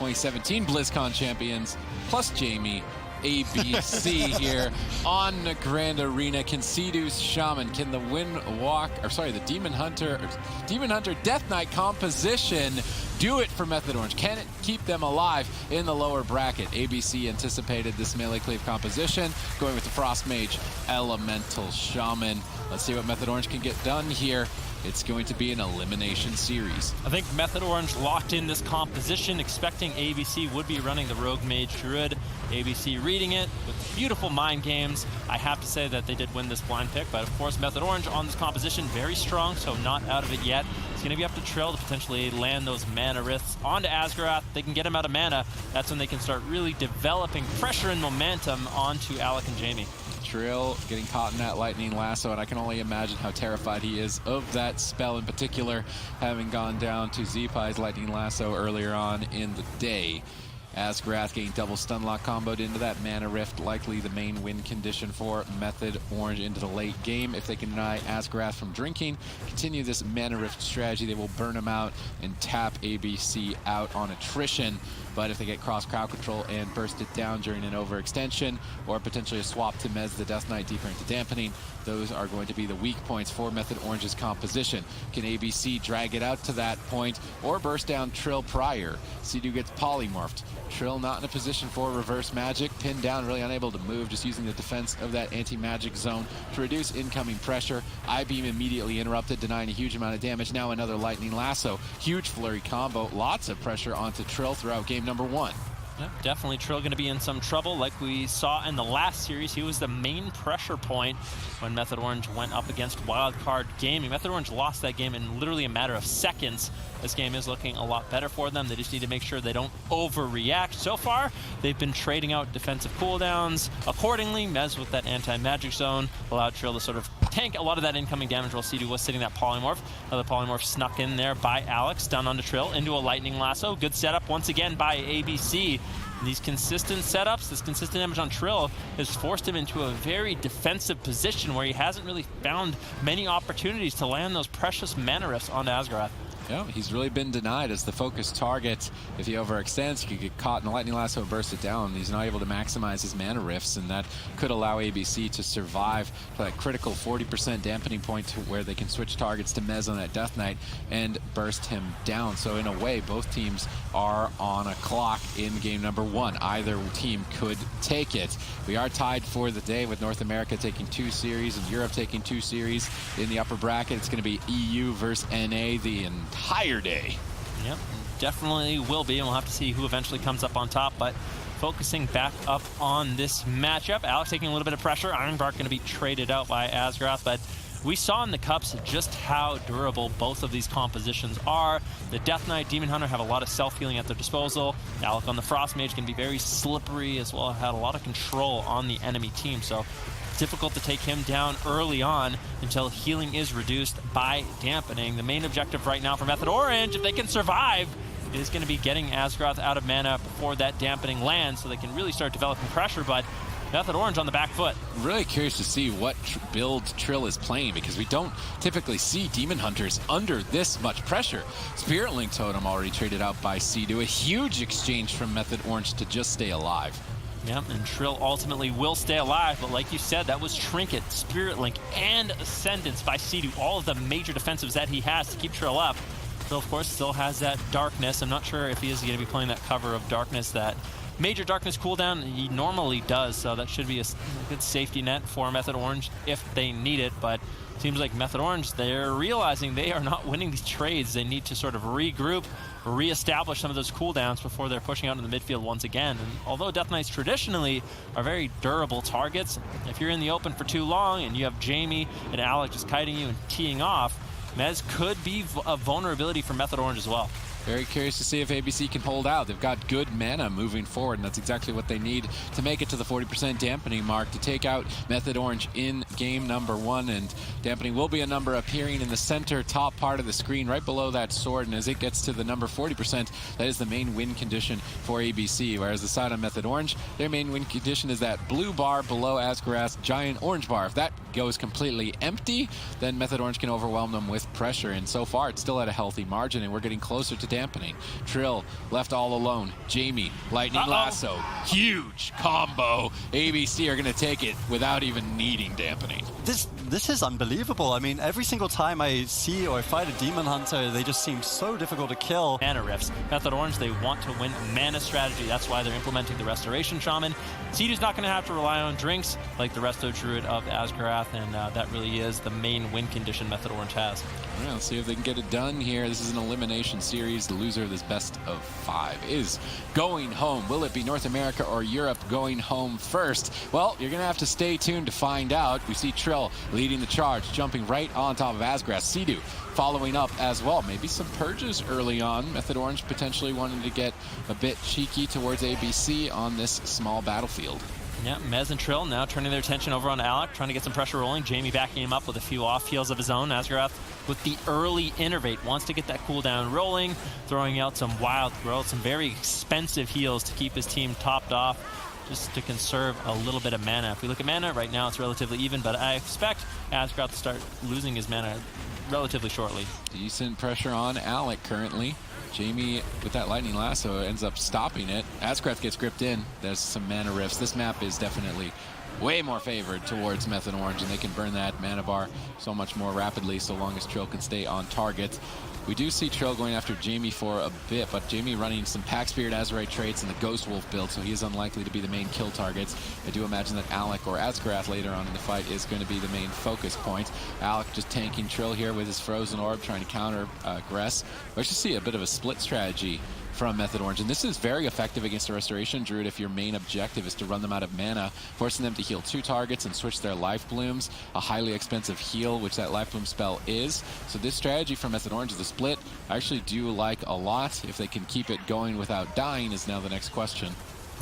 2017 BlizzCon champions, plus Jamie, ABC here on the Grand Arena. Can Sedu's Shaman, can the the Demon Hunter Death Knight composition do it for Method Orange? Can it keep them alive in the lower bracket? ABC anticipated this melee cleave composition, going with the Frost Mage Elemental Shaman. Let's see what Method Orange can get done here. It's going to be an elimination series. I think Method Orange locked in this composition, expecting ABC would be running the Rogue Mage Druid. ABC reading it with beautiful mind games. I have to say that they did win this blind pick, but of course Method Orange on this composition, very strong, so not out of it yet. It's going to be up to Trill to potentially land those mana rifts onto Asgarath. They can get him out of mana. That's when they can start really developing pressure and momentum onto Alec and Jamie. Trill getting caught in that lightning lasso, and I can only imagine how terrified he is of that spell in particular, having gone down to Zeepai's lightning lasso earlier on in the day. Asgarath getting double stun lock comboed into that mana rift, likely the main win condition for Method Orange into the late game. If they can deny Asgarath from drinking, continue this mana rift strategy, they will burn him out and tap ABC out on attrition. But if they get cross crowd control and burst it down during an overextension, or potentially a swap to Mez the Death Knight deeper into dampening, those are going to be the weak points for Method Orange's composition. Can ABC drag it out to that point, or burst down Trill prior? Sedu gets polymorphed. Trill not in a position for reverse magic, pinned down, really unable to move, just using the defense of that anti-magic zone to reduce incoming pressure. I-Beam immediately interrupted, denying a huge amount of damage. Now another lightning lasso, huge flurry combo, lots of pressure onto Trill throughout game number 1. Yep, definitely Trill going to be in some trouble. Like we saw in the last series, he was the main pressure point when Method Orange went up against Wildcard Gaming. Method Orange lost that game in literally a matter of seconds. This game is looking a lot better for them. They just need to make sure they don't overreact. So far, they've been trading out defensive cooldowns accordingly. Mez with that anti-magic zone allowed Trill to sort of tank a lot of that incoming damage while Sedu was sitting that polymorph. Another polymorph snuck in there by Alex, down onto Trill, into a lightning lasso. Good setup once again by ABC. And these consistent setups, this consistent damage on Trill has forced him into a very defensive position where he hasn't really found many opportunities to land those precious mana rifts onto Asgarath. Yeah, he's really been denied as the focus target. If he overextends, he could get caught in a lightning lasso and burst it down. He's not able to maximize his mana rifts, and that could allow ABC to survive for that critical 40% dampening point to where they can switch targets to Mez on that Death Knight and burst him down. So in a way, both teams are on a clock in game number 1. Either team could take it. We are tied for the day with North America taking 2 series and Europe taking 2 series. In the upper bracket, it's going to be EU versus NA the entire day. Yep, definitely will be, and we'll have to see who eventually comes up on top. But focusing back up on this matchup, Alex taking a little bit of pressure. Ironbark going to be traded out by Asgarath, but we saw in the Cups just how durable both of these compositions are. The Death Knight, Demon Hunter have a lot of self-healing at their disposal. Alec on the Frost Mage can be very slippery as well, had a lot of control on the enemy team. So difficult to take him down early on until healing is reduced by dampening. The main objective right now for Method Orange, if they can survive, is going to be getting Asgarath out of mana before that dampening lands so they can really start developing pressure, but Method Orange on the back foot. Really curious to see what build Trill is playing, because we don't typically see Demon Hunters under this much pressure. Spirit Link Totem already traded out by Sedu, a huge exchange from Method Orange to just stay alive. Yeah, and Trill ultimately will stay alive, but like you said, that was Trinket, Spirit Link, and Ascendance by Sedu, all of the major defensives that he has to keep Trill up. Trill, of course, still has that Darkness. I'm not sure if he is going to be playing that cover of Darkness, that major Darkness cooldown. He normally does, so that should be a good safety net for Method Orange if they need it, but seems like Method Orange, they're realizing they are not winning these trades. They need to sort of regroup, reestablish some of those cooldowns before they're pushing out in the midfield once again. And although Death Knights traditionally are very durable targets, if you're in the open for too long and you have Jamie and Alec just kiting you and teeing off, Mez could be a vulnerability for Method Orange as well. Very curious to see if ABC can hold out. They've got good mana moving forward, and that's exactly what they need to make it to the 40% dampening mark to take out Method Orange in game number 1. And Dampening will be a number appearing in the center top part of the screen right below that sword, and as it gets to the number 40%, that is the main win condition for ABC, whereas the side on Method Orange, their main win condition is that blue bar below Asgarath's giant orange bar. If that goes completely empty, then Method Orange can overwhelm them with pressure, and so far it's still at a healthy margin, and we're getting closer to Dampening. Trill left all alone. Jamie, Lightning Lasso, huge combo. ABC are going to take it without even needing Dampening. This is unbelievable. I mean, every single time I see or fight a Demon Hunter, they just seem so difficult to kill. Mana rifts. Method Orange, they want to win mana strategy. That's why they're implementing the Restoration Shaman. Seedu's not going to have to rely on drinks like the Resto Druid of Asgarath, and that really is the main win condition Method Orange has. All right, let's see if they can get it done here. This is an elimination series. The loser of this best of 5 is going home. Will it be North America or Europe going home first? Well, you're going to have to stay tuned to find out. We see Trill leading the charge, jumping right on top of Asgarath. Seadu following up as well. Maybe some purges early on. Method Orange potentially wanting to get a bit cheeky towards ABC on this small battlefield. Yeah, Mez and Trill now turning their attention over on Alec, trying to get some pressure rolling. Jamie backing him up with a few off heals of his own. Asgarath with the early innervate, wants to get that cooldown rolling, throwing out some wild growth, some very expensive heals to keep his team topped off, just to conserve a little bit of mana. If we look at mana, right now it's relatively even, but I expect Asgarath to start losing his mana relatively shortly. Decent pressure on Alec currently. Jamie, with that Lightning Lasso, ends up stopping it. Asgarath gets gripped in. There's some mana rifts. This map is definitely way more favored towards Method Orange, and they can burn that mana bar so much more rapidly so long as Trill can stay on target. We do see Trill going after Jamie for a bit, but Jamie running some Pack Spirit Azerite traits and the Ghost Wolf build, so he is unlikely to be the main kill targets. I do imagine that Alec or Asgarath later on in the fight is going to be the main focus point. Alec just tanking Trill here with his Frozen Orb, trying to counter Gress. Let's just see a bit of a split strategy from Method Orange, and this is very effective against a Restoration Druid if your main objective is to run them out of mana, forcing them to heal 2 targets and switch their Life Blooms, a highly expensive heal, which that Life Bloom spell is. So this strategy from Method Orange, the split, I actually do like a lot. If they can keep it going without dying is now the next question.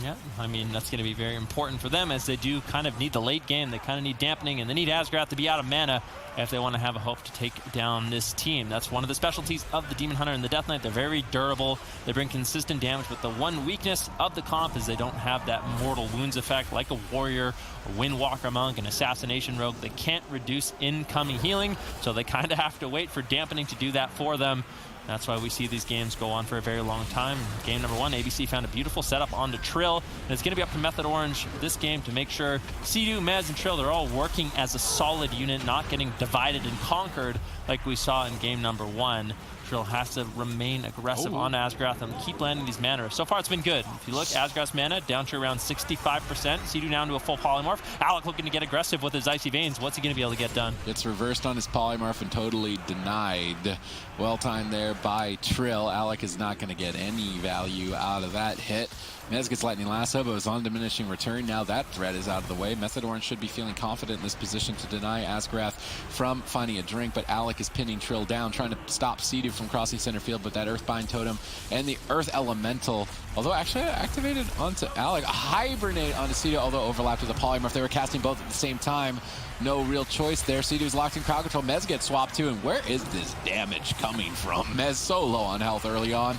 Yeah, I mean, that's going to be very important for them, as they do kind of need the late game. They kind of need Dampening, and they need Asgarath to be out of mana if they want to have a hope to take down this team. That's one of the specialties of the Demon Hunter and the Death Knight. They're very durable. They bring consistent damage, but the one weakness of the comp is they don't have that Mortal Wounds effect like a Warrior, a Windwalker Monk, an Assassination Rogue. They can't reduce incoming healing, so they kind of have to wait for Dampening to do that for them. That's why we see these games go on for a very long time. Game number 1, ABC found a beautiful setup onto Trill, and it's going to be up to Method Orange this game to make sure Seadu, Mez, and Trill, they're all working as a solid unit, not getting divided and conquered like we saw in game number 1. Trill has to remain aggressive on Asgarath and keep landing these mana. So far, it's been good. If you look, Asgarath's mana down to around 65%. Seadu down to a full polymorph. Alec looking to get aggressive with his Icy Veins. What's he going to be able to get done? It's reversed on his polymorph and totally denied. Well timed there by Trill. Alec is not going to get any value out of that hit. Mez gets Lightning Lasso, but was on diminishing return. Now that threat is out of the way. Method Orange should be feeling confident in this position to deny Asgarath from finding a drink, but Alec is pinning Trill down, trying to stop Seadu from crossing center field, but that Earthbind Totem and the Earth Elemental, although actually activated onto Alec, a Hibernate onto Seadu, although overlapped with a Polymorph. They were casting both at the same time. No real choice there. Seadu's locked in crowd control. Mez gets swapped too, and where is this damage coming from? Mez so low on health early on.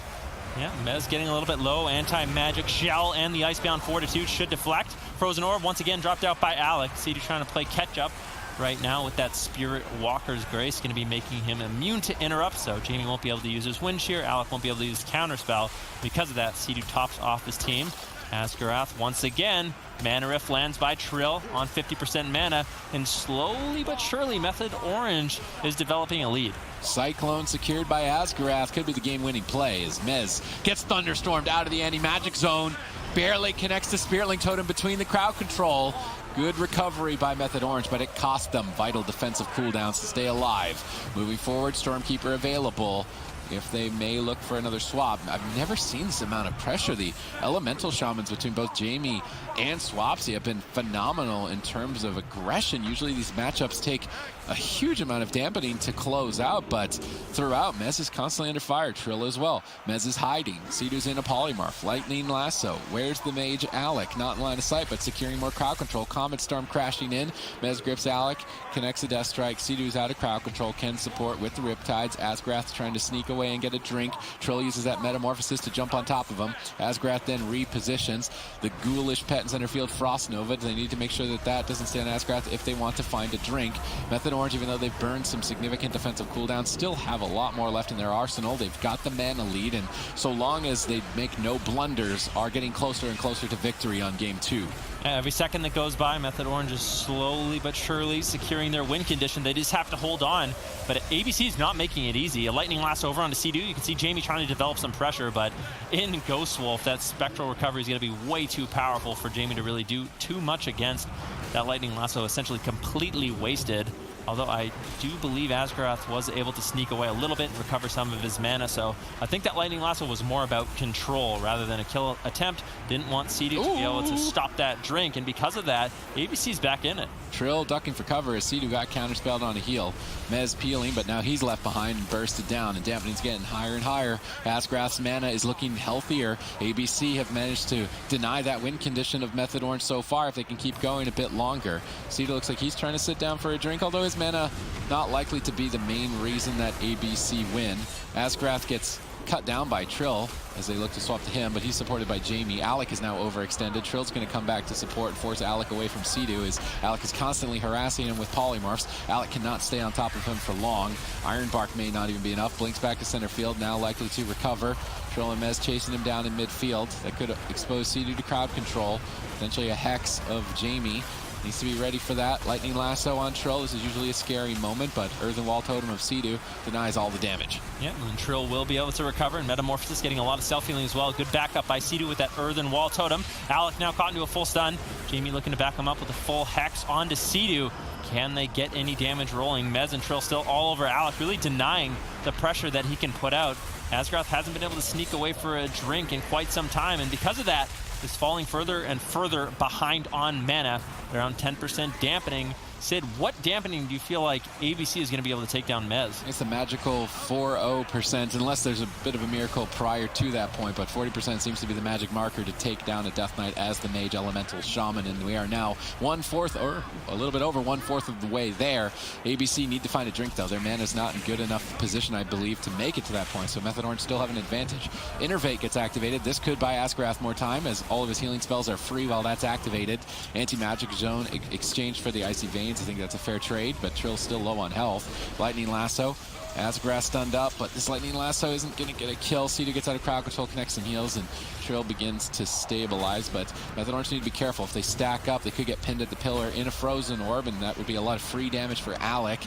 Yeah, Mez getting a little bit low. Anti-Magic Shell and the Icebound Fortitude should deflect. Frozen Orb once again dropped out by Alec. Seadu trying to play catch-up right now with that Spirit Walker's Grace. Going to be making him immune to interrupt, so Jamie won't be able to use his Wind Shear. Alec won't be able to use Counterspell. Because of that, Seadu tops off his team. Asgarath once again. Mana Rift lands by Trill on 50% mana, and slowly but surely Method Orange is developing a lead. Cyclone secured by Asgarath could be the game-winning play as Mez gets thunderstormed out of the anti-magic zone. Barely connects the Spiritling Totem between the crowd control. Good recovery by Method Orange, but it cost them vital defensive cooldowns to stay alive. Moving forward, Stormkeeper available. if they may look for another swap. I've never seen this amount of pressure. The elemental shamans between both Jamie and Swapsy have been phenomenal in terms of aggression. Usually these matchups take a huge amount of dampening to close out, but throughout, Mez is constantly under fire. Trill as well. Mez is hiding. Seadu's in a polymorph. Lightning Lasso. Where's the mage Alec? Not in line of sight, but securing more crowd control. Comet Storm crashing in. Mez grips Alec, connects a Death Strike. Seadu's out of crowd control, can support with the Riptides. Asgrath trying to sneak away and get a drink. Trill uses that Metamorphosis to jump on top of him. Asgrath then repositions. The ghoulish pet in center field, Frost Nova. They need to make sure that that doesn't stay on Asgrath if they want to find a drink. Method Orange, even though they've burned some significant defensive cooldowns, still have a lot more left in their arsenal. They've got the mana lead, and so long as they make no blunders, are getting closer and closer to victory on game 2. Every second that goes by, Method Orange is slowly but surely securing their win condition. They just have to hold on, but ABC is not making it easy. A Lightning Lasso over onto Seadu. You can see Jamie trying to develop some pressure, but in Ghost Wolf, that Spectral Recovery is going to be way too powerful for Jamie to really do too much against. That Lightning Lasso essentially completely wasted. Although I do believe Asgrath was able to sneak away a little bit and recover some of his mana, so I think that Lightning Lasso was more about control rather than a kill attempt. Didn't want Seadu to be able to stop that drink, and because of that, ABC's back in it. Trill ducking for cover as Seadu got counterspelled on a heal. Mez peeling, but now he's left behind and bursted down, and dampening's getting higher and higher. Asgrath's mana is looking healthier. ABC have managed to deny that win condition of Method Orange so far if they can keep going a bit longer. Seadu looks like he's trying to sit down for a drink, although his mana not likely to be the main reason that ABC win. Asgrath gets cut down by Trill as they look to swap to him, but he's supported by Jamie. Alec is now overextended. Trill's going to come back to support and force Alec away from Seadu as Alec is constantly harassing him with polymorphs. Alec cannot stay on top of him for long. Ironbark may not even be enough. Blinks back to center field, now likely to recover. Trill and Mez chasing him down in midfield. That could expose Seadu to crowd control. Potentially a Hex of Jamie. Needs to be ready for that. Lightning Lasso on Trill. This is usually a scary moment, but Earthen Wall Totem of Seadu denies all the damage. Yeah, and Trill will be able to recover, and Metamorphosis getting a lot of self-healing as well. Good backup by Seadu with that Earthen Wall Totem. Alec now caught into a full stun. Jamie looking to back him up with a full Hex onto Seadu. Can they get any damage rolling? Mez and Trill still all over Alec, really denying the pressure that he can put out. Asgrath hasn't been able to sneak away for a drink in quite some time, and because of that, is falling further and further behind on mana, around 10% dampening. Sid, what dampening do you feel like ABC is going to be able to take down Mez? It's a magical 40%, unless there's a bit of a miracle prior to that point, but 40% seems to be the magic marker to take down a Death Knight as the Mage Elemental Shaman, and we are now 1/4, or a little bit over 1/4 of the way there. ABC need to find a drink, though. Their mana is not in good enough position, I believe, to make it to that point, so Method Orange still have an advantage. Innervate gets activated. This could buy Asgrath more time, as all of his healing spells are free while that's activated. Anti-Magic Zone exchanged for the Icy Veins. I think that's a fair trade, but Trill's still low on health. Lightning Lasso. Asgrath stunned up, but this Lightning Lasso isn't going to get a kill. Seadu gets out of crowd control, connects some heals, and Trill begins to stabilize, but Method Orange need to be careful. If they stack up, they could get pinned at the pillar in a Frozen Orb, and that would be a lot of free damage for Alec.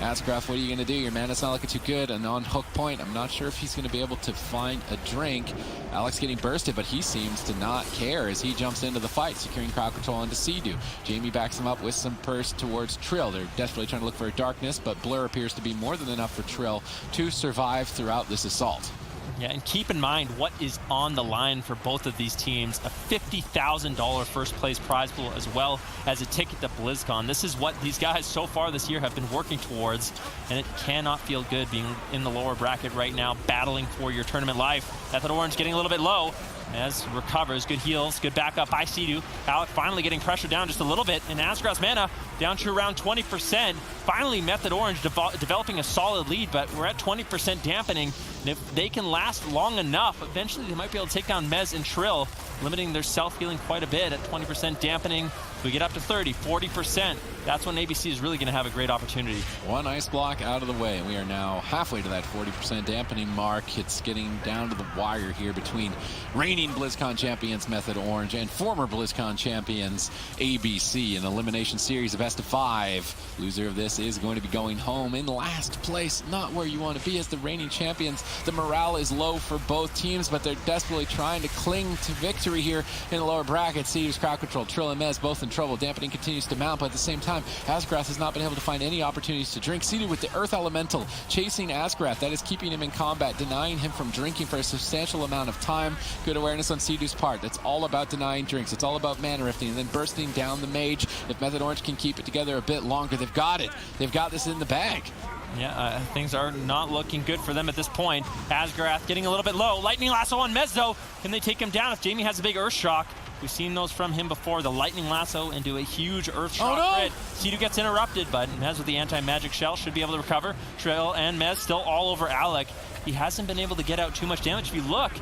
Asgrath, what are you going to do? Your mana's not looking too good, and on hook point, I'm not sure if he's going to be able to find a drink. Alec's getting bursted, but he seems to not care as he jumps into the fight, securing crowd control onto Seadu. Jamie backs him up with some purse towards Trill. They're desperately trying to look for a darkness, but Blur appears to be more than enough for Trill to survive throughout this assault. Yeah, and keep in mind what is on the line for both of these teams. A $50,000 first place prize pool as well as a ticket to BlizzCon. This is what these guys so far this year have been working towards, and it cannot feel good being in the lower bracket right now, battling for your tournament life. Method Orange getting a little bit low. As recovers, good heals, good backup by Seadu. Alec finally getting pressure down just a little bit, and Asgrath's mana down to around 20%. Finally, Method Orange developing a solid lead, but we're at 20% dampening, and if they can last long enough, eventually they might be able to take down Mez and Trill, limiting their self-healing quite a bit at 20% dampening. If we get up to 30, 40%, that's when ABC is really going to have a great opportunity. One ice block out of the way, and we are now halfway to that 40% dampening mark. It's getting down to the wire here between reigning BlizzCon champions Method Orange and former BlizzCon champions ABC. An elimination series of best of 5. Loser of this is going to be going home in last place. Not where you want to be as the reigning champions. The morale is low for both teams, but they're desperately trying to cling to victory here in the lower bracket. Seedu's crowd control, Trill and Mez both in trouble. Dampening continues to mount, but at the same time, Asgrath has not been able to find any opportunities to drink. Seedu with the Earth Elemental chasing Asgrath. That is keeping him in combat, denying him from drinking for a substantial amount of time. Good awareness on Seedu's part. That's all about denying drinks. It's all about mana rifting and then bursting down the mage. If Method Orange can keep it together a bit longer, they've got it. They've got this in the bag. Yeah, things are not looking good for them at this point. Asgrath getting a little bit low. Lightning Lasso on Mez, though. Can they take him down if Jamie has a big Earth Shock? We've seen those from him before. The Lightning Lasso into a huge Earth Shock grid. Seedu gets interrupted, but Mez with the anti-magic shell should be able to recover. Trill and Mez still all over Alec. He hasn't been able to get out too much damage. If you look,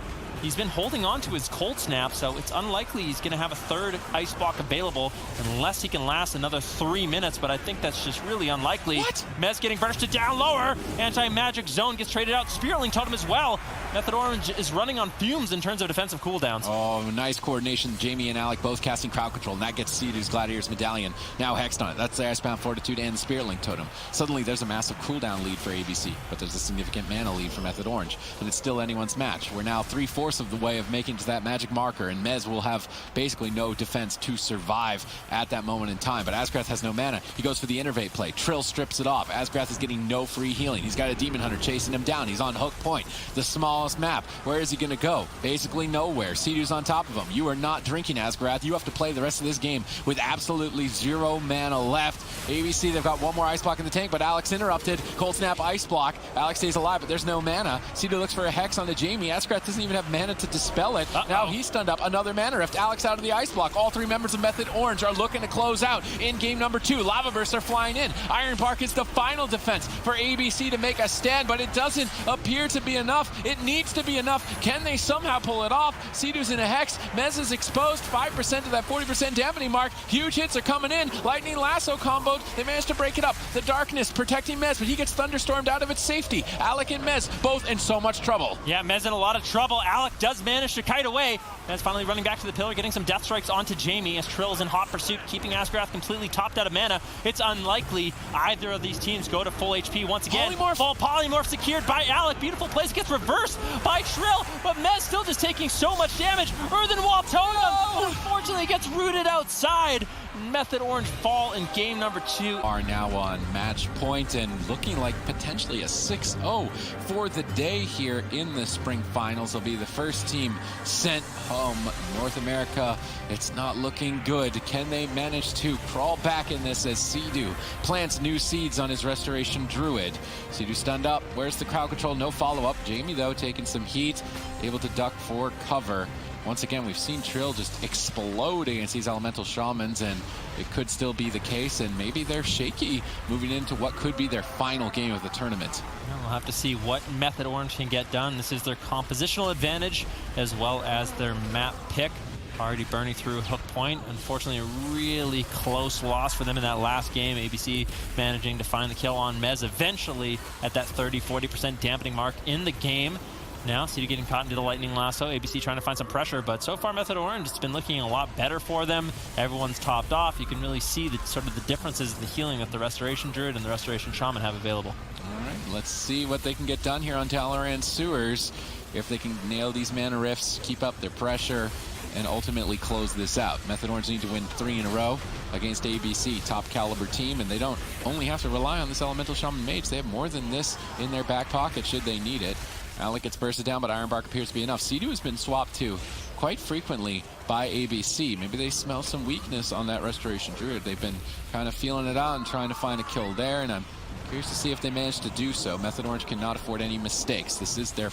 he's been holding on to his cold snap, so it's unlikely he's going to have a third ice block available unless he can last another 3 minutes, but I think that's just really unlikely. What? Mez getting bursted down lower. Anti-magic zone gets traded out. Spearling totem as well. Method Orange is running on fumes in terms of defensive cooldowns. Oh, nice coordination. Jamie and Alec both casting crowd control, and that gets Seedu's Gladiator's Medallion now hexed on it. That's the Icebound Fortitude and the Spearling totem. Suddenly there's a massive cooldown lead for ABC, but there's a significant mana lead for Method Orange, but it's still anyone's match. We're now 3/4 of the way of making to that magic marker, and Mez will have basically no defense to survive at that moment in time. But Asgrath has no mana. He goes for the Innervate play. Trill strips it off. Asgrath is getting no free healing. He's got a Demon Hunter chasing him down. He's on hook point. The smallest map. Where is he going to go? Basically nowhere. Seedu's on top of him. You are not drinking, Asgrath. You have to play the rest of this game with absolutely 0 mana left. ABC, they've got one more ice block in the tank, but Alex interrupted. Cold Snap ice block. Alex stays alive, but there's no mana. Seedu looks for a hex on the Jamie. Asgrath doesn't even have mana to dispel it. Now he's stunned up. Another mana rift. Alex out of the ice block. All 3 members of Method Orange are looking to close out in game number 2. Lava Bursts are flying in. Iron Bark is the final defense for ABC to make a stand, but it doesn't appear to be enough. It needs to be enough. Can they somehow pull it off? Seedu's in a hex. Mez is exposed. 5% to that 40% dampening mark. Huge hits are coming in. Lightning Lasso comboed. They managed to break it up. The darkness protecting Mez, but he gets thunderstormed out of its safety. Alec and Mez both in so much trouble. Yeah, Mez in a lot of trouble. Alec does manage to kite away. Mez finally running back to the pillar, getting some death strikes onto Jamie as Trill is in hot pursuit, keeping Asgrath completely topped out of mana. It's unlikely either of these teams go to full HP once again. Polymorph. Full polymorph secured by Alec. Beautiful place gets reversed by Trill, but Mez still just taking so much damage. Earthen Wall Totem, unfortunately, gets rooted outside. Method Orange fall in game number 2. Are now on match point and looking like potentially a 6-0 for the day here in the spring finals. They'll be the first team sent home. North America, it's not looking good. Can they manage to crawl back in this as Seedu plants new seeds on his Restoration Druid? Seedu stunned up. Where's the crowd control? No follow-up. Jamie, though, taking some heat, able to duck for cover. Once again, we've seen Trill just explode against these elemental shamans, and it could still be the case, and maybe they're shaky moving into what could be their final game of the tournament. We'll have to see what Method Orange can get done. This is their compositional advantage as well as their map pick. Already burning through hook point. Unfortunately, a really close loss for them in that last game. ABC managing to find the kill on Mez eventually at that 30-40% dampening mark in the game. Now, Seedu getting caught into the Lightning Lasso. ABC trying to find some pressure, but so far Method Orange, it's been looking a lot better for them. Everyone's topped off. You can really see the sort of the differences in the healing that the Restoration Druid and the Restoration Shaman have available. All right, let's see what they can get done here on Talaran Sewers. If they can nail these mana rifts, keep up their pressure, and ultimately close this out. Method Orange need to win 3 in a row against ABC, top caliber team, and they don't only have to rely on this Elemental Shaman Mage. They have more than this in their back pocket should they need it. Alec gets bursted down, but Iron Bark appears to be enough. Seedu has been swapped to quite frequently by ABC. Maybe they smell some weakness on that Restoration Druid. They've been kind of feeling it out and trying to find a kill there, and I'm curious to see if they manage to do so. Method Orange cannot afford any mistakes. This is their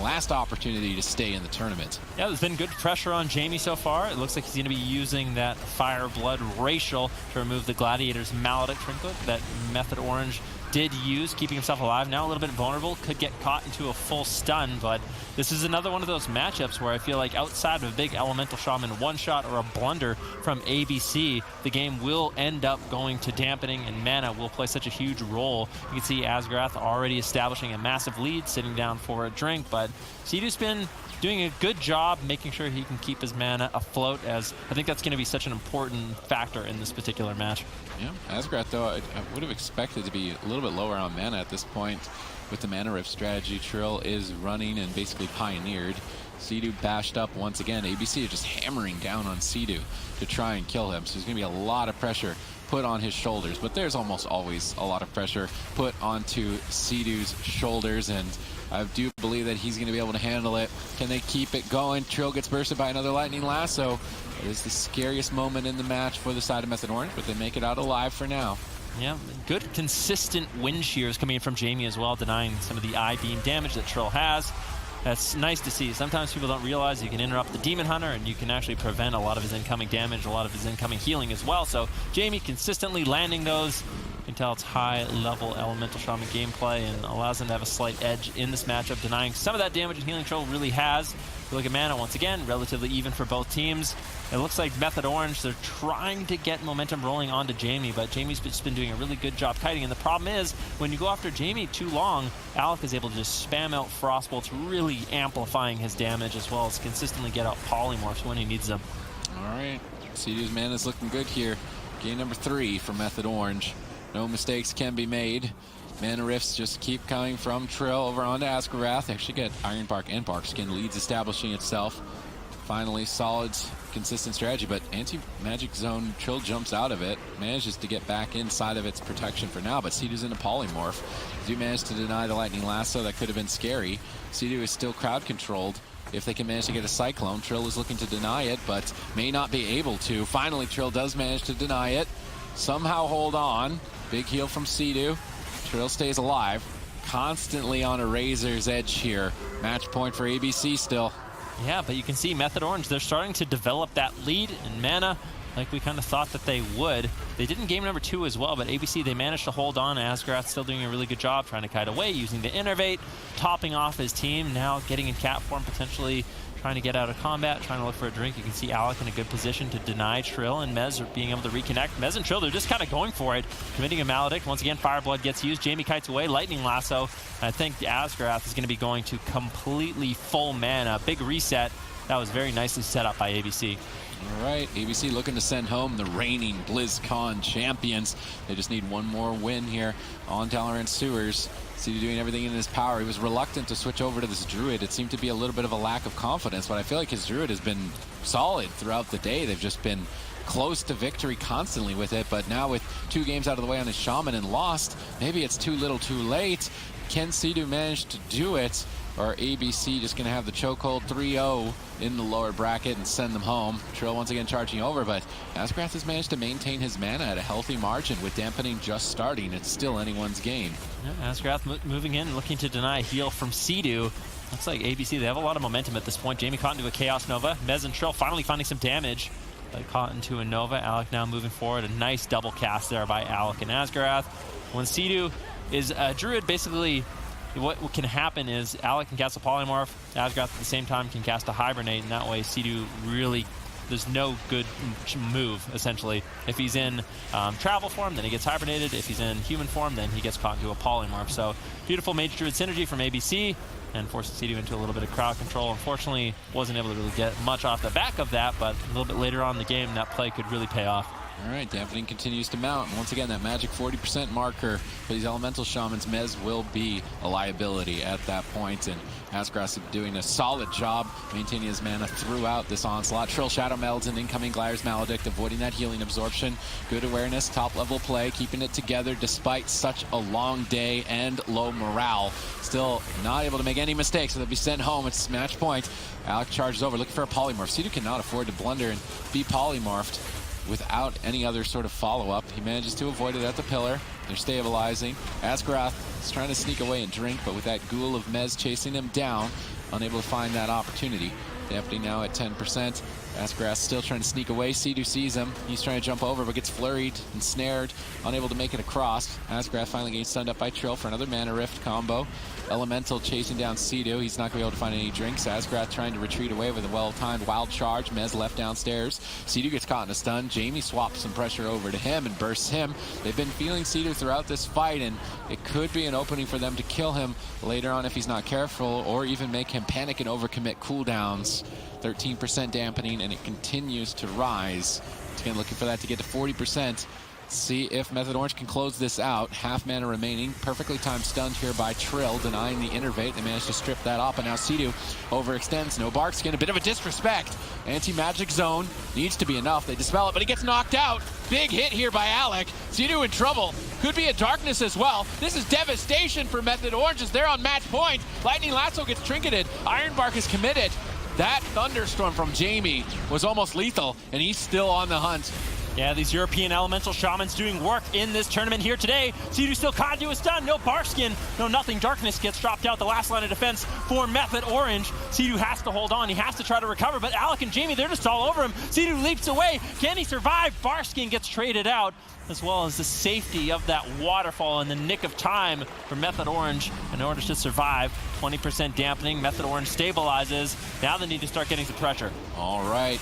last opportunity to stay in the tournament. Yeah, there's been good pressure on Jamie so far. It looks like he's going to be using that Fire Blood Racial to remove the Gladiator's Maledict Trinket that Method Orange did use, keeping himself alive. Now a little bit vulnerable, could get caught into a full stun, but this is another one of those matchups where I feel like outside of a big Elemental Shaman one-shot or a blunder from ABC, the game will end up going to dampening, and mana will play such a huge role. You can see Asgrath already establishing a massive lead, sitting down for a drink, but Seedu's been doing a good job making sure he can keep his mana afloat, as I think that's going to be such an important factor in this particular match. Yeah, Asgrath, though, I would have expected to be a little bit lower on mana at this point with the mana rift strategy. Trill is running and basically pioneered. Sea-Doo bashed up once again. ABC is just hammering down on Sea-Doo to try and kill him. So there's going to be a lot of pressure put on his shoulders, but there's almost always a lot of pressure put onto Sea-Doo's shoulders, and I do believe that he's going to be able to handle it. Can they keep it going? Trill gets bursted by another lightning lasso. It is the scariest moment in the match for the side of Method Orange, but they make it out alive for now. Yeah, good consistent wind shears coming in from Jamie as well, denying some of the I-beam damage that Trill has. That's nice to see. Sometimes people don't realize you can interrupt the Demon Hunter and you can actually prevent a lot of his incoming damage, a lot of his incoming healing as well. So Jamie consistently landing those. You can tell it's high-level Elemental Shaman gameplay and allows him to have a slight edge in this matchup, denying some of that damage and healing Trill really has. If you look at mana, once again, relatively even for both teams. It looks like Method Orange, they're trying to get momentum rolling onto Jamie, but Jamie's just been doing a really good job kiting. And the problem is, when you go after Jamie too long, Alec is able to just spam out Frostbolts, really amplifying his damage, as well as consistently get out Polymorphs when he needs them. All right, Sea-Doo's mana's looking good here. Game number 3 for Method Orange. No mistakes can be made. Mana rifts just keep coming from Trill over onto Asgrath. They actually get Iron Bark and Bark Skin, leads establishing itself. Finally, solid, consistent strategy, but anti-magic zone, Trill jumps out of it, manages to get back inside of its protection for now, but Sea-Doo's in a polymorph. Do manage to deny the lightning lasso. That could have been scary. Sea-Doo is still crowd controlled. If they can manage to get a Cyclone, Trill is looking to deny it, but may not be able to. Finally, Trill does manage to deny it. Somehow hold on. Big heal from Sea-Doo. Trill stays alive. Constantly on a razor's edge here. Match point for ABC still. Yeah, but you can see Method Orange, they're starting to develop that lead in mana like we kind of thought that they would. They did in game number 2 as well, but ABC, they managed to hold on. Asgrath still doing a really good job trying to kite away, using the Innervate, topping off his team, now getting in cat form, potentially trying to get out of combat, trying to look for a drink. You can see Alec in a good position to deny Trill and Mez being able to reconnect. Mez and Trill, they're just kind of going for it, committing a Maledict. Once again, Fireblood gets used. Jamie kites away, Lightning Lasso. I think Asgrath is going to be going to completely full mana. Big reset. That was very nicely set up by ABC. All right, ABC looking to send home the reigning BlizzCon champions. They just need one more win here on Tolerant Sewers. Sea-Doo doing everything in his power. He was reluctant to switch over to this Druid. It seemed to be a little bit of a lack of confidence, but I feel like his Druid has been solid throughout the day. They've just been close to victory constantly with it, but now with 2 games out of the way on his Shaman and lost, maybe it's too little too late. Can Sea-Doo manage to do it? Or ABC just going to have the chokehold 3-0 in the lower bracket and send them home. Trill once again charging over, but Asgrath has managed to maintain his mana at a healthy margin with dampening just starting. It's still anyone's game. Yeah, Asgrath moving in, looking to deny a heal from Sea-Doo. Looks like ABC, they have a lot of momentum at this point. Jamie caught into a Chaos Nova. Mez and Trill finally finding some damage. They caught into a Nova. Alec now moving forward. A nice double cast there by Alec and Asgrath. When Sea-Doo is a Druid, basically what can happen is Alec can cast a Polymorph, Asgrath at the same time can cast a Hibernate, and that way Sea-Doo really, there's no good move, essentially. If he's in travel form, then he gets Hibernated. If he's in human form, then he gets caught into a Polymorph. So beautiful Mage Druid synergy from ABC, and forces Sea-Doo into a little bit of crowd control. Unfortunately, wasn't able to really get much off the back of that, but a little bit later on in the game, that play could really pay off. All right, dampening continues to mount. And once again, that magic 40% marker for these elemental shamans, Mez will be a liability at that point. And Asgrath doing a solid job maintaining his mana throughout this onslaught. Trill Shadow Melds and incoming Glaire's Maledict, avoiding that healing absorption. Good awareness, top level play, keeping it together despite such a long day and low morale. Still not able to make any mistakes, so they'll be sent home. It's match point. Alec charges over, looking for a polymorph. Sea-Doo cannot afford to blunder and be polymorphed without any other sort of follow-up. He manages to avoid it at the pillar. They're stabilizing. Asgrath is trying to sneak away and drink, but with that ghoul of Mez chasing him down, unable to find that opportunity. Dampening now at 10%. Asgrass still trying to sneak away. Sea-Doo sees him. He's trying to jump over, but gets flurried and snared, unable to make it across. Asgrass finally gets stunned up by Trill for another Mana Rift combo. Elemental chasing down Sea-Doo. He's not going to be able to find any drinks. Asgrass trying to retreat away with a well-timed wild charge. Mez left downstairs. Sea-Doo gets caught in a stun. Jamie swaps some pressure over to him and bursts him. They've been feeling Sea-Doo throughout this fight, and it could be an opening for them to kill him later on if he's not careful, or even make him panic and overcommit cooldowns. 13% dampening, and it continues to rise. Again, looking for that to get to 40%. See if Method Orange can close this out. Half mana remaining. Perfectly timed stunned here by Trill, denying the innervate. They managed to strip that off, and now Sea-Doo overextends. No Barkskin, a bit of a disrespect. Anti-magic zone needs to be enough. They dispel it, but he gets knocked out. Big hit here by Alec. Sea-Doo in trouble. Could be a darkness as well. This is devastation for Method Orange as they're on match point. Lightning Lasso gets trinketed. Ironbark is committed. That thunderstorm from Jamie was almost lethal, and he's still on the hunt. Yeah, these European Elemental Shamans doing work in this tournament here today. Sea-Doo still caught into a stun. No Barkskin, no nothing. Darkness gets dropped out. The last line of defense for Method Orange. Sea-Doo has to hold on. He has to try to recover, but Alec and Jamie, they're just all over him. Sea-Doo leaps away. Can he survive? Barkskin gets traded out, as well as the safety of that waterfall in the nick of time for Method Orange in order to survive. 20% dampening. Method Orange stabilizes. Now they need to start getting some pressure. All right.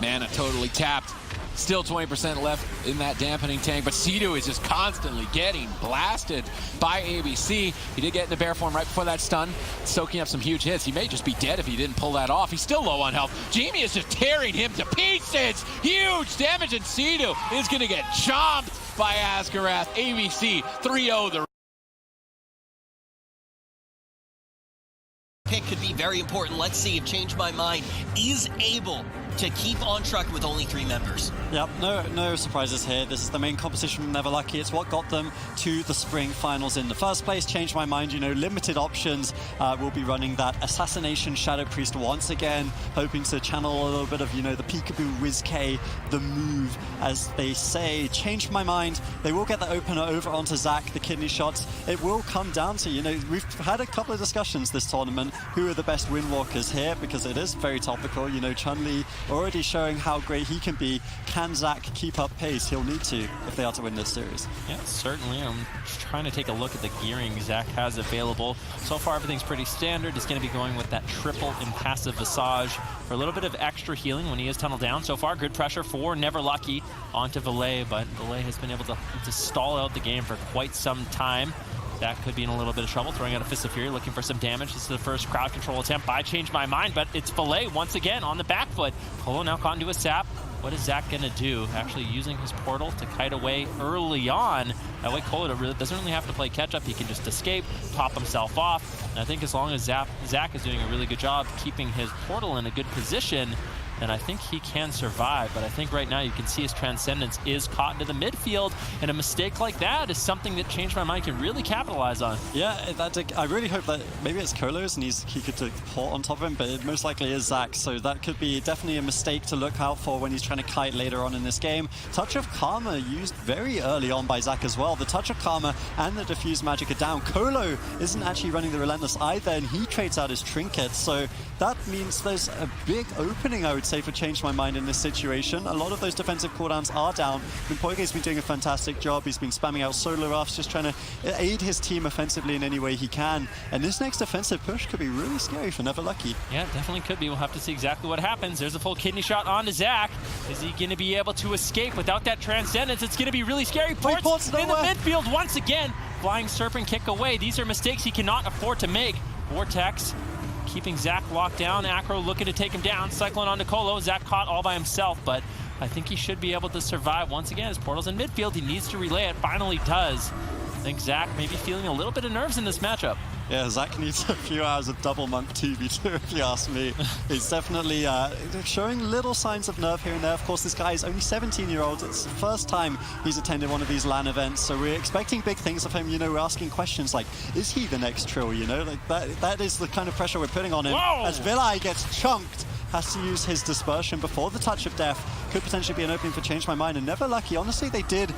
Mana totally tapped. Still 20% left in that dampening tank, but Sea-Doo is just constantly getting blasted by ABC. He did get into bear form right before that stun, soaking up some huge hits. He may just be dead if he didn't pull that off. He's still low on health. Jamie is just tearing him to pieces. Huge damage, and Sea-Doo is going to get chomped by Asgarath. ABC 3-0 the pick could be very important. Let's see if Change My Mind is able to keep on track with only 3 members. Yep, no surprises here. This is the main competition from Never Lucky. It's what got them to the spring finals in the first place. Change My Mind, you know, limited options. We'll be running that Assassination Shadow Priest once again, hoping to channel a little bit of, you know, the peekaboo whiz-K, the move, as they say. Change My Mind, they will get the opener over onto Zach, the kidney shots. It will come down to, you know, we've had a couple of discussions this tournament, who are the best windwalkers here, because it is very topical. You know, Chun-Li already showing how great he can be. Can Zach keep up pace? He'll need to if they are to win this series. Yeah, certainly. I'm just trying to take a look at the gearing Zach has available. So far, everything's pretty standard. He's going to be going with that triple impassive Visage for a little bit of extra healing when he is tunneled down. So far, good pressure for Never Lucky onto Valet, but Valet has been able to stall out the game for quite some time. That could be in a little bit of trouble, throwing out a Fist of Fury, looking for some damage. This is the first crowd control attempt by Change My Mind, but it's Valet once again on the back foot. Polo now caught into a sap. What is Zach going to do? Actually using his portal to kite away early on. That way Colo doesn't really have to play catch-up. He can just escape, pop himself off. And I think as long as Zach is doing a really good job keeping his portal in a good position, then I think he can survive. But I think right now you can see his Transcendence is caught into the midfield, and a mistake like that is something that Change My Mind can really capitalize on. Yeah, I really hope that maybe it's Kolo's and he could port on top of him, but it most likely is Zach, so that could be definitely a mistake to look out for when he's trying to kite later on in this game. Touch of Karma used very early on by Zach as well. The Touch of Karma and the Diffuse Magic are down. Kolo isn't actually running the Relentless either, and he trades out his trinkets, so that means there's a big opening, I would say, for Change My Mind in this situation. A lot of those defensive cooldowns are down. Poige's been doing a fantastic job. He's been spamming out solo rafts, just trying to aid his team offensively in any way he can. And this next offensive push could be really scary for Never Lucky. Yeah, definitely could be. We'll have to see exactly what happens. There's a full kidney shot onto Zach. Is he going to be able to escape without that Transcendence? It's going to be really scary. Ports in the midfield once again. Flying Serpent kick away. These are mistakes he cannot afford to make. Vortex keeping Zach locked down. Acro looking to take him down. Cyclone onto Colo. Zach caught all by himself, but I think he should be able to survive once again. His portal's in midfield. He needs to relay it. Finally does. I think Zach may be feeling a little bit of nerves in this matchup. Yeah, Zach needs a few hours of double monk 2v2, if you ask me. He's definitely showing little signs of nerve here and there. Of course, this guy is only 17-year-old. It's the first time he's attended one of these LAN events, so we're expecting big things of him. You know, we're asking questions like, is he the next Trill? You know, like that is the kind of pressure we're putting on him. Whoa! As Vilai gets chunked, has to use his dispersion before the Touch of Death. could potentially be an opening for Change My Mind. And Never Lucky, honestly, they did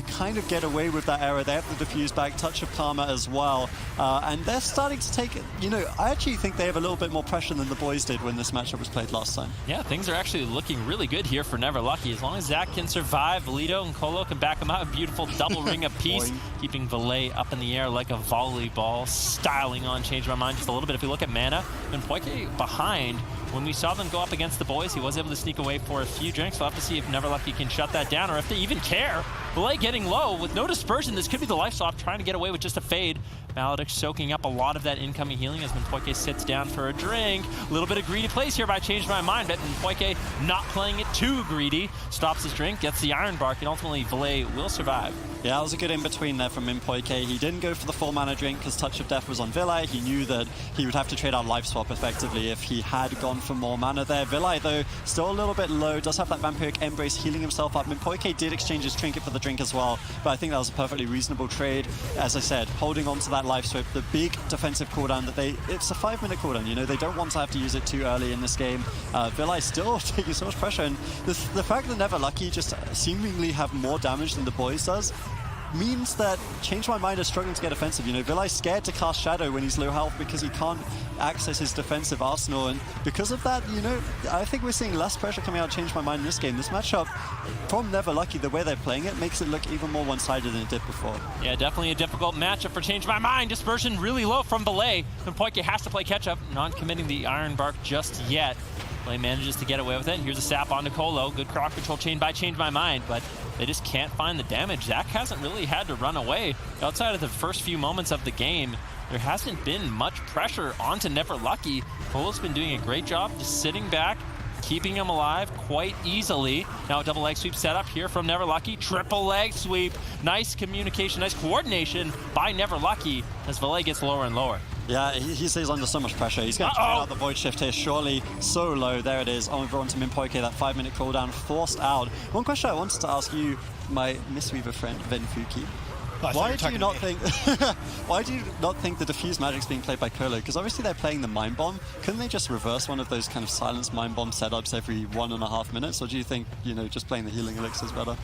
kind of get away with that error. They have the Diffuse back, Touch of Karma as well. And they're starting to take, I actually think they have a little bit more pressure than the boys did when this matchup was played last time. Yeah, things are actually looking really good here for Never Lucky. As long as Zach can survive, Valido and Colo can back him out. A beautiful double ring apiece, keeping Valet up in the air like a volleyball, styling on Change My Mind just a little bit. If you look at Mana, and Poike behind, when we saw them go up against the boys, he was able to sneak away for a few drinks. We'll have to see if Never Lucky can shut that down, or if they even care. Valet getting low with no dispersion. This could be the life swap, trying to get away with just a fade. Maledict's soaking up a lot of that incoming healing as Poike sits down for a drink. A little bit of greedy plays here by Change My Mind, but Poike not playing it too greedy. Stops his drink, gets the Iron Bark, and ultimately Valet will survive. Yeah, that was a good in-between there from Poike. He didn't go for the full mana drink because Touch of Death was on Villi. He knew that he would have to trade out Life Swap effectively if he had gone for more mana there. Villi, though, still a little bit low, does have that Vampiric Embrace healing himself up. Poike did exchange his trinket for the drink as well, but I think that was a perfectly reasonable trade. As I said, holding on to that Life Swap, the big defensive cooldown that it's a 5-minute cooldown, they don't want to have to use it too early in this game. Villi still taking so much pressure, and the fact that Never Lucky just seemingly have more damage than the boys does means that Change My Mind is struggling to get offensive. Villi's scared to cast Shadow when he's low health because he can't access his defensive arsenal, and because of that, I think we're seeing less pressure coming out of Change My Mind in this game. This matchup from Never Lucky, the way they're playing it, makes it look even more one-sided than it did before. Yeah, definitely a difficult matchup for Change My Mind. Dispersion really low from Valet, and Poike has to play catch-up, not committing the Iron Bark just yet. Valet manages to get away with it. Here's a sap onto Colo. Good crowd control chain by Change My Mind, but they just can't find the damage. Zach hasn't really had to run away. Outside of the first few moments of the game, there hasn't been much pressure onto Never Lucky. Colo's been doing a great job just sitting back, keeping him alive quite easily. Now a double leg sweep set up here from Never Lucky. Triple leg sweep. Nice communication, nice coordination by Never Lucky as Valet gets lower and lower. Yeah, he stays under so much pressure. He's going to try out the Void Shift here, surely. So low. There it is. Over onto Poike, that 5-minute cooldown forced out. One question I wanted to ask you, my Mistweaver friend, Venfuki. Why do you not think the diffuse magic's being played by Colo? Because obviously they're playing the Mind Bomb. Couldn't they just reverse one of those kind of silence Mind Bomb setups every 1.5 minutes? Or do you think, just playing the Healing Elixir is better?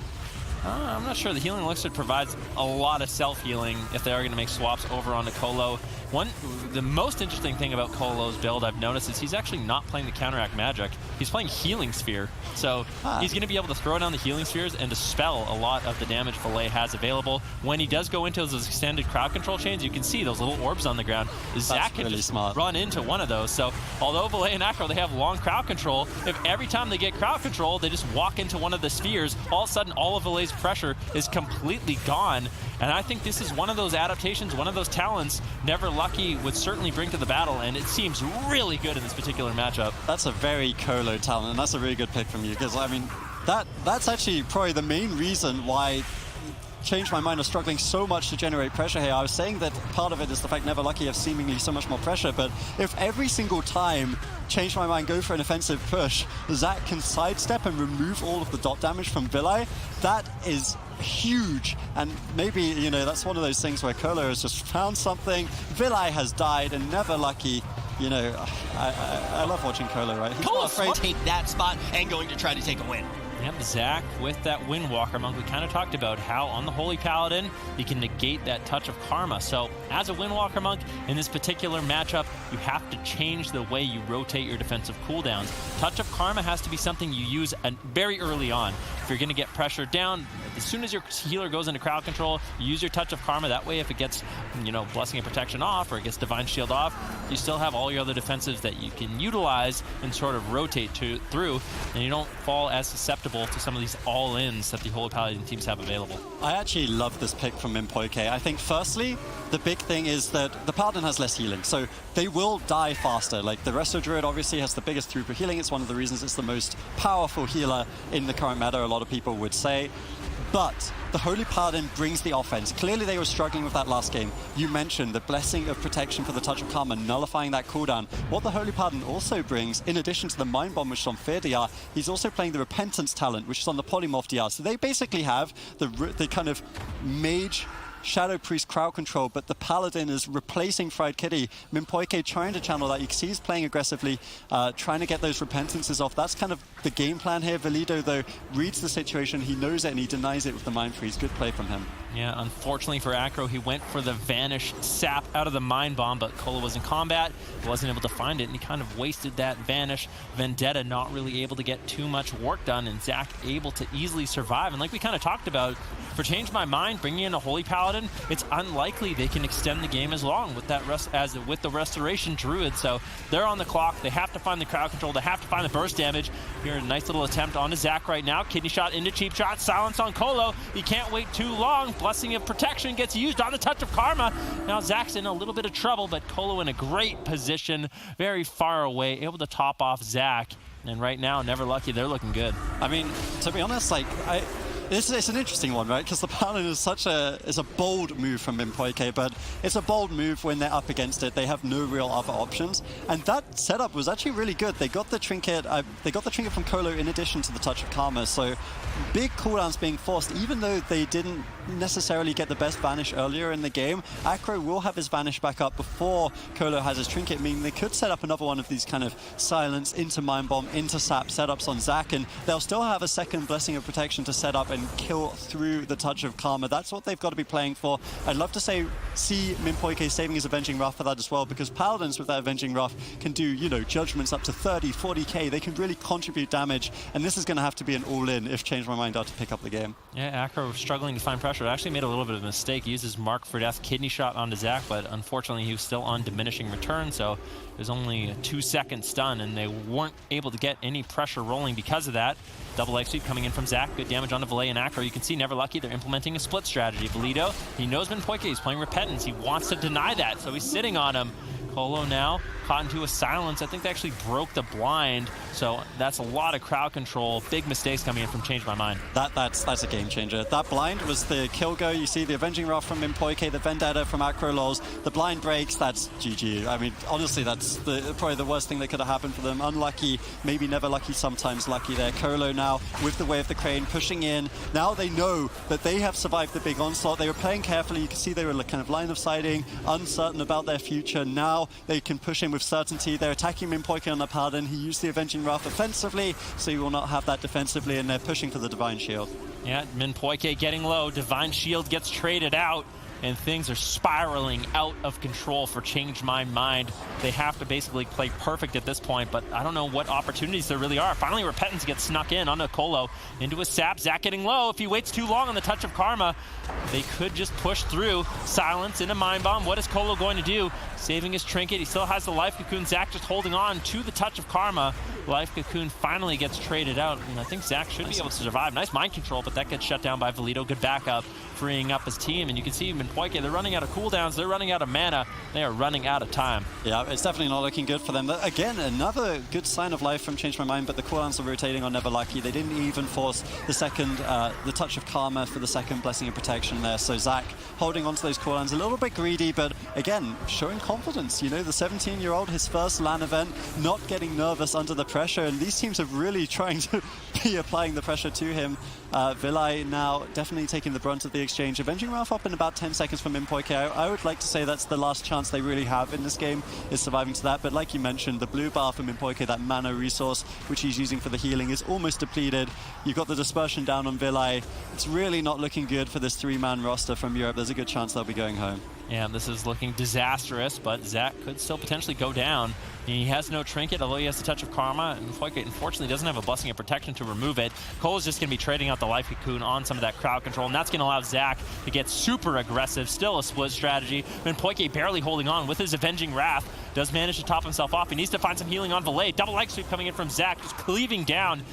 I'm not sure. The Healing Elixir provides a lot of self-healing if they are going to make swaps over onto Colo. The most interesting thing about Colo's build I've noticed is he's actually not playing the Counteract Magic. He's playing Healing Sphere. So he's going to be able to throw down the Healing Spheres and dispel a lot of the damage Valet has available. When he does go into those extended crowd control chains, you can see those little orbs on the ground. Zach can just run into one of those. So although Valet and Acro, they have long crowd control, if every time they get crowd control, they just walk into one of the spheres, all of a sudden all of Valet's pressure is completely gone. And I think this is one of those adaptations, one of those talents Never Lucky would certainly bring to the battle, and it seems really good in this particular matchup. That's a very Colo talent, and that's a really good pick from you, because, I mean, that's actually probably the main reason why Change My Mind are struggling so much to generate pressure here. I was saying that part of it is the fact Never Lucky have seemingly so much more pressure, but if every single time Change My Mind go for an offensive push, Zach can sidestep and remove all of the dot damage from Villi, that is huge. And maybe, that's one of those things where Colo has just found something, Villi has died, and Never Lucky, I love watching Colo, right? He's not afraid to take that spot and going to try to take a win. Yep, Zach with that Windwalker Monk. We kind of talked about how on the Holy Paladin, he can negate that Touch of Karma. So as a Windwalker Monk, in this particular matchup, you have to change the way you rotate your defensive cooldowns. Touch of Karma has to be something you use very early on. If you're going to get pressured down, as soon as your healer goes into crowd control, you use your Touch of Karma. That way, if it gets, Blessing and Protection off or it gets Divine Shield off, you still have all your other defensives that you can utilize and sort of rotate through, and you don't fall as susceptible to some of these all-ins that the Holy Paladin teams have available. I actually love this pick from Poike. I think, firstly, the big thing is that the Paladin has less healing, so they will die faster. Like, the Resto Druid obviously has the biggest throughput healing. It's one of the reasons it's the most powerful healer in the current meta, a lot of people would say. But the Holy Paladin brings the offense. Clearly they were struggling with that last game. You mentioned the Blessing of Protection for the Touch of Karma, nullifying that cooldown. What the Holy Paladin also brings, in addition to the Mind Bomb, which is on Fear DR, he's also playing the Repentance talent, which is on the Polymorph DR. So they basically have the kind of mage Shadow Priest crowd control, but the Paladin is replacing Fried Kitty. Minpoike trying to channel that. You can see he's playing aggressively, trying to get those repentances off. That's kind of the game plan here. Valido, though, reads the situation. He knows it, and he denies it with the Mind Freeze. Good play from him. Yeah, unfortunately for Acro, he went for the Vanish Sap out of the Mind Bomb, but Kolo was in combat. He wasn't able to find it, and he kind of wasted that Vanish. Vendetta not really able to get too much work done, and Zach able to easily survive. And like we kind of talked about, for Change My Mind, bringing in a Holy Paladin, it's unlikely they can extend the game as long with that with the Restoration Druid. So they're on the clock. They have to find the crowd control. They have to find the burst damage. Here, a nice little attempt onto Zach right now. Kidney shot into cheap shot. Silence on Kolo. He can't wait too long. Blessing of Protection gets used on the Touch of Karma. Now Zach's in a little bit of trouble, but Kolo in a great position, very far away, able to top off Zach. And right now, Never Lucky, they're looking good. I mean, to be honest, like, it's an interesting one, right? Because the Paladin is a bold move from Minpoike, but it's a bold move when they're up against it. They have no real other options, and that setup was actually really good. They got the trinket. They got the trinket from Kolo in addition to the Touch of Karma. So big cooldowns being forced, even though they didn't necessarily get the best Vanish earlier in the game. Acro will have his Vanish back up before Kolo has his trinket, meaning they could set up another one of these kind of silence into Mind Bomb, into Sap setups on Zach, and they'll still have a second Blessing of Protection to set up and kill through the Touch of Karma. That's what they've got to be playing for. I'd love to see Minpoike saving his Avenging Wrath for that as well, because Paladins with that Avenging Wrath can do, you know, judgments up to 30, 40k. They can really contribute damage, and this is going to have to be an all-in if Change My Mind are to pick up the game. Yeah, Acro struggling to find pressure. Actually made a little bit of a mistake. He used his Mark for Death kidney shot onto Zach, but unfortunately he was still on diminishing return, so it was only a 2-second stun, and they weren't able to get any pressure rolling because of that. Double X sweep coming in from Zach. Good damage onto Valet and Acro. You can see Never Lucky, they're implementing a split strategy. Valido, he knows Minpoike, he's playing Repentance. He wants to deny that, so he's sitting on him. Kolo now caught into a silence. I think they actually broke the blind, so that's a lot of crowd control. Big mistakes coming in from Change My Mind. That's a game changer. That blind was the kill go. You see the Avenging Wrath from Minpoike, the Vendetta from Acro Lols. The blind breaks, that's GG. I mean, honestly, that's probably the worst thing that could have happened for them. Unlucky, maybe never lucky, sometimes lucky there. Kolo now with the Way of the Crane pushing in. Now they know that they have survived the big onslaught. They were playing carefully. You can see they were kind of line of sighting, uncertain about their future. Now they can push in with certainty. They're attacking Minpoike on the Paladin. He used the Avenging Wrath offensively, so you will not have that defensively, and they're pushing for the Divine Shield. Yeah, Minpoike getting low. Divine Shield gets traded out, and things are spiraling out of control for Change My Mind. They have to basically play perfect at this point, but I don't know what opportunities there really are. Finally, Repentance gets snuck in onto Kolo, into a Sap. Zach getting low. If he waits too long on the Touch of Karma, they could just push through. Silence into Mind Bomb. What is Kolo going to do? Saving his trinket. He still has the Life Cocoon. Zach just holding on to the Touch of Karma. Life Cocoon finally gets traded out, and I think Zach should be able to survive. Nice mind control, but that gets shut down by Valido. Good backup, freeing up his team, and you can see Minpoike, they're running out of cooldowns, they're running out of mana, they are running out of time. Yeah, it's definitely not looking good for them. Again, another good sign of life from Change My Mind, but the cooldowns are rotating on Never Lucky. They didn't even force the second, the Touch of Karma for the second Blessing of Protection there, so Zach holding onto those cooldowns, a little bit greedy, but again, showing confidence. You know, the 17-year-old, his first LAN event, not getting nervous under the pressure, and these teams are really trying to be applying the pressure to him. Vilai now definitely taking the brunt of the exchange. Avenging Wrath up in about 10 seconds from Minpoike. I would like to say that's the last chance they really have in this game, is surviving to that. But like you mentioned, the blue bar from Minpoike, that mana resource which he's using for the healing, is almost depleted. You've got the dispersion down on Vilai. It's really not looking good for this 3-man roster from Europe. There's a good chance they'll be going home. Yeah, this is looking disastrous, but Zach could still potentially go down. He has no trinket, although he has the Touch of Karma, and Minpoike unfortunately doesn't have a Blessing of Protection to remove it. Cole's just going to be trading out the Life Cocoon on some of that crowd control, and that's going to allow Zach to get super aggressive. Still a split strategy. Minpoike barely holding on with his Avenging Wrath. Does manage to top himself off. He needs to find some healing on Valet. Double leg sweep coming in from Zach, just cleaving down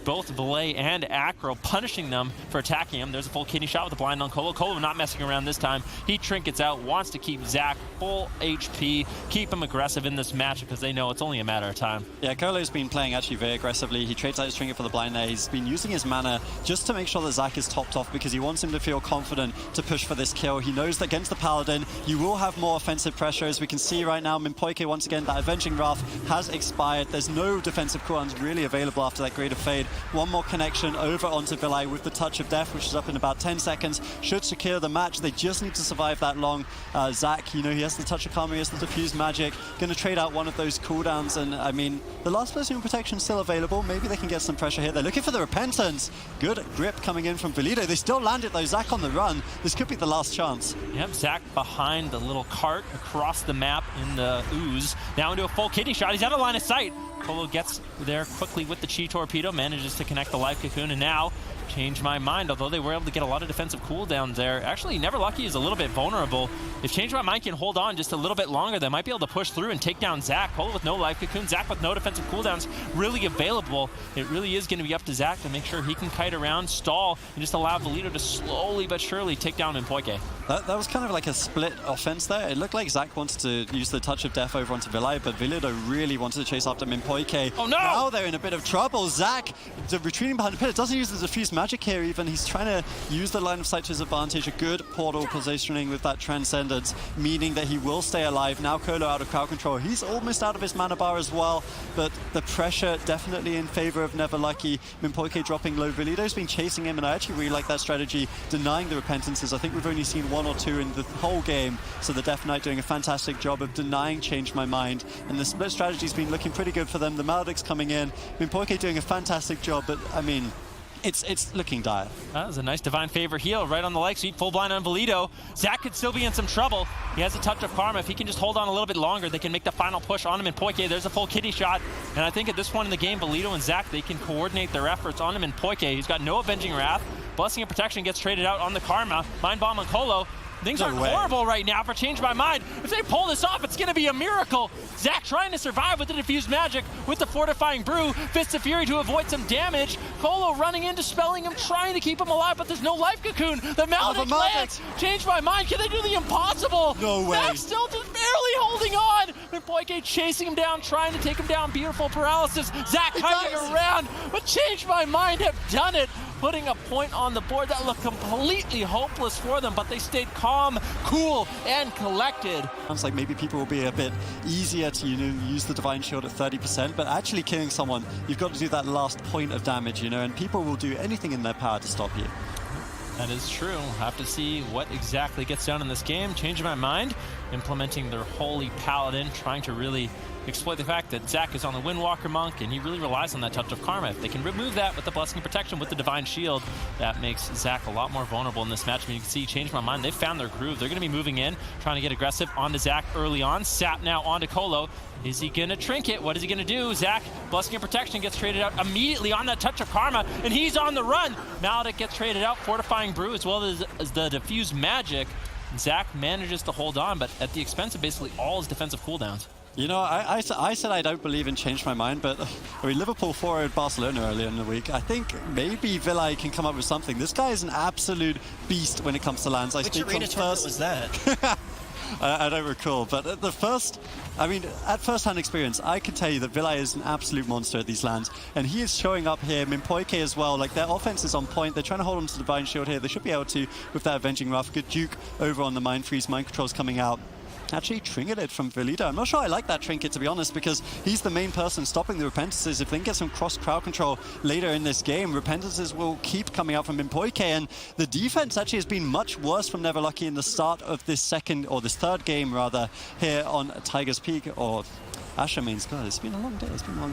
both Valet and Acro, punishing them for attacking him. There's a full kidney shot with the blind on Kolo. Kolo not messing around this time. He trinkets out, wants to keep Zach full HP, keep him aggressive in this match because they know it's only a matter of time. Yeah, Kolo's been playing actually very aggressively. He trades out his trinket for the blind there. He's been using his mana just to make sure that Zach is topped off because he wants him to feel confident to push for this kill. He knows that against the Paladin, you will have more offensive pressure. As we can see right now, Minpoike, once again, that Avenging Wrath has expired. There's no defensive cooldowns really available after that Grade of Fade. One more connection over onto Vilay with the Touch of Death, which is up in about 10 seconds. Should secure the match. They just need to survive that long. Zach, you know, he has the Touch of Karma, he has the Diffuse Magic. Going to trade out one of those cooldowns, and I mean, the last person in protection is still available. Maybe they can get some pressure here. They're looking for the Repentance. Good grip coming in from Valido. They still land it though. Zach on the run. This could be the last chance. Yep, Zach behind the little cart across the map in the ooze. Now into a full kidney shot. He's out of line of sight. Colo gets there quickly with the Chi Torpedo, manages to connect the Life Cocoon, and now Change My Mind, although they were able to get a lot of defensive cooldowns there. Actually, Never Lucky is a little bit vulnerable. If Change My Mind can hold on just a little bit longer, they might be able to push through and take down Zach. Colo with no Life Cocoon, Zach with no defensive cooldowns, really available. It really is going to be up to Zach to make sure he can kite around, stall, and just allow Valido to slowly but surely take down Minpoike. That was kind of like a split offense there. It looked like Zach wanted to use the Touch of Death over onto Vilay, but Valido really wanted to chase after Minpoike. Oh no! Now they're in a bit of trouble. Zach, retreating behind the pillar, doesn't use the Diffuse Magic here even. He's trying to use the line of sight to his advantage. A good portal positioning with that Transcendence, meaning that he will stay alive. Now Colo out of crowd control. He's almost out of his mana bar as well, but the pressure definitely in favor of Never Lucky. Minpoike dropping low. Valido's been chasing him, and I actually really like that strategy, denying the Repentances. I think we've only seen one or two in the whole game, so the Death Knight doing a fantastic job of denying Change My Mind, and the split strategy's been looking pretty good for them. The Maledict's coming in. Minpoike doing a fantastic job, but I mean, it's looking dire. That was a nice Divine Favor heal right on the leg sweep, full blind on Valido. Zach could still be in some trouble. He has a Touch of Karma. If he can just hold on a little bit longer, they can make the final push on him in Poike. There's a full kidney shot, and I think at this point in the game, Valido and Zach, they can coordinate their efforts on him in Poike. He's got no Avenging Wrath. Blessing of Protection gets traded out on the Karma. Mind Bomb on Colo. Things are horrible right now for Change My Mind. If they pull this off, it's going to be a miracle. Zach trying to survive with the Diffused Magic, with the Fortifying Brew, Fists of Fury to avoid some damage. Colo running in, dispelling him, trying to keep him alive, but there's no Life Cocoon. The Maledict lands. Change My Mind. Can they do the impossible? No way. Zach still just barely holding on. Minpoike chasing him down, trying to take him down. Beautiful paralysis. Zach hiding around, but Change My Mind have done it, putting a point on the board that looked completely hopeless for them, but they stayed calm, cool, and collected. Sounds like maybe people will be a bit easier to use the Divine Shield at 30%, but actually killing someone, you've got to do that last point of damage, and people will do anything in their power to stop you. That is true. We'll have to see what exactly gets done in this game. Changing My Mind, implementing their Holy Paladin, trying to really exploit the fact that Zach is on the Windwalker Monk, and he really relies on that Touch of Karma. If they can remove that with the Blessing of Protection, with the Divine Shield, that makes Zach a lot more vulnerable in this match. I mean, you can see, Change My Mind, they've found their groove. They're going to be moving in, trying to get aggressive onto Zach early on. Sap now onto Colo. Is he going to Trinket? What is he going to do? Zach, Blessing of Protection gets traded out immediately on that Touch of Karma, and he's on the run. Maledict gets traded out, Fortifying Brew, as well as the Diffused Magic. Zach manages to hold on, but at the expense of basically all his defensive cooldowns. You know, I said I don't believe in Change My Mind, but I mean, Liverpool 4-0'd Barcelona earlier in the week. I think maybe Vilay can come up with something. This guy is an absolute beast when it comes to lands. Which arena tournament was that? I don't recall, but at first-hand experience, I can tell you that Vilay is an absolute monster at these lands, and he is showing up here. Minpoike as well, like their offense is on point. They're trying to hold on to the Divine Shield here. They should be able to with that Avenging Wrath. Good juke over on the Mind Freeze. Mind Control's coming out. Actually trinketed from Valido. I'm not sure I like that trinket, to be honest, because he's the main person stopping the Repentances. If they can get some cross-crowd control later in this game, Repentances will keep coming out from Minpoike, and the defense actually has been much worse from Never Lucky in the start of this third game, rather, here on Tiger's Peak, or Ashermane's. God, it's been a long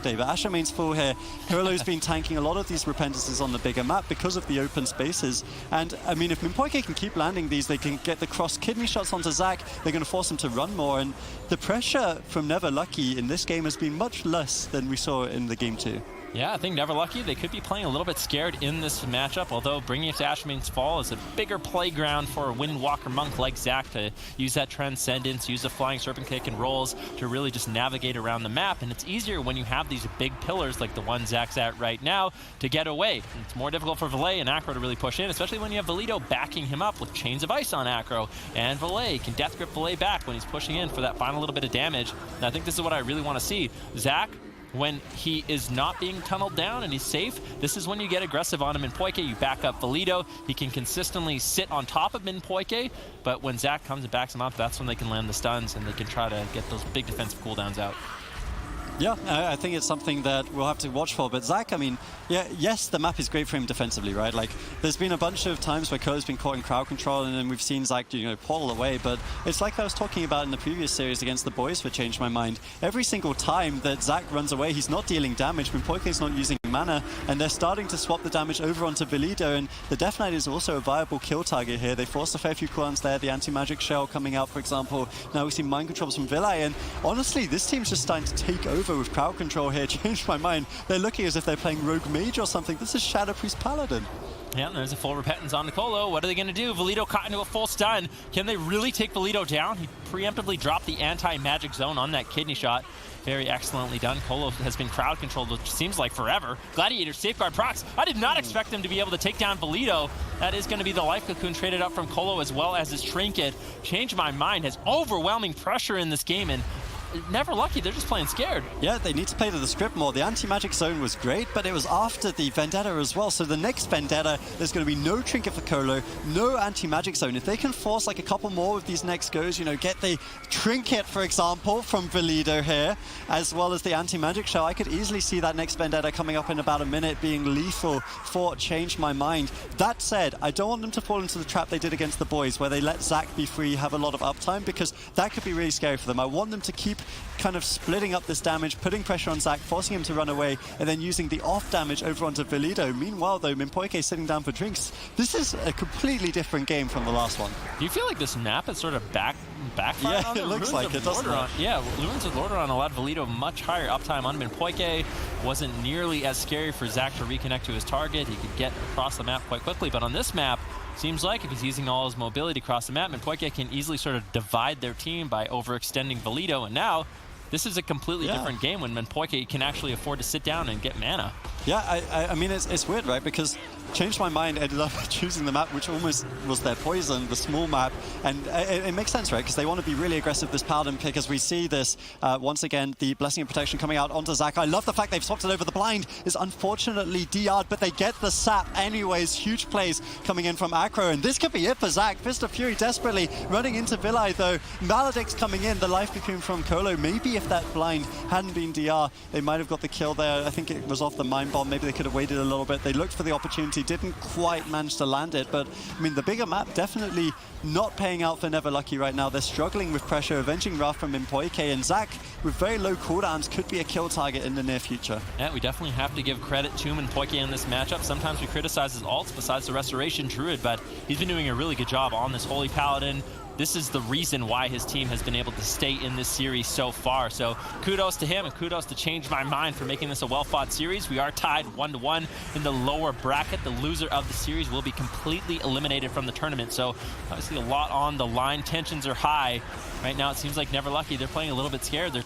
day. But Ashermane's full here. Colo's been tanking a lot of these Repentances on the bigger map because of the open spaces. And I mean, if Minpoike can keep landing these, they can get the cross kidney shots onto Zach. They're going to force him to run more. And the pressure from Never Lucky in this game has been much less than we saw in the game 2. Yeah, I think Never Lucky, they could be playing a little bit scared in this matchup, although bringing it to Ashmane's Fall is a bigger playground for a Windwalker Monk like Zach to use that Transcendence, use the Flying Serpent Kick and rolls to really just navigate around the map. And it's easier when you have these big pillars like the one Zach's at right now to get away. It's more difficult for Valet and Acro to really push in, especially when you have Valido backing him up with Chains of Ice on Acro. And Valet can Death Grip Valet back when he's pushing in for that final little bit of damage. And I think this is what I really want to see. Zach, when he is not being tunneled down and he's safe, this is when you get aggressive on him in Minpoike. You back up Valido. He can consistently sit on top of Minpoike, but when Zach comes and backs him up, that's when they can land the stuns and they can try to get those big defensive cooldowns out. Yeah, I think it's something that we'll have to watch for. But Zach, I mean, yeah, yes, the map is great for him defensively, right? Like, there's been a bunch of times where Cole's been caught in crowd control, and then we've seen Zach, you know, portal away. But it's like I was talking about in the previous series against the boys for Change My Mind. Every single time that Zach runs away, he's not dealing damage. Minpoike's not using mana, and they're starting to swap the damage over onto Valido, and the Death Knight is also a viable kill target here. They forced a fair few cooldowns there, the anti-magic shell coming out, for example. Now we see mind controls from Villi, and honestly, this team's just starting to take over with crowd control here. Change My Mind. They're looking as if they're playing Rogue Mage or something. This is Shadow Priest Paladin. Yeah, there's a full repentance on Nicolo. What are they going to do? Valido caught into a full stun. Can they really take Valido down? He preemptively dropped the anti-magic zone on that kidney shot. Very excellently done. Colo has been crowd controlled, which seems like forever. Gladiator, Safeguard procs. I did not expect him to be able to take down Valido. That is going to be the Life Cocoon traded up from Colo as well as his Trinket. Change My Mind has overwhelming pressure in this game, and Never Lucky, they're just playing scared. Yeah, they need to play to the script more. The anti-magic zone was great, but it was after the Vendetta as well. So the next Vendetta, there's going to be no Trinket for Colo, no anti-magic zone. If they can force like a couple more of these next goes, you know, get the Trinket, for example, from Valido here, as well as the anti-magic shell, I could easily see that next Vendetta coming up in about a minute being lethal for Change My Mind. That said, I don't want them to fall into the trap they did against the boys, where they let Zach be free, have a lot of uptime, because that could be really scary for them. I want them to keep kind of splitting up this damage, putting pressure on Zach, forcing him to run away, and then using the off damage over onto Valido. Meanwhile, though, Minpoike sitting down for drinks. This is a completely different game from the last one. Do you feel like this map is sort of backfired on it looks like it, doesn't it? Yeah, Ruins of Lordaeron allowed Valido much higher uptime on Minpoike. Wasn't nearly as scary for Zach to reconnect to his target. He could get across the map quite quickly, but on this map, seems like if he's using all his mobility across the map, Minpoike can easily sort of divide their team by overextending Valido, and now this is a completely different game when Minpoike can actually afford to sit down and get mana. Yeah, I mean, it's weird, right? Because Change My Mind ended up choosing the map which almost was their poison, the small map, and it makes sense, right? Because they want to be really aggressive this Paladin pick, as we see this once again, the Blessing of Protection coming out onto Zach. I love the fact they've swapped it over. The blind is unfortunately DR'd, but they get the sap anyways. Huge plays coming in from Acro, and this could be it for Zach. Fist of Fury desperately running into Villi, though. Maledict's coming in, the life cocoon from Colo. Maybe if that blind hadn't been DR, they might have got the kill there. I think it was off the Mind Bomb. Maybe they could have waited a little bit. They looked for the opportunity, didn't quite manage to land it, but I mean, the bigger map definitely not paying out for Never Lucky right now. They're struggling with pressure, avenging Wrath from Minpoike, and Zach, with very low cooldowns, could be a kill target in the near future. Yeah, we definitely have to give credit to Minpoike in this matchup. Sometimes we criticize his ults besides the Restoration Druid, but he's been doing a really good job on this Holy Paladin. This is the reason why his team has been able to stay in this series so far. So kudos to him and kudos to Change My Mind for making this a well-fought series. We are tied 1-1 in the lower bracket. The loser of the series will be completely eliminated from the tournament. So obviously a lot on the line. Tensions are high. Right now it seems like Never Lucky, they're playing a little bit scared. They're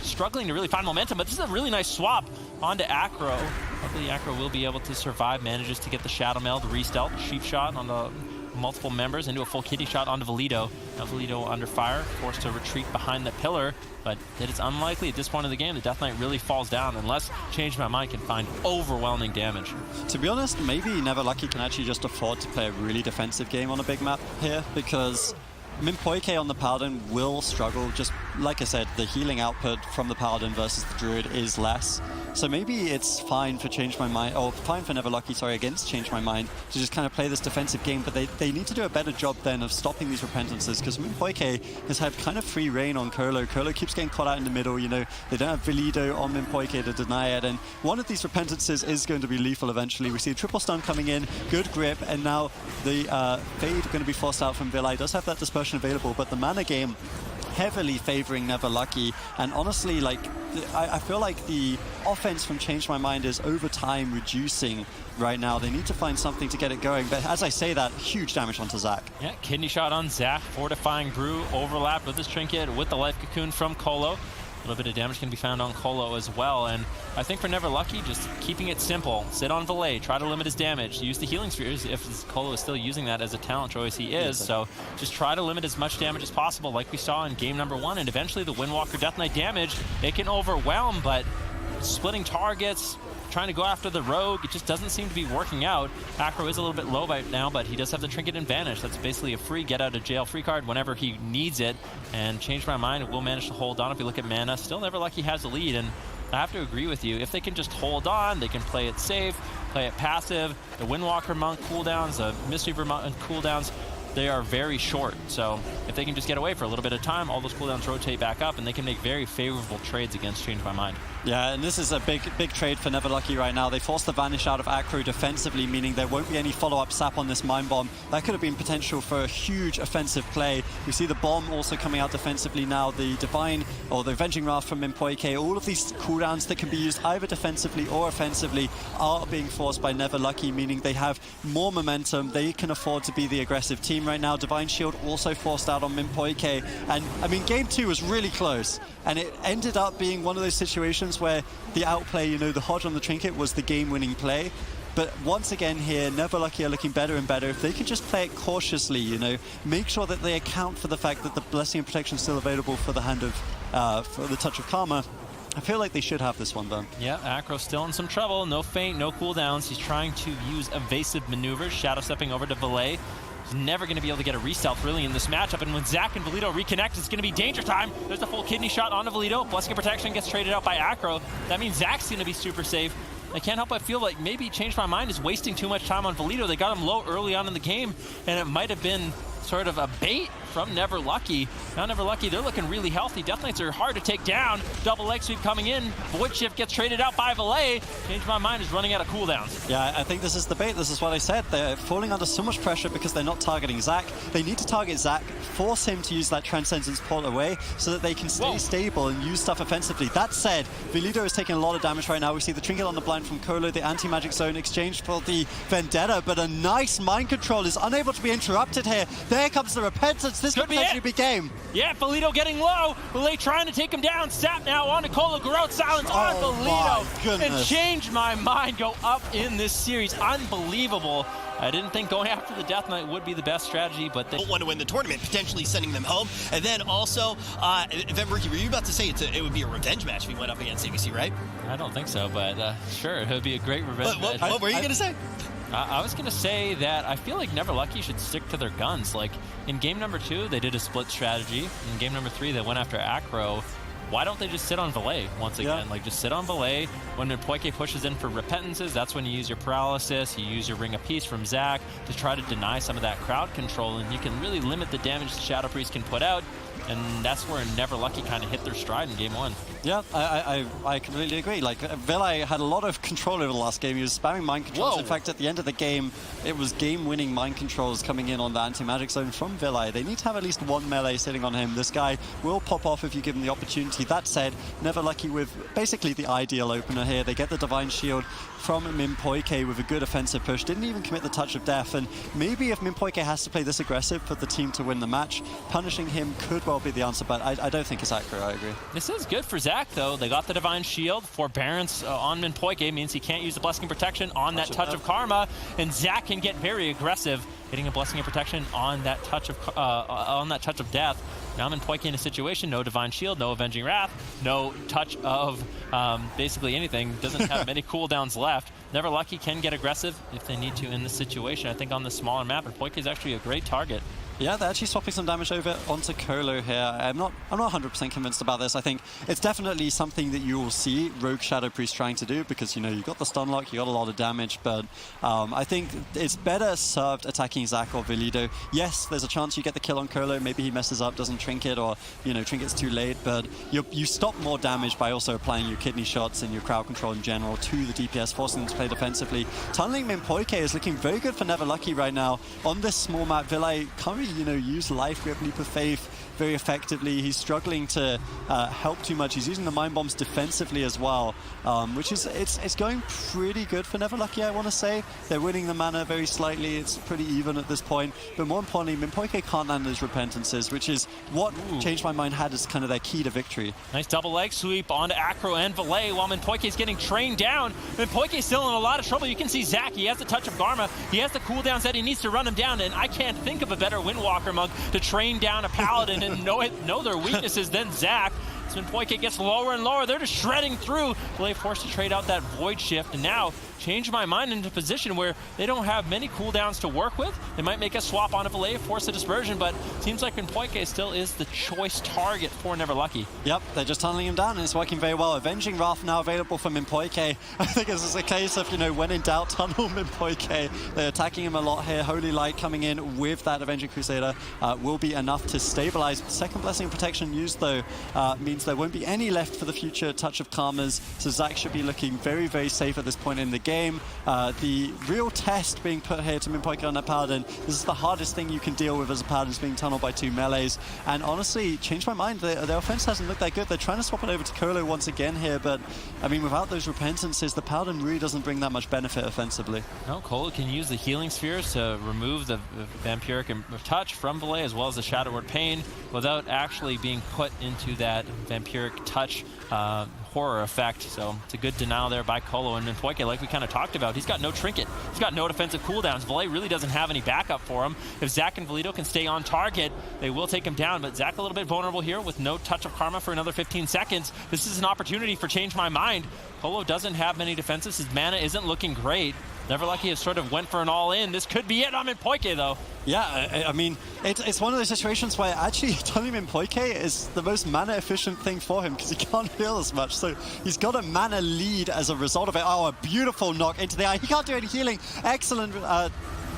struggling to really find momentum, but this is a really nice swap onto Acro. Hopefully Acro will be able to survive, manages to get the Shadow Meld, re-stealth, Sheep Shot on the multiple members into a full kidney shot onto Valido. Now Valido under fire, forced to retreat behind the pillar, but it is unlikely at this point of the game the Death Knight really falls down unless Change My Mind can find overwhelming damage. To be honest, maybe Never Lucky can actually just afford to play a really defensive game on a big map here, because Minpoike on the Paladin will struggle. Just like I said, the healing output from the Paladin versus the Druid is less. So maybe it's fine for Change My Mind, or fine for Never Lucky, sorry, against Change My Mind, to just kind of play this defensive game, but they need to do a better job then of stopping these repentances, because Minpoike has had kind of free reign on Colo. Colo keeps getting caught out in the middle, you know, they don't have Valido on Minpoike to deny it, and one of these repentances is going to be lethal eventually. We see a triple stun coming in, good grip, and now the Fade going to be forced out from Villi. Does have that dispersion available, but the mana game heavily favoring Never Lucky, and honestly, like, I feel like the offense from Change My Mind is over time reducing right now. They need to find something to get it going, but as I say that, huge damage onto Zach. Yeah, kidney shot on Zach, fortifying brew, overlap with his Trinket, with the Life Cocoon from Colo. A little bit of damage can be found on Colo as well, and I think for Never Lucky, just keeping it simple. Sit on Valet, try to limit his damage, use the Healing Spheres if Colo is still using that as a talent choice, he is, so just try to limit as much damage as possible like we saw in game number 1, and eventually the Windwalker Death Knight damage, it can overwhelm, but splitting targets, trying to go after the rogue. It just doesn't seem to be working out. Acro is a little bit low right now, but he does have the Trinket and Vanish. That's basically a free get out of jail free card whenever he needs it. And Change My Mind will manage to hold on. If you look at mana, still Never Lucky has the lead. And I have to agree with you. If they can just hold on, they can play it safe, play it passive. The Windwalker Monk cooldowns, the Mistweaver Monk cooldowns, they are very short. So if they can just get away for a little bit of time, all those cooldowns rotate back up, and they can make very favorable trades against Change My Mind. Yeah, and this is a big trade for Never Lucky right now. They forced the Vanish out of Acro defensively, meaning there won't be any follow-up sap on this Mind Bomb. That could have been potential for a huge offensive play. We see the Bomb also coming out defensively now. The Divine, or the Avenging Wrath from Mimpoike, all of these cooldowns that can be used either defensively or offensively are being forced by Never Lucky, meaning they have more momentum. They can afford to be the aggressive team right now. Divine Shield also forced out on Mimpoike. And, I mean, Game 2 was really close. And it ended up being one of those situations where the outplay, you know, the Hodge on the Trinket was the game-winning play. But once again here, Never Lucky are looking better and better. If they can just play it cautiously, you know, make sure that they account for the fact that the Blessing and Protection is still available for the hand of, for the Touch of Karma, I feel like they should have this one done. Yeah, Acro's still in some trouble. No feint, no cooldowns. He's trying to use evasive maneuvers, shadow stepping over to Valet. He's never going to be able to get a re-stealth really in this matchup, and when Zach and Valido reconnect, it's going to be danger time. There's a full kidney shot onto Valido. Blessing of Protection gets traded out by Acro. That means Zach's going to be super safe. I can't help but feel like maybe Change My Mind is wasting too much time on Valido. They got him low early on in the game, and it might have been sort of a bait from Never Lucky. Now Never Lucky, they're looking really healthy. Death Knights are hard to take down. Double leg sweep coming in. Void Shift gets traded out by Valet. Change My Mind is running out of cooldowns. Yeah, I think this is the bait. This is what I said. They're falling under so much pressure because they're not targeting Zach. They need to target Zach, force him to use that Transcendence Port away so that they can stay stable and use stuff offensively. That said, Valido is taking a lot of damage right now. We see the Trinket on the blind from Colo, the anti-magic zone exchanged for the Vendetta, but a nice mind control is unable to be interrupted here. There comes the Repentance. This could potentially be game. Yeah, Valido getting low. Valet trying to take him down. Sap now on to Colo. Garrote silence on Valido. And Change My Mind go up in this series. Unbelievable. I didn't think going after the Death Knight would be the best strategy, but they don't want to win the tournament, potentially sending them home. And then also, Rookie, were you about to say it would be a revenge match if we went up against ABC, right? I don't think so, but sure, it would be a great revenge match. What were you going to say? I was going to say that I feel like Never Lucky should stick to their guns. Like, in game number 2, they did a split strategy. In game number 3, they went after Acro. Why don't they just sit on Valet once again? Like, just sit on Valet. When Mimpoike pushes in for Repentances, that's when you use your Paralysis, you use your Ring of Peace from Zach to try to deny some of that crowd control, and you can really limit the damage the Shadow Priest can put out. And that's where Never Lucky kind of hit their stride in game 1. Yeah, I completely agree. Like, Valet had a lot of control over the last game. He was spamming mind controls. In fact, at the end of the game, it was game-winning mind controls coming in on the anti-magic zone from Valet. They need to have at least one melee sitting on him. This guy will pop off if you give him the opportunity. That said, Never Lucky with basically the ideal opener here. They get the Divine Shield from Mimpoike with a good offensive push. Didn't even commit the Touch of Death. And maybe if Mimpoike has to play this aggressive for the team to win the match, punishing him could well be the answer, but I don't think it's accurate. I agree. This is good for Zach, though. They got the Divine Shield. Forbearance on Mimpoike means he can't use the Blessing of Protection on that Touch of Karma, and Zach can get very aggressive, getting a Blessing of Protection on that Touch of Death. Now Mimpoike in a situation, no Divine Shield, no Avenging Wrath, no touch of basically anything, doesn't have many cooldowns left. Never Lucky can get aggressive if they need to in this situation. I think on the smaller map, Mimpoike is actually a great target. Yeah, they're actually swapping some damage over onto Colo here. I'm not 100% convinced about this. I think it's definitely something that you will see Rogue Shadow Priest trying to do because, you know, you got the stun lock, you got a lot of damage, but I think it's better served attacking Zach or Valido. Yes, there's a chance you get the kill on Colo. Maybe he messes up, doesn't Trinket, or, you know, Trinket's too late, but you stop more damage by also applying your kidney shots and your crowd control in general to the DPS, forcing them to play defensively. Tunneling Mimpoike is looking very good for Never Lucky right now. On this small map, Valet can't really, you know, use Life Grip, Leap of Faith very effectively. He's struggling to help too much. He's using the Mind Bombs defensively as well, which is, it's going pretty good for Never Lucky, I want to say. They're winning the mana very slightly. It's pretty even at this point. But more importantly, Mimpoike can't land his Repentances, which is what Change My Mind had as kind of their key to victory. Nice double leg sweep onto Acro and Valet while Mimpoike is getting trained down. Mimpoike is still in a lot of trouble. You can see Zach, he has the Touch of Karma. He has the cooldowns that he needs to run him down, and I can't think of a better Windwalker monk to train down a Paladin and know their weaknesses than Zach. Poike gets lower and lower. They're just shredding through. Valet forced to trade out that Void Shift, and now change my mind into a position where they don't have many cooldowns to work with. They might make a swap on a Valet, force a dispersion, but seems like Poike still is the choice target for Never Lucky. Yep, they're just tunneling him down, and it's working very well. Avenging Wrath now available from Poike. I think this is a case of, you know, when in doubt, tunnel Poike. They're attacking him a lot here. Holy Light coming in with that Avenging Crusader will be enough to stabilize. Second Blessing of Protection used, though, means there won't be any left for the future Touch of Karmas, so Zach should be looking very, very safe at this point in the game. The real test being put here to Poike on that Paladin. This is the hardest thing you can deal with as a Paladin, is being tunneled by 2 melees. And honestly, changed my mind. Their offense hasn't looked that good. They're trying to swap it over to Colo once again here, but I mean, without those Repentances, the Paladin really doesn't bring that much benefit offensively. No, Colo can use the Healing Spheres to remove the Vampiric Touch from Valet, as well as the Shadow Word Pain, without actually being put into that Vampiric Touch horror effect. So it's a good denial there by Colo. And Poike, like we kind of talked about, he's got no trinket. He's got no defensive cooldowns. Valet really doesn't have any backup for him. If Zach and Valito can stay on target, they will take him down. But Zach a little bit vulnerable here with no Touch of Karma for another 15 seconds. This is an opportunity for Change My Mind. Colo doesn't have many defenses. His mana isn't looking great. Never Lucky has sort of went for an all-in. This could be it on Poike, though. Yeah, I mean, it's one of those situations where actually turning him Poike is the most mana-efficient thing for him because he can't heal as much. So he's got a mana lead as a result of it. Oh, a beautiful knock into the eye. He can't do any healing. Excellent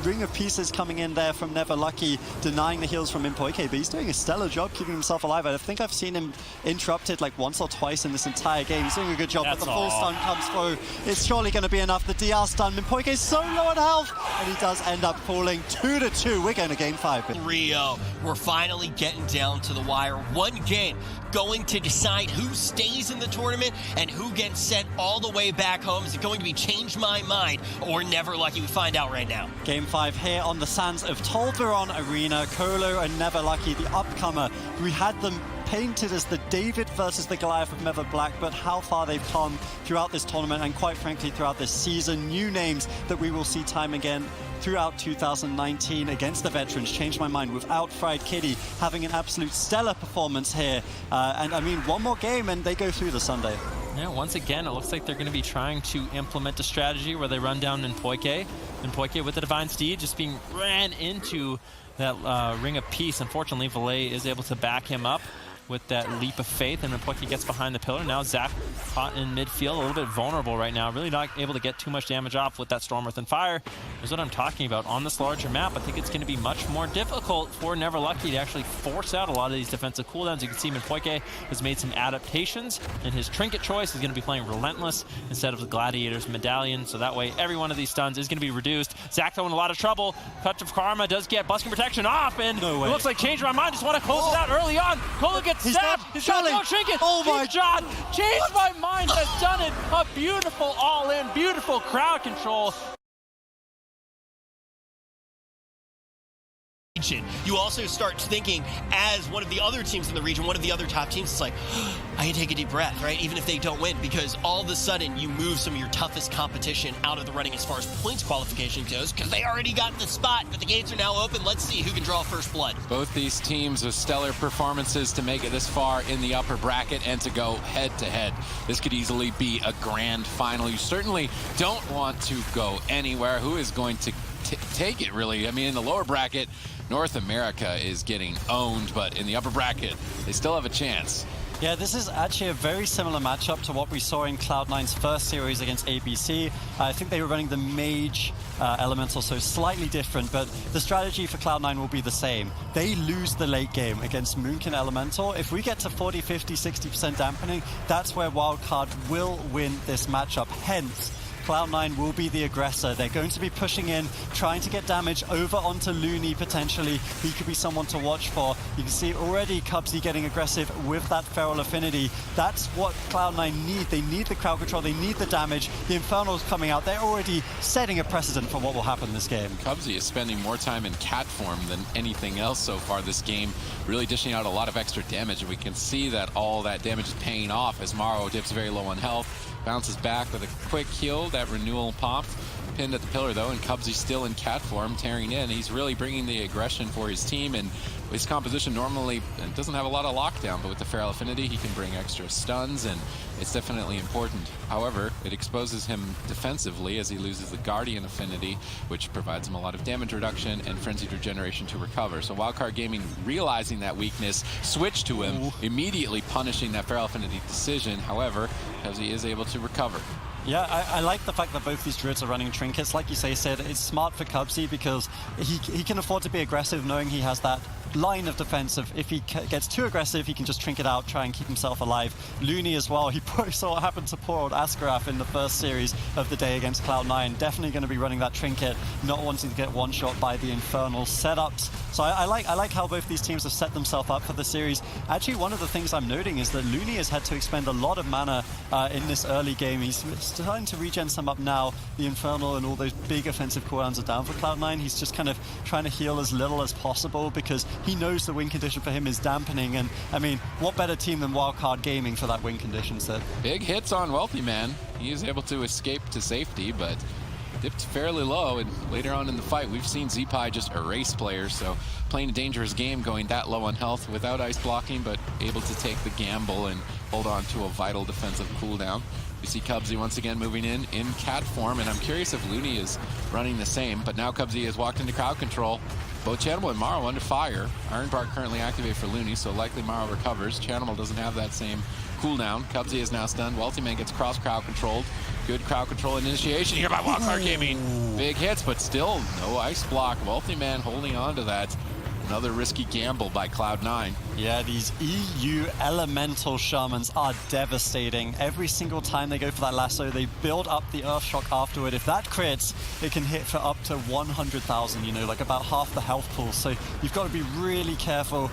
Ring of Pieces coming in there from Never Lucky, denying the heals from Poike, but he's doing a stellar job keeping himself alive. I think I've seen him interrupted like once or twice in this entire game. He's doing a good job, but the full stun comes through. It's surely going to be enough. The DR stun, Poike is so low on health, and he does end up falling 2-2. We're going to game 5. Rio, we're finally getting down to the wire. One game going to decide who stays in the tournament and who gets sent all the way back home. Is it going to be Change My Mind or Never Lucky? We find out right now. Game 5 here on the sands of Tolveron Arena. Colo and Never Lucky, the upcomer. We had them painted as the David versus the Goliath of Never Black, but how far they've come throughout this tournament and quite frankly throughout this season. New names that we will see time again throughout 2019 against the veterans. Changed My Mind without Fried Kitty having an absolute stellar performance here. And I mean, one more game and they go through the Sunday. Yeah, once again, it looks like they're going to be trying to implement a strategy where they run down Poike. Poike with the Divine Steed just being ran into that Ring of Peace. Unfortunately, Valet is able to back him up with that Leap of Faith, and Poike gets behind the pillar. Now Zach caught in midfield, a little bit vulnerable right now. Really not able to get too much damage off with that Storm Within Fire. Is what I'm talking about. On this larger map, I think it's going to be much more difficult for Never Lucky to actually force out a lot of these defensive cooldowns. You can see Poike has made some adaptations, and his trinket choice is going to be playing Relentless instead of the Gladiator's Medallion, so that way every one of these stuns is going to be reduced. Zach though in a lot of trouble. Touch of Karma does get Busking Protection off, and it looks like Change My Mind just want to close it out early on. Colo gets stabbed. He's got no trinket. Oh my God! Change My Mind has done it. A beautiful all-in, beautiful crowd control. You also start thinking, as one of the other teams in the region, one of the other top teams, it's like, I can take a deep breath, right? Even if they don't win, because all of a sudden you move some of your toughest competition out of the running as far as points qualification goes, because they already got the spot, but the gates are now open. Let's see who can draw first blood. Both these teams with stellar performances to make it this far in the upper bracket and to go head-to-head. This could easily be a grand final. You certainly don't want to go anywhere. Who is going to take it, really? I mean, in the lower bracket, North America is getting owned, but in the upper bracket, they still have a chance. Yeah, this is actually a very similar matchup to what we saw in Cloud9's first series against ABC. I think they were running the Mage Elemental, so slightly different, but the strategy for Cloud9 will be the same. They lose the late game against Moonkin Elemental. If we get to 40, 50, 60% dampening, that's where Wildcard will win this matchup. Hence, Cloud9 will be the aggressor. They're going to be pushing in, trying to get damage over onto Looney potentially. He could be someone to watch for. You can see already Cubsy getting aggressive with that Feral Affinity. That's what Cloud9 need. They need the crowd control, they need the damage. The Infernal's coming out. They're already setting a precedent for what will happen in this game. Cubsy is spending more time in cat form than anything else so far this game, really dishing out a lot of extra damage, and we can see that all that damage is paying off as Morrow dips very low on health. Bounces back with a quick heal. That renewal popped. Pinned at the pillar, though, and Cubsy's still in cat form, tearing in. He's really bringing the aggression for his team, and his composition normally doesn't have a lot of lockdown, but with the Feral Affinity, he can bring extra stuns, and it's definitely important. However, it exposes him defensively as he loses the Guardian Affinity, which provides him a lot of damage reduction and Frenzied Regeneration to recover. So Wildcard Gaming, realizing that weakness, switched to him, immediately punishing that Feral Affinity decision. However, Cubsy is able to recover. Yeah, I like the fact that both these Druids are running trinkets. Like you say, Sid, it's smart for Cubsy because he can afford to be aggressive knowing he has that line of defense of if he gets too aggressive, he can just trinket out, try and keep himself alive. Looney as well, he probably saw what happened to poor old Askaraf in the first series of the day against Cloud9. Definitely going to be running that trinket, not wanting to get one-shot by the infernal setups. So I like how both these teams have set themselves up for the series. Actually, one of the things I'm noting is that Looney has had to expend a lot of mana in this early game. He's starting to regen some up now. The infernal and all those big offensive cooldowns are down for Cloud9. He's just kind of trying to heal as little as possible because he knows the win condition for him is dampening. And I mean, what better team than Wildcard Gaming for that win condition, Sid? Big hits on Wealthy Man. He is able to escape to safety, but dipped fairly low, and later on in the fight we've seen Zeepai just erase players, so playing a dangerous game going that low on health without ice blocking, but able to take the gamble and hold on to a vital defensive cooldown. We see Cubsy once again moving in cat form, and I'm curious if Looney is running the same, but now Cubsy has walked into crowd control. Both Chanimal and Morrow under fire. Iron Bark currently activated for Looney, so likely Morrow recovers. Chanimal doesn't have that same cooldown. Cubsy is now stunned. Wealthy Man gets cross crowd controlled. Good crowd control initiation here by Wildcard Gaming. Big hits, but still no ice block. Wealthy Man holding on to that. Another risky gamble by Cloud9. Yeah, these EU elemental shamans are devastating. Every single time they go for that lasso, they build up the Earth Shock afterward. If that crits, it can hit for up to 100,000, you know, like about half the health pool. So you've got to be really careful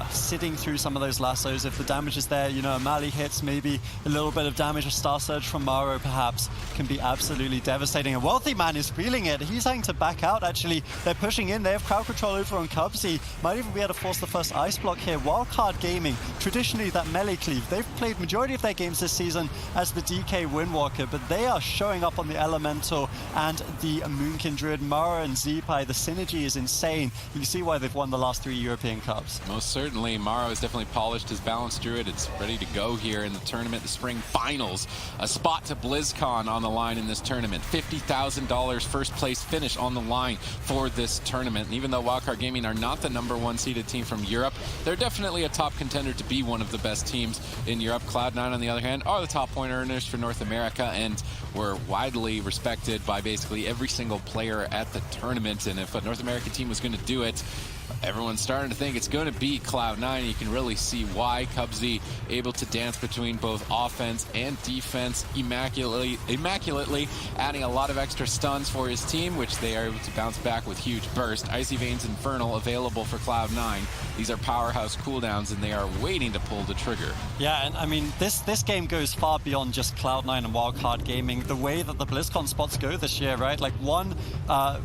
sitting through some of those lassos. If the damage is there, you know, a Mali hits, maybe a little bit of damage, a Star Surge from Morrow perhaps, can be absolutely devastating. A Wealthy Man is feeling it. He's having to back out, actually. They're pushing in. They have crowd control over on Cubsy. Might even be able to force the first ice block here. Wildcard Gaming, traditionally that melee cleave, they've played majority of their games this season as the DK Windwalker, but they are showing up on the Elemental and the Moonkin Druid. Mara and Zeepai, the synergy is insane. You can see why they've won the last 3 European Cups. Most certainly, Morrow has definitely polished his balanced Druid. It's ready to go here in the tournament, the spring finals. A spot to BlizzCon on the line in this tournament. $50,000 first place finish on the line for this tournament. And even though Wildcard Gaming are not the #1 seeded team from Europe, they're definitely a top contender to be one of the best teams in Europe. Cloud9, on the other hand, are the top point earners for North America and were widely respected by basically every single player at the tournament. And if a North American team was going to do it, everyone's starting to think it's going to be Cloud9. You can really see why. Cubsy able to dance between both offense and defense immaculately, adding a lot of extra stuns for his team, which they are able to bounce back with huge burst. Icy Veins Infernal available for Cloud9. These are powerhouse cooldowns, and they are waiting to pull the trigger. Yeah, and I mean, this game goes far beyond just Cloud9 and Wildcard Gaming. The way that the BlizzCon spots go this year, right? Like one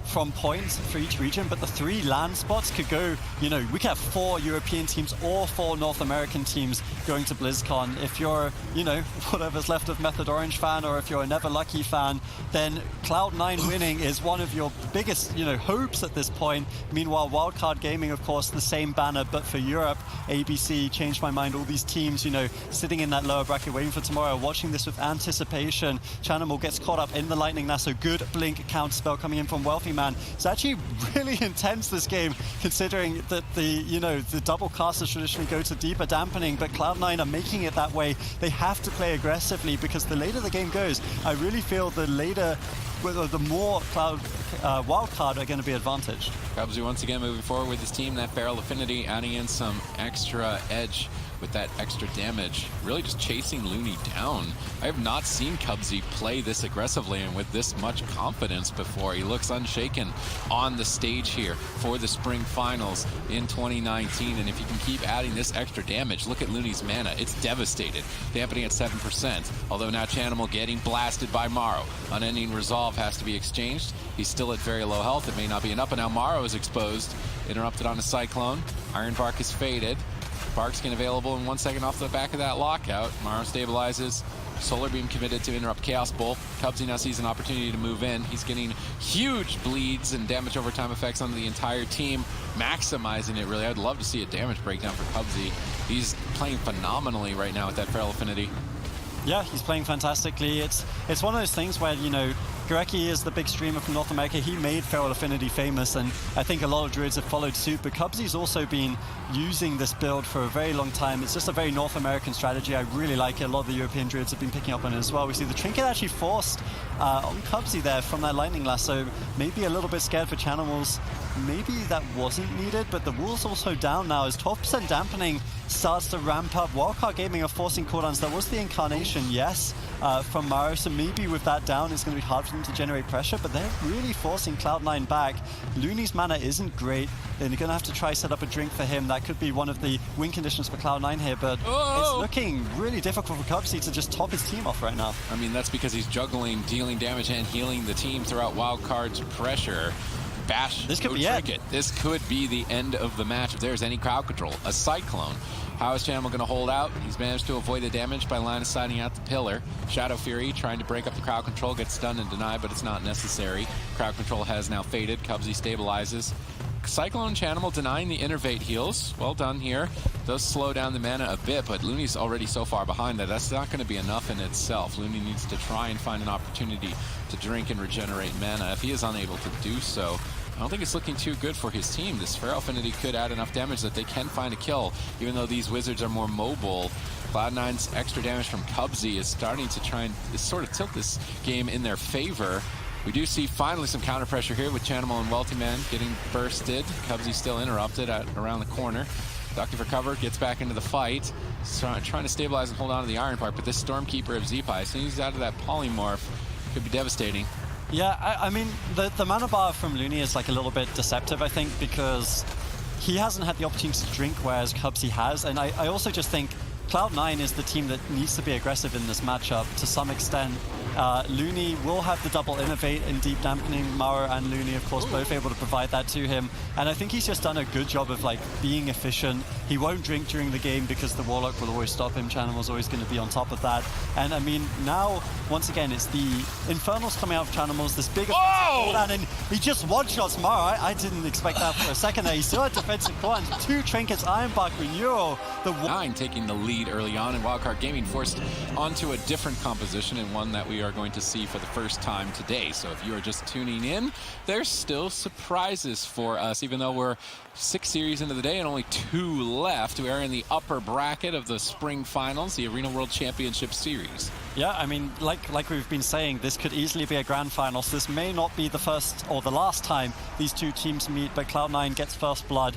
from points for each region, but the 3 LAN spots could go, you know, we could have 4 European teams or 4 North American teams going to BlizzCon. If you're, you know, whatever's left of Method Orange fan, or if you're a Never Lucky fan, then Cloud9 winning is one of your biggest, you know, hopes at this point. Meanwhile, Wildcard Gaming, of course, the same banner, but for Europe. ABC, Changed My Mind, all these teams, you know, sitting in that lower bracket waiting for tomorrow, watching this with anticipation. Chanimal gets caught up in the Lightning Lasso. Good blink counter spell coming in from Wealthy Man. It's actually really intense, this game, considering that the, you know, the double casters traditionally go to deeper dampening, but Cloud9 are making it that way. They have to play aggressively because the later the game goes, I really feel the later, the more Wildcard are going to be advantaged. Cubsy once again moving forward with his team, that Feral Affinity, adding in some extra edge with that extra damage, really just chasing Looney down. I have not seen Cubsy play this aggressively and with this much confidence before. He looks unshaken on the stage here for the spring finals in 2019, and if you can keep adding this extra damage, look at Looney's mana, it's devastated, dampening at 7%, although now Chanimal getting blasted by Morrow. Unending Resolve has to be exchanged. He's still at very low health, it may not be enough, but now Morrow is exposed, interrupted on a Cyclone. Iron Bark is faded. Bark skin available in 1 second off the back of that lockout. Morrow stabilizes, Solar Beam committed to interrupt Chaos Bolt. Cubsy now sees an opportunity to move in. He's getting huge bleeds and damage over time effects on the entire team, maximizing it really. I'd love to see a damage breakdown for Cubsy. He's playing phenomenally right now with that Feral Affinity. Yeah, he's playing fantastically. It's one of those things where, you know, Gurecki is the big streamer from North America. He made Feral Affinity famous, and I think a lot of Druids have followed suit, but Cubsy's also been using this build for a very long time. It's just a very North American strategy. I really like it. A lot of the European Druids have been picking up on it as well. We see the Trinket actually forced on Cubsy there from that Lightning Lasso. Maybe a little bit scared for Chanimals. Maybe that wasn't needed, but the wall's also down now as 12% dampening starts to ramp up. Wildcard Gaming are forcing cooldowns. There was the Incarnation, yes, from Maro, so maybe with that down, it's going to be hard for them to generate pressure, but they're really forcing Cloud9 back. Looney's mana isn't great. They're going to have to try set up a drink for him. That could be one of the win conditions for Cloud9 here, but it's looking really difficult for Cubsy to just top his team off right now. I mean, that's because he's juggling, dealing damage, and healing the team throughout Wildcard's pressure. Bash, this could be Trinket. This could be the end of the match if there's any crowd control. A Cyclone. How is Channel going to hold out? He's managed to avoid the damage by line of sighting out the pillar. Shadow Fury trying to break up the crowd control, gets stunned and denied, but it's not necessary. Crowd control has now faded. Cubsy stabilizes. Cyclone Channel denying the Innervate heals. Well done here. Does slow down the mana a bit, but Looney's already so far behind that that's not going to be enough in itself. Looney needs to try and find an opportunity to drink and regenerate mana. If he is unable to do so, I don't think it's looking too good for his team. This Feral Affinity could add enough damage that they can find a kill, even though these Wizards are more mobile. Cloud9's extra damage from Cubsy is starting to try and sort of tilt this game in their favor. We do see finally some counter pressure here with Chanimal and Wealthy Man getting bursted. Cubsy still interrupted around the corner. Ducking for cover, gets back into the fight. Trying to stabilize and hold on to the Iron Park, but this Stormkeeper of Zeepai, as soon as he's out of that polymorph, could be devastating. Yeah, I mean, the mana bar from Looney is like a little bit deceptive, I think, because he hasn't had the opportunity to drink, whereas Cubsy has. And I also just think Cloud9 is the team that needs to be aggressive in this matchup to some extent. Looney will have the double Innovate and Deep Dampening. Mara and Looney, of course, both able to provide that to him. And I think he's just done a good job of like being efficient. He won't drink during the game because the Warlock will always stop him. Chanimal's always going to be on top of that. And I mean, now, once again, it's the Infernals coming out of Chanimals, this big cooldown, and he just one-shots Mara. I didn't expect that for a second there. He still had defensive cooldowns, 2 Trinkets, Ironbark, Renewal. The 9 taking the lead early on, and Wildcard Gaming forced onto a different composition, and one that we are going to see for the first time today. So if you are just tuning in, there's still surprises for us, even though we're 6 series into the day and only 2 left. We are in the upper bracket of the spring finals, the Arena World Championship Series. Yeah, I mean, like we've been saying, this could easily be a grand final. So this may not be the first or the last time these two teams meet, but Cloud9 gets first blood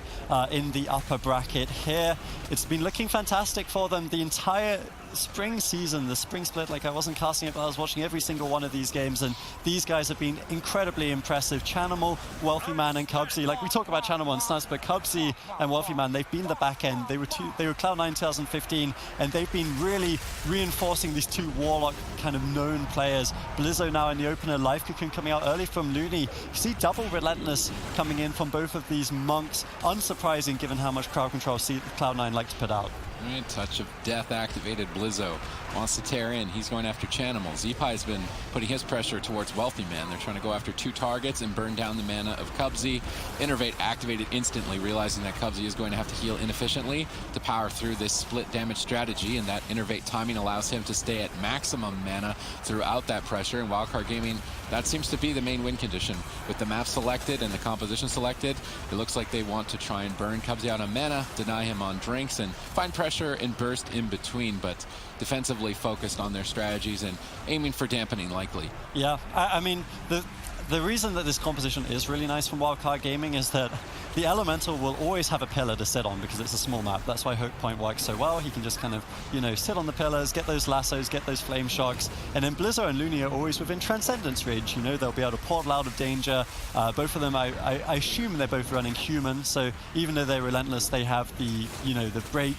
in the upper bracket here. It's been looking fantastic for them the entire spring season, the spring split. Like, I wasn't casting it, but I was watching every single one of these games, and these guys have been incredibly impressive. Chanimal, Wealthy Man, and Cubsy. Like, we talk about Chanimal and Snuts, but Cubsy and Wealthy Man, they've been the back end. They were Cloud9 2015, and they've been really reinforcing these 2 Warlock kind of known players. Blizzo now in the opener, Life Cocoon coming out early from Looney. You see double Relentless coming in from both of these monks. Unsurprising given how much crowd control Cloud9 like to put out. Right, Touch of Death activated. Blizzo wants to tear in. He's going after Chanimal. Zeepai has been putting his pressure towards Wealthy Man. They're trying to go after 2 targets and burn down the mana of Cubsy. Innervate activated instantly, realizing that Cubsy is going to have to heal inefficiently to power through this split damage strategy, and that Innervate timing allows him to stay at maximum mana throughout that pressure. And Wildcard Gaming, that seems to be the main win condition. With the map selected and the composition selected, it looks like they want to try and burn Cubsy out on mana, deny him on drinks, and find pressure and burst in between, but defensively focused on their strategies and aiming for dampening likely. Yeah, I mean, the reason that this composition is really nice from Wildcard Gaming is that the Elemental will always have a pillar to sit on because it's a small map. That's why Hook Point works so well. He can just kind of, you know, sit on the pillars, get those lassos, get those flame shocks. And then Blizzo and Looney are always within Transcendence range. You know, they'll be able to portal out of danger. Both of them, I assume they're both running human. So even though they're relentless, they have the, you know, the break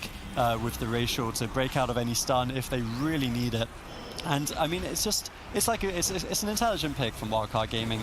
with the racial to break out of any stun if they really need it. And I mean, it's an intelligent pick from Wildcard Gaming.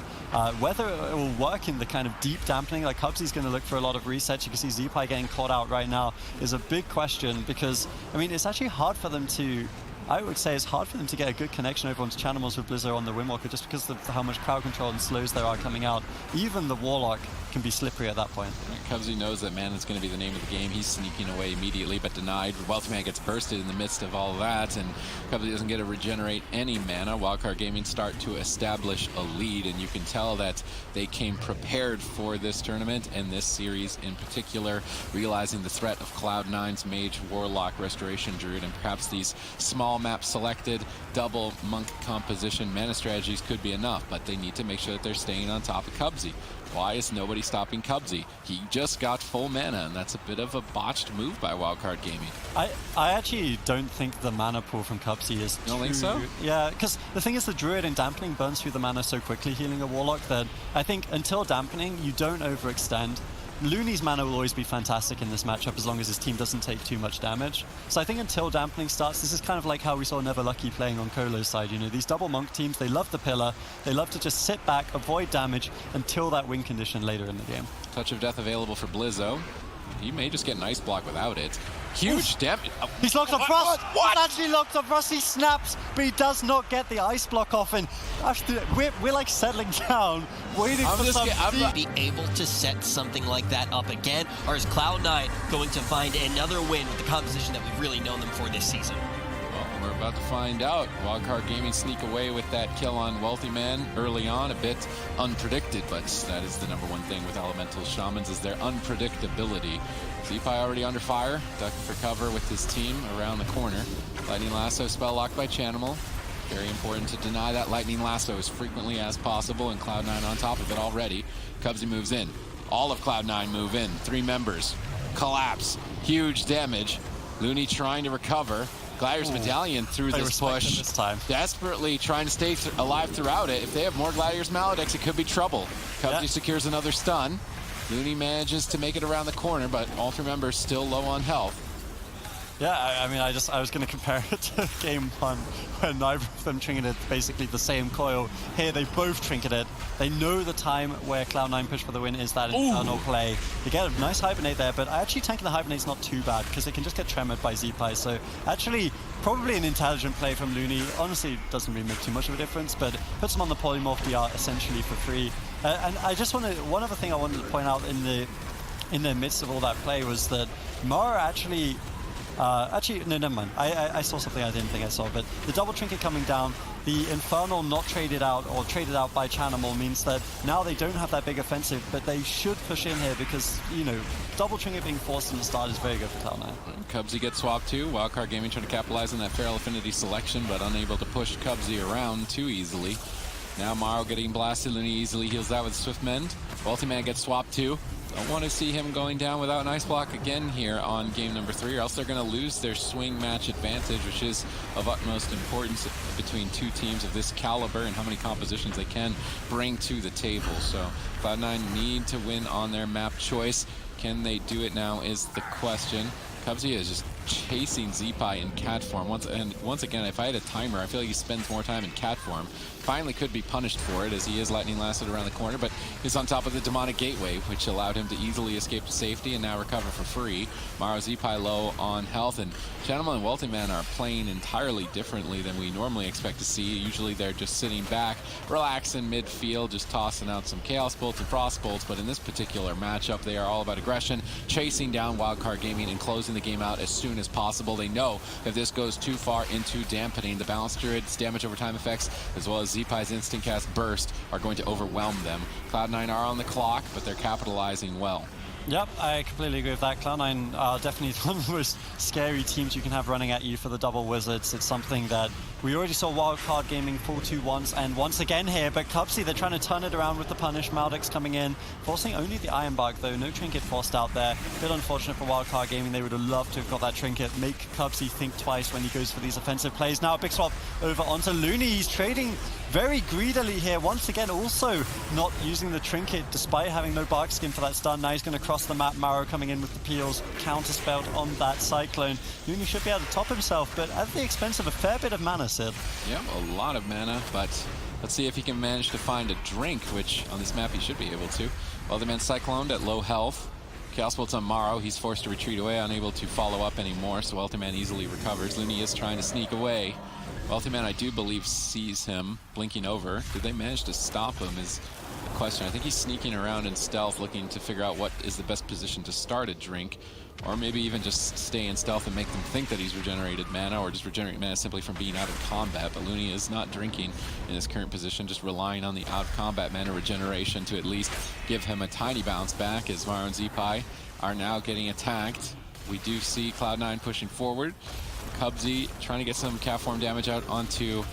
Whether it will work in the kind of deep dampening, like Cubsy's going to look for a lot of resets. You can see Zeepai getting caught out right now is a big question, because I mean, it's actually hard for them to I would say it's hard for them to get a good connection over onto Channels with Blizzo on the Windwalker just because of how much crowd control and slows there are coming out. Even the Warlock can be slippery at that point. Cubsy knows that Mana's going to be the name of the game. He's sneaking away immediately, but denied. Wealthy Man gets bursted in the midst of all of that, and Cubsy doesn't get to regenerate any mana. Wildcard Gaming start to establish a lead, and you can tell that they came prepared for this tournament and this series in particular, realizing the threat of Cloud9's Mage, Warlock, Restoration Druid, and perhaps these small map selected double monk composition mana strategies could be enough, but they need to make sure that they're staying on top of Cubsy. Why is nobody stopping Cubsy? He just got full mana, and that's a bit of a botched move by Wildcard Gaming. I actually don't think the mana pool from Cubsy is You don't think so? Yeah, because the thing is the Druid in Dampening burns through the mana so quickly, healing a Warlock, that I think until Dampening, you don't overextend. Looney's mana will always be fantastic in this matchup as long as his team doesn't take too much damage. So I think until Dampening starts, this is kind of like how we saw Never Lucky playing on Colo's side. You know, these double monk teams, they love the pillar. They love to just sit back, avoid damage until that win condition later in the game. Touch of Death available for Blizzo. He may just get an Ice Block without it. Huge damage. He's locked on Frost! What? He's actually locked on Frost. He snaps, but he does not get the Ice Block off. And after, we're like settling down, waiting for some Be able to set something like that up again, or is Cloud9 going to find another win with the composition that we've really known them for this season? Well, we're about to find out. Wildcard Gaming sneak away with that kill on Wealthy Man early on, a bit unpredicted, but that is the number one thing with Elemental Shamans is their unpredictability. Zeepai already under fire, ducking for cover with his team around the corner. Lightning Lasso spell locked by Chanimal. Very important to deny that Lightning Lasso as frequently as possible, and Cloud9 on top of it already. Cubsy moves in. All of Cloud9 move in. 3 members. Collapse. Huge damage. Looney trying to recover. Gladiator's Medallion through this push. This time. Desperately trying to stay alive throughout it. If they have more Gladiator's Maladex, it could be trouble. Cubsy secures another stun. Looney manages to make it around the corner, but all 3 members still low on health. Yeah, I mean, I was going to compare it to game 1 when neither of them trinketed basically the same coil. Here, they both trinketed. They know the time where Cloud9 push for the win is that infernal play. They get a nice Hibernate there, but actually tanking the Hibernate's not too bad because they can just get tremored by Zeepai. So actually, probably an intelligent play from Looney. Honestly, doesn't really make too much of a difference, but puts them on the Polymorph DR essentially for free. And I just wanted, one other thing I wanted to point out in the midst of all that play was that Mara actually, no, never mind. I saw something I didn't think I saw, but the double trinket coming down, the Infernal not traded out or traded out by Chanimal means that now they don't have that big offensive, but they should push in here because, you know, double trinket being forced in the start is very good for Cloud9. Cubsy gets swapped too. Wildcard Gaming trying to capitalize on that Feral Affinity selection, but unable to push Cubsy around too easily. Now Morrow getting blasted. Looney easily heals that with Swift Mend. Wealthy Man gets swapped too. Don't want to see him going down without an Ice Block again here on game number 3, or else they're going to lose their swing match advantage, which is of utmost importance between 2 teams of this caliber and how many compositions they can bring to the table. So Cloud9 need to win on their map choice. Can they do it now is the question. Cubsy is just chasing Zeepai in cat form. Once again, if I had a timer, I feel like he spends more time in cat form. Finally could be punished for it as he is lightning lasted around the corner, but he's on top of the demonic gateway, which allowed him to easily escape to safety and now recover for free. Maro Zeepai low on health, and Chanimal and Wealthy Man are playing entirely differently than we normally expect to see. Usually they're just sitting back, relaxing midfield, just tossing out some Chaos Bolts and Frost Bolts, but in this particular matchup, they are all about aggression, chasing down Wildcard Gaming and closing the game out as soon as possible. They know if this goes too far into dampening, the Balanced Druid's damage over time effects, as well as Zeepai's instant cast burst, are going to overwhelm them. Cloud9 are on the clock, but they're capitalizing well. Yep, I completely agree with that. Cloud9 are definitely one of the most scary teams you can have running at you for the double wizards. It's something that we already saw Wildcard Gaming fall to once and once again here, but Cubsy, they're trying to turn it around with the punish. Maldex coming in, forcing only the Iron Bark though, no trinket forced out there. Bit unfortunate for Wildcard Gaming, they would have loved to have got that trinket, make Cubsy think twice when he goes for these offensive plays. Now a big swap over onto Looney, he's trading very greedily here, once again also not using the trinket despite having no bark skin for that stun. Now he's going to cross the map, Marrow coming in with the peels, counterspelled on that Cyclone. Looney should be able to top himself, but at the expense of a fair bit of mana, Sid. Yeah, a lot of mana, but let's see if he can manage to find a drink, which on this map he should be able to. Well, the man Cycloned at low health. Chaos Bolt's on Morrow. He's forced to retreat away, unable to follow up anymore, so Wealthy Man easily recovers. Looney is trying to sneak away. Wealthy Man, I do believe, sees him blinking over. Did they manage to stop him is the question. I think he's sneaking around in stealth, looking to figure out what is the best position to start a drink, or maybe even just stay in stealth and make them think that he's regenerated mana, or just regenerate mana simply from being out of combat. But Looney is not drinking in his current position, just relying on the out-of-combat mana regeneration to at least give him a tiny bounce back, as Maro and Zeepai are now getting attacked. We do see Cloud9 pushing forward. Cubsy trying to get some cat form damage out onto,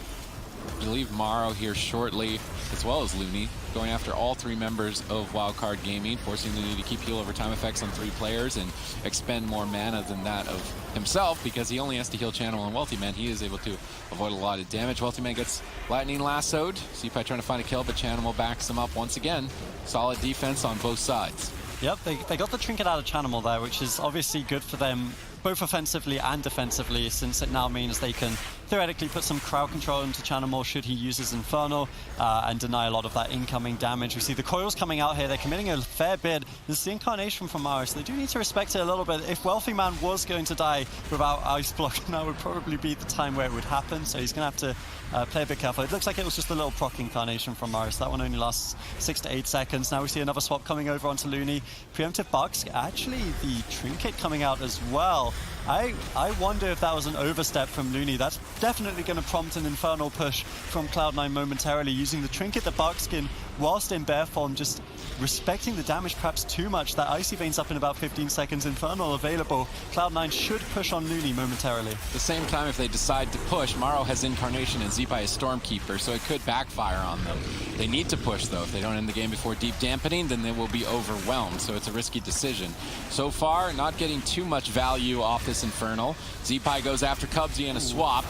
I believe, Morrow here shortly, as well as Looney, going after all 3 members of Wildcard Gaming, forcing Looney to keep heal over time effects on 3 players and expend more mana than that of himself, because he only has to heal Channel and Wealthy Man. He is able to avoid a lot of damage. Wealthy Man gets lightning lassoed. Zeepai trying to find a kill, but Channel backs him up once again. Solid defense on both sides. Yep, they got the trinket out of Channel there, which is obviously good for them, both offensively and defensively, since it now means they can theoretically put some crowd control into Channel should he use his Infernal and deny a lot of that incoming damage. We see the coils coming out here. They're committing a fair bit. This is the incarnation from Maro, so they do need to respect it a little bit. If Wealthy Man was going to die without Ice Block, that would probably be the time where it would happen, so he's going to have to play a bit careful. It looks like it was just a little proc incarnation from Maro, so that one only lasts 6 to 8 seconds. Now we see another swap coming over onto Looney. Preemptive Bugs, actually the trinket coming out as well. I wonder if that was an overstep from Looney. That's definitely going to prompt an Infernal push from Cloud9 momentarily, using the trinket, the Buckskin, whilst in bear form, just respecting the damage perhaps too much. That Icy Vein's up in about 15 seconds, Infernal available. Cloud9 should push on Looney momentarily. At the same time, if they decide to push, Morrow has Incarnation and Zeepai is Stormkeeper, so it could backfire on them. They need to push, though. If they don't end the game before Deep Dampening, then they will be overwhelmed, so it's a risky decision. So far, not getting too much value off this Infernal. Zeepai goes after Cubsy in a swap.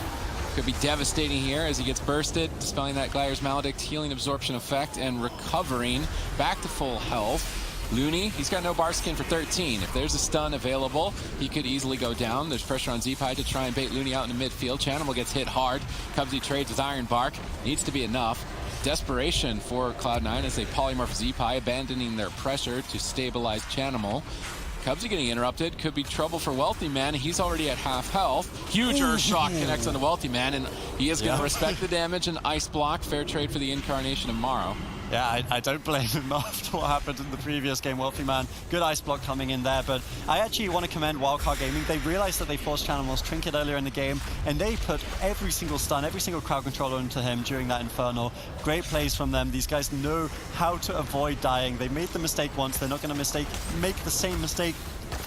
Could be devastating here as he gets bursted, dispelling that Glaire's Maledict, healing absorption effect, and recovering back to full health. Looney, he's got no bar skin for 13. If there's a stun available, he could easily go down. There's pressure on Zeepai to try and bait Looney out in the midfield. Chanimal gets hit hard. Cubsy trades with Iron Bark. Needs to be enough. Desperation for Cloud9 as they polymorph Zeepai, abandoning their pressure to stabilize Chanimal. Cubsy getting interrupted. Could be trouble for Wealthy Man. He's already at half health. Huge Earth Shock connects on the Wealthy Man, and he is going to respect the damage and Ice Block. Fair trade for the incarnation of Morrow. Yeah, I don't blame him after what happened in the previous game. Wealthy Man, good Ice Block coming in there, but I actually want to commend Wildcard Gaming. They realized that they forced Chanimal's trinket earlier in the game, and they put every single stun, every single crowd controller into him during that Infernal. Great plays from them. These guys know how to avoid dying. They made the mistake once. They're not going to make the same mistake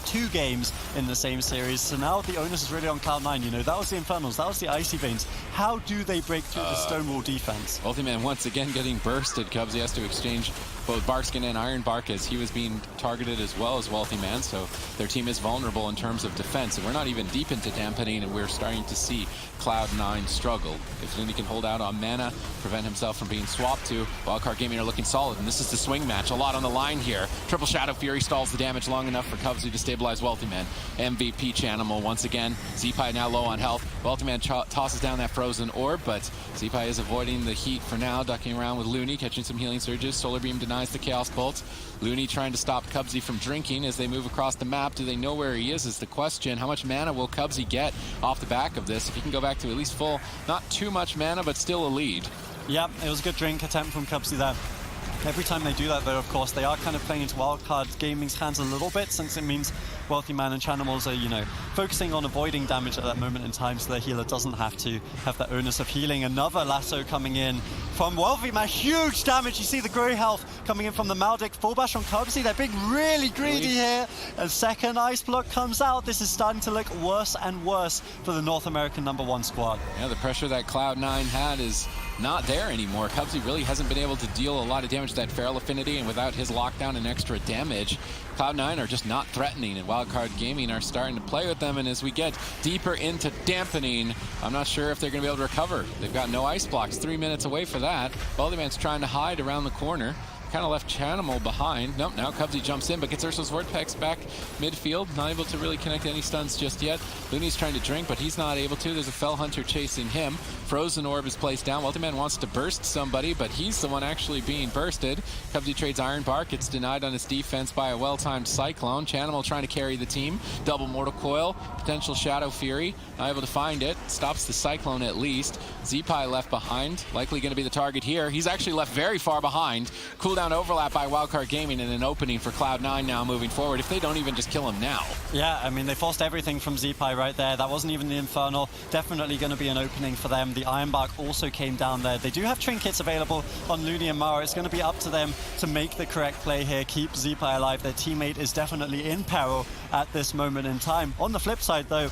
2 games in the same series. So now the onus is really on Cloud9. You know, that was the Infernals, that was the Icy Veins. How do they break through the Stonewall defense? Wealthy Man once again getting bursted. Cubsy has to exchange both Barkskin and Iron Bark as he was being targeted as well as Wealthy Man, so their team is vulnerable in terms of defense. And we're not even deep into dampening, and we're starting to see Cloud9 struggle. If Looney can hold out on mana, prevent himself from being swapped to, Wildcard Gaming are looking solid, and this is the swing match. A lot on the line here. Triple Shadow Fury stalls the damage long enough for Cubsy to stabilize Wealthy Man. MVP Chanimal once again. Zeepai now low on health. Wealthy Man tosses down that frozen orb, but Zeepai is avoiding the heat for now, ducking around with Looney, catching some healing surges. Solar Beam denies the Chaos Bolt. Looney trying to stop Cubsy from drinking as they move across the map. Do they know where he is the question. How much mana will Cubsy get off the back of this? If he can go back to at least full, not too much mana, but still a lead. Yeah, it was a good drink attempt from Cubsy there. Every time they do that, though, of course, they are kind of playing into Wildcard Gaming's hands a little bit, since it means Wealthy Man and Chanimals are, you know, focusing on avoiding damage at that moment in time, so their healer doesn't have to have that onus of healing. Another lasso coming in from Wealthy Man. Huge damage. You see the grey health coming in from the Maldic. Full bash on Cubsy. They're being really greedy here. And second Ice Block comes out. This is starting to look worse and worse for the North American #1 squad. Yeah, the pressure that Cloud9 had is not there anymore. Cubsy really hasn't been able to deal a lot of damage to that Feral Affinity, and without his lockdown and extra damage, Cloud9 are just not threatening, and Wildcard Gaming are starting to play with them. And as we get deeper into dampening, I'm not sure if they're going to be able to recover. They've got no ice blocks, 3 minutes away for that. Wealthy Man's trying to hide around the corner. kind of left Chanimal behind. Nope, now Cubsy jumps in, but gets Ursa's Vortex back midfield. Not able to really connect any stuns just yet. Looney's trying to drink, but he's not able to. There's a Fell Hunter chasing him. Frozen Orb is placed down. Wealthy Man wants to burst somebody, but he's the one actually being bursted. Cubsy trades Iron Bark. It's denied on his defense by a well-timed Cyclone. Chanimal trying to carry the team. Double Mortal Coil. Potential Shadow Fury. Not able to find it. Stops the Cyclone at least. Zeepai left behind. Likely going to be the target here. He's actually left very far behind. Cooldown overlap by Wildcard Gaming and an opening for Cloud9 now moving forward, if they don't even just kill him now. Yeah, I mean, they forced everything from Zeepai right there. That wasn't even the Infernal. Definitely going to be an opening for them. The Iron Bark also came down there. They do have trinkets available on Looney and Mara. It's going to be up to them to make the correct play here, keep Zeepai alive. Their teammate is definitely in peril at this moment in time. On the flip side, though,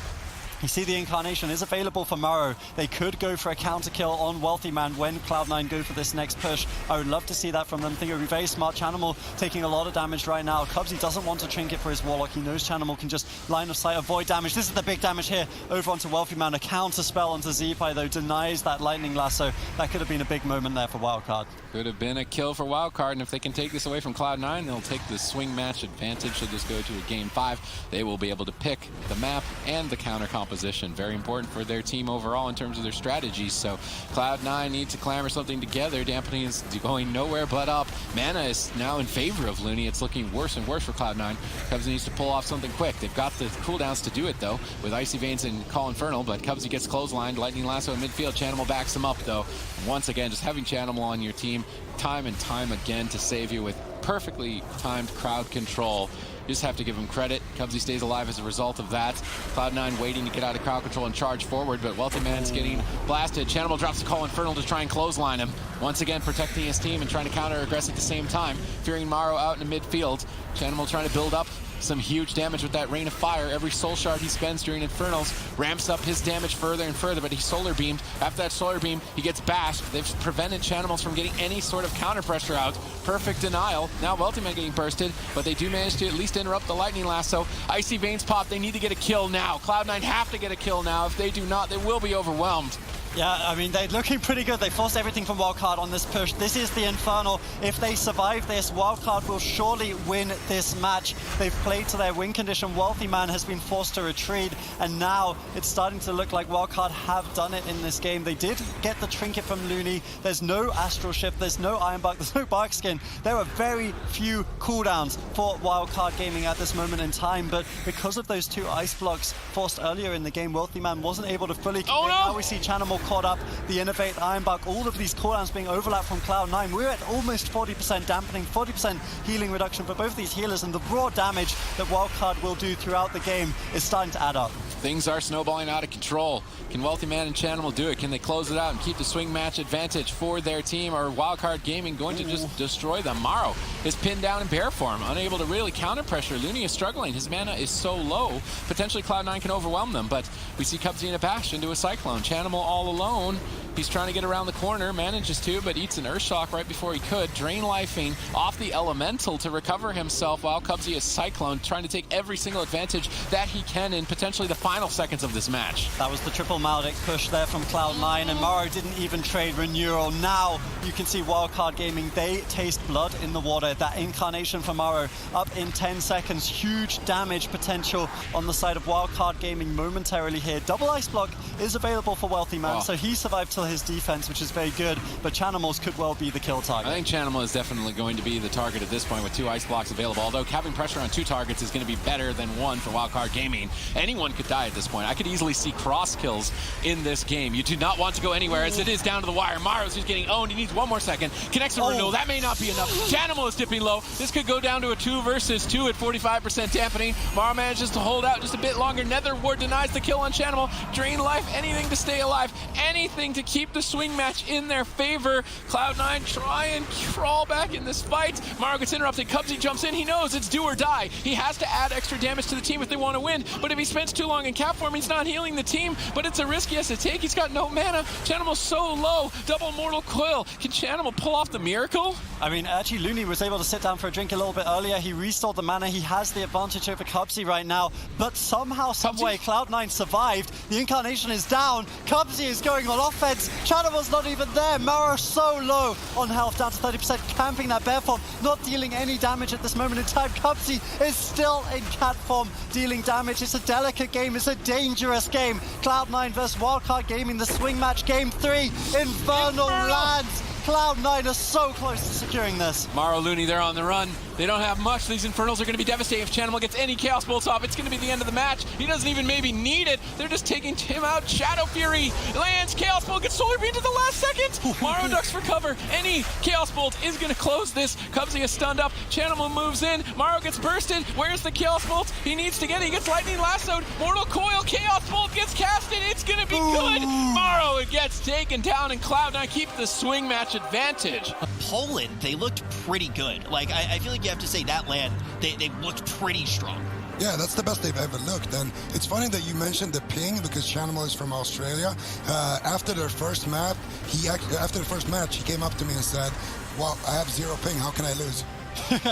you see the Incarnation is available for Morrow. They could go for a counter kill on Wealthy Man when Cloud9 go for this next push. I would love to see that from them. I think it would be very smart. Chanimal taking a lot of damage right now. Cubsy doesn't want to trinket for his Warlock. He knows Chanimal can just line of sight avoid damage. This is the big damage here over onto Wealthy Man. A counter spell onto Zeepai, though, denies that Lightning Lasso. That could have been a big moment there for Wildcard. Could have been a kill for Wildcard, and if they can take this away from Cloud9, they'll take the swing match advantage. Should this go to a game 5, they will be able to pick the map and the counter composition. Very important for their team overall in terms of their strategies. So Cloud9 need to clamor something together. Dampening is going nowhere but up. Mana is now in favor of Looney. It's looking worse and worse for Cloud9. Cubsy needs to pull off something quick. They've got the cooldowns to do it, though, with Icy Veins and Call Infernal, but Cubsy gets clotheslined. Lightning Lasso in midfield. Chanimal backs him up, though. Once again, just having Chanimal on your team time and time again to save you with perfectly timed crowd control. You just have to give him credit. Cubsy stays alive as a result of that. Cloud9 waiting to get out of crowd control and charge forward, but Wealthy Man's getting blasted. Chanimal drops the Call Infernal to try and clothesline him. Once again, protecting his team and trying to counter-aggress at the same time. Fearing Morrow out in the midfield. Chanimal trying to build up some huge damage with that Rain of Fire. Every soul shard he spends during Infernals ramps up his damage further and further, but he's solar beamed. After that solar beam, he gets bashed. They've prevented Chanimals from getting any sort of counter pressure out. Perfect denial. Now Wealthy Man getting bursted, but they do manage to at least interrupt the Lightning Lasso. Icy Veins pop. They need to get a kill now. Cloud9 have to get a kill now. If they do not, they will be overwhelmed. Yeah, I mean, they're looking pretty good. They forced everything from Wildcard on this push. This is the Infernal. If they survive this, Wildcard will surely win this match. They've played to their win condition. Wealthy Man has been forced to retreat, and now it's starting to look like Wildcard have done it in this game. They did get the trinket from Looney. There's no Astral Shift, there's no Iron Bark, there's no Bark Skin. There are very few cooldowns for Wildcard Gaming at this moment in time, but because of those 2 ice blocks forced earlier in the game, Wealthy Man wasn't able to fully commit. Oh, no! Now we see Chanimal caught up, the Innovate, Iron Bark, all of these cooldowns being overlapped from Cloud9. We're at almost 40% dampening, 40% healing reduction for both of these healers, and the raw damage that Wildcard will do throughout the game is starting to add up. Things are snowballing out of control. Can Wealthy Man and Chanimal do it? Can they close it out and keep the swing match advantage for their team? Or Wildcard Gaming going to just destroy them? Morrow is pinned down in bear form, unable to really counter pressure. Looney is struggling. His mana is so low. Potentially Cloud9 can overwhelm them, but we see Cubsy in a bash into a Cyclone. Chanimal all alone. He's trying to get around the corner, manages to, but eats an Earthshock right before he could. Drain lifing off the Elemental to recover himself, while Cubsy is Cyclone, trying to take every single advantage that he can in potentially the final seconds of this match. That was the triple Maldic push there from Cloud9, and Morrow didn't even trade Renewal. Now you can see Wildcard Gaming, they taste blood in the water. That Incarnation for Morrow up in 10 seconds. Huge damage potential on the side of Wildcard Gaming momentarily here. Double Ice Block is available for Wealthy Man, so he survived till his defense, which is very good, but Chanimals could well be the kill target. I think Chanimal is definitely going to be the target at this point with 2 ice blocks available, although having pressure on 2 targets is going to be better than 1 for Wildcard Gaming. Anyone could die at this point. I could easily see cross kills in this game. You do not want to go anywhere as it is down to the wire. Morrow's just getting owned. He needs 1 more second. Connects the renewal. That may not be enough. Chanimal is dipping low. This could go down to a 2 versus 2 at 45% dampening. Morrow manages to hold out just a bit longer. Nether Ward denies the kill on Chanimal. Drain life, anything to stay alive, anything to keep the swing match in their favor. Cloud9 try and crawl back in this fight. Morrow gets interrupted. Cubsy jumps in. He knows it's do or die. He has to add extra damage to the team if they want to win, but if he spends too long along in cap form. He's not healing the team, but it's a risk he has to take. He's got no mana. Chanimal's so low. Double Mortal Coil. Can Chanimal pull off the miracle? I mean, actually, Looney was able to sit down for a drink a little bit earlier. He restored the mana. He has the advantage over Cubsy right now, but somehow, someway, Cloud9 survived. The Incarnation is down. Cubsy is going on offense. Chanimal's not even there. Mara so low on health, down to 30%, camping that bear form, not dealing any damage at this moment in time. Cubsy is still in cat form, dealing damage. It's a delicate game. It's a dangerous game. Cloud9 versus Wildcard Gaming, the swing match, game 3. Infernal lands. Cloud9 are so close to securing this. Maro, Looney, they're on the run. They don't have much. These Infernals are going to be devastating. If Chanimal gets any Chaos Bolts off, it's going to be the end of the match. He doesn't even maybe need it. They're just taking him out. Shadow Fury lands. Chaos Bolt gets Solar Beam to the last second. Maro ducks for cover. Any Chaos Bolt is going to close this. Cubsy is stunned up. Chanimal moves in. Maro gets bursted. Where's the Chaos Bolt? He needs to get it. He gets Lightning Lassoed. Mortal Coil. Chaos Bolt gets casted. It's going to be good. Maro gets taken down, and Cloud9 keep the swing match advantage. Poland, they looked pretty good. Like, I feel like you have to say that land, they looked pretty strong. Yeah, that's the best they've ever looked. And it's funny that you mentioned the ping, because Chanimal is from Australia. After their first match, he came up to me and said, "Well, I have 0 ping. How can I lose?"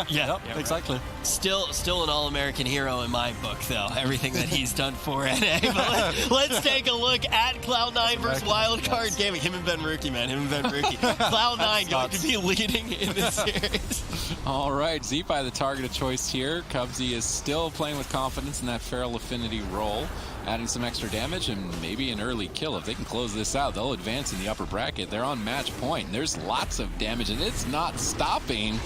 Yeah, exactly. Still an all-American hero in my book, though. Everything that he's done for NA. But let's take a look at Cloud9 versus Wildcard Gaming. Him and Ben Rookie, man. Him and Ben Rookie. Cloud9 going to be leading in this series. All right, Zeepai the target of choice here. Cubsy is still playing with confidence in that Feral Affinity role, adding some extra damage and maybe an early kill. If they can close this out, they'll advance in the upper bracket. They're on match point. There's lots of damage, and it's not stopping.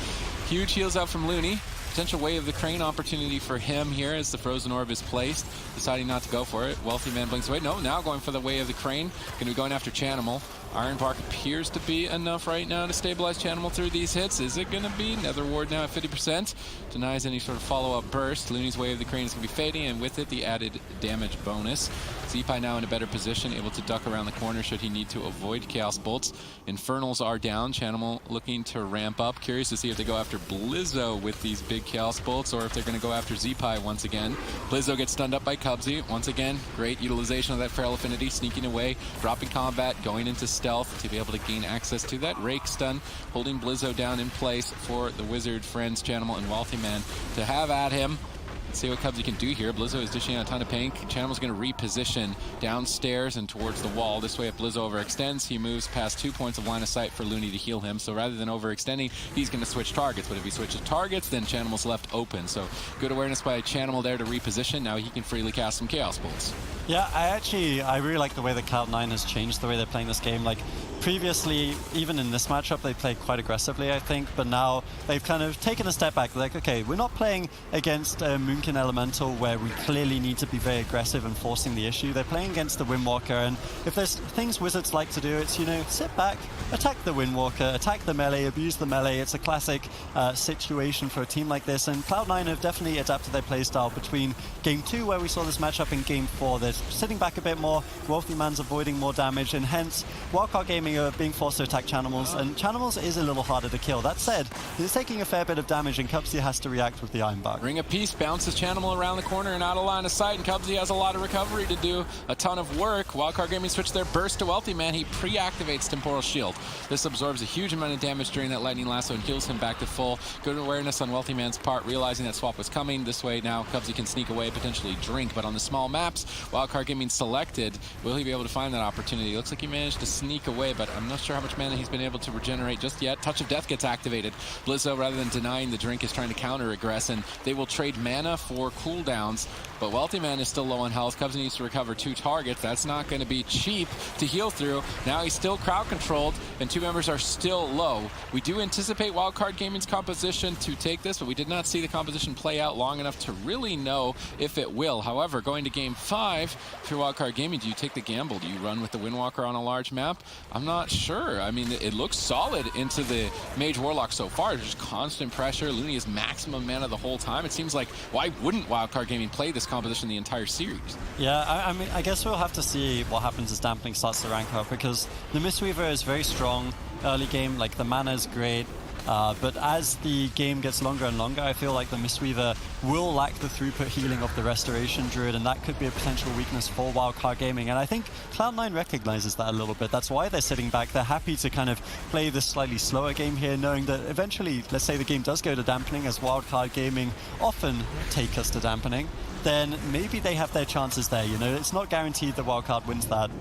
Huge heals out from Looney. Potential Way of the Crane opportunity for him here as the Frozen Orb is placed. Deciding not to go for it. Wealthy Man blinks away. No, now going for the Way of the Crane. Going to be going after Chanimal. Iron Bark appears to be enough right now to stabilize Chanimal through these hits. Is it going to be? Nether Ward now at 50%. Denies any sort of follow-up burst. Looney's Way of the Crane is going to be fading, and with it, the added damage bonus. Zeepai now in a better position, able to duck around the corner should he need to avoid Chaos Bolts. Infernals are down. Chanimal looking to ramp up. Curious to see if they go after Blizzo with these big Chaos Bolts, or if they're going to go after Zeepai once again. Blizzo gets stunned up by Cubsy. Once again, great utilization of that Feral Affinity, sneaking away, dropping combat, going into stealth to be able to gain access to that Rake stun, holding Blizzo down in place for the Wizard friends, Chanimal and Wealthy Man, to have at him. Let's see what Cubsy can do here. Blizzo is dishing out a ton of pink. Chanimal's going to reposition downstairs and towards the wall. This way, if Blizzo overextends, he moves past 2 points of line of sight for Looney to heal him. So rather than overextending, he's going to switch targets. But if he switches targets, then Chanimal's left open. So good awareness by Chanimal there to reposition. Now he can freely cast some Chaos Bolts. Yeah, I really like the way that Cloud9 has changed the way they're playing this game. Like, previously, even in this matchup, they played quite aggressively, I think, but now they've kind of taken a step back. Like, okay, we're not playing against Moonkin Elemental where we clearly need to be very aggressive and forcing the issue. They're playing against the Windwalker, and if there's things Wizards like to do, it's, you know, sit back, attack the Windwalker, attack the melee, abuse the melee. It's a classic situation for a team like this, and Cloud9 have definitely adapted their playstyle between Game 2, where we saw this matchup, in Game 4. They're sitting back a bit more, Wealthy Man's avoiding more damage, and hence Wildcard Gaming are being forced to attack Chanimals, and Chanimals is a little harder to kill. That said, he's taking a fair bit of damage, and Cubsy has to react with the Iron Bark. Ring of Peace bounces Chanimal around the corner and out of line of sight, and Cubsy has a lot of recovery to do, a ton of work. Wildcard Gaming switch their burst to Wealthy Man. He pre-activates Temporal Shield. This absorbs a huge amount of damage during that Lightning Lasso and heals him back to full. Good awareness on Wealthy Man's part, realizing that swap was coming. This way now Cubsy can sneak away, potentially drink, but on the small maps, Wildcard Gaming selected. Will he be able to find that opportunity? Looks like he managed to sneak away, but I'm not sure how much mana he's been able to regenerate just yet. Touch of Death gets activated. Blizzo, rather than denying the drink, is trying to counter-aggress, and they will trade mana for cooldowns. But Wealthy Man is still low on health. Cubsy needs to recover 2 targets. That's not going to be cheap to heal through. Now he's still crowd-controlled, and 2 members are still low. We do anticipate Wildcard Gaming's composition to take this, but we did not see the composition play out long enough to really know if it will. However, going to Game 5, if you're Wildcard Gaming, do you take the gamble? Do you run with the Windwalker on a large map? I'm not sure. I mean, it looks solid into the Mage Warlock so far. There's just constant pressure. Looney is maximum mana the whole time. It seems like, why wouldn't Wildcard Gaming play this composition the entire series? Yeah, I mean, I guess we'll have to see what happens as Dampening starts to rank up, because the Mistweaver is very strong early game. Like, the mana is great. But as the game gets longer and longer, I feel like the Mistweaver will lack the throughput healing of the Restoration Druid, and that could be a potential weakness for Wildcard Gaming. And I think Cloud9 recognizes that a little bit. That's why they're sitting back. They're happy to kind of play this slightly slower game here, knowing that eventually, let's say the game does go to dampening, as Wildcard Gaming often take us to dampening, then maybe they have their chances there. You know, it's not guaranteed that Wildcard wins that.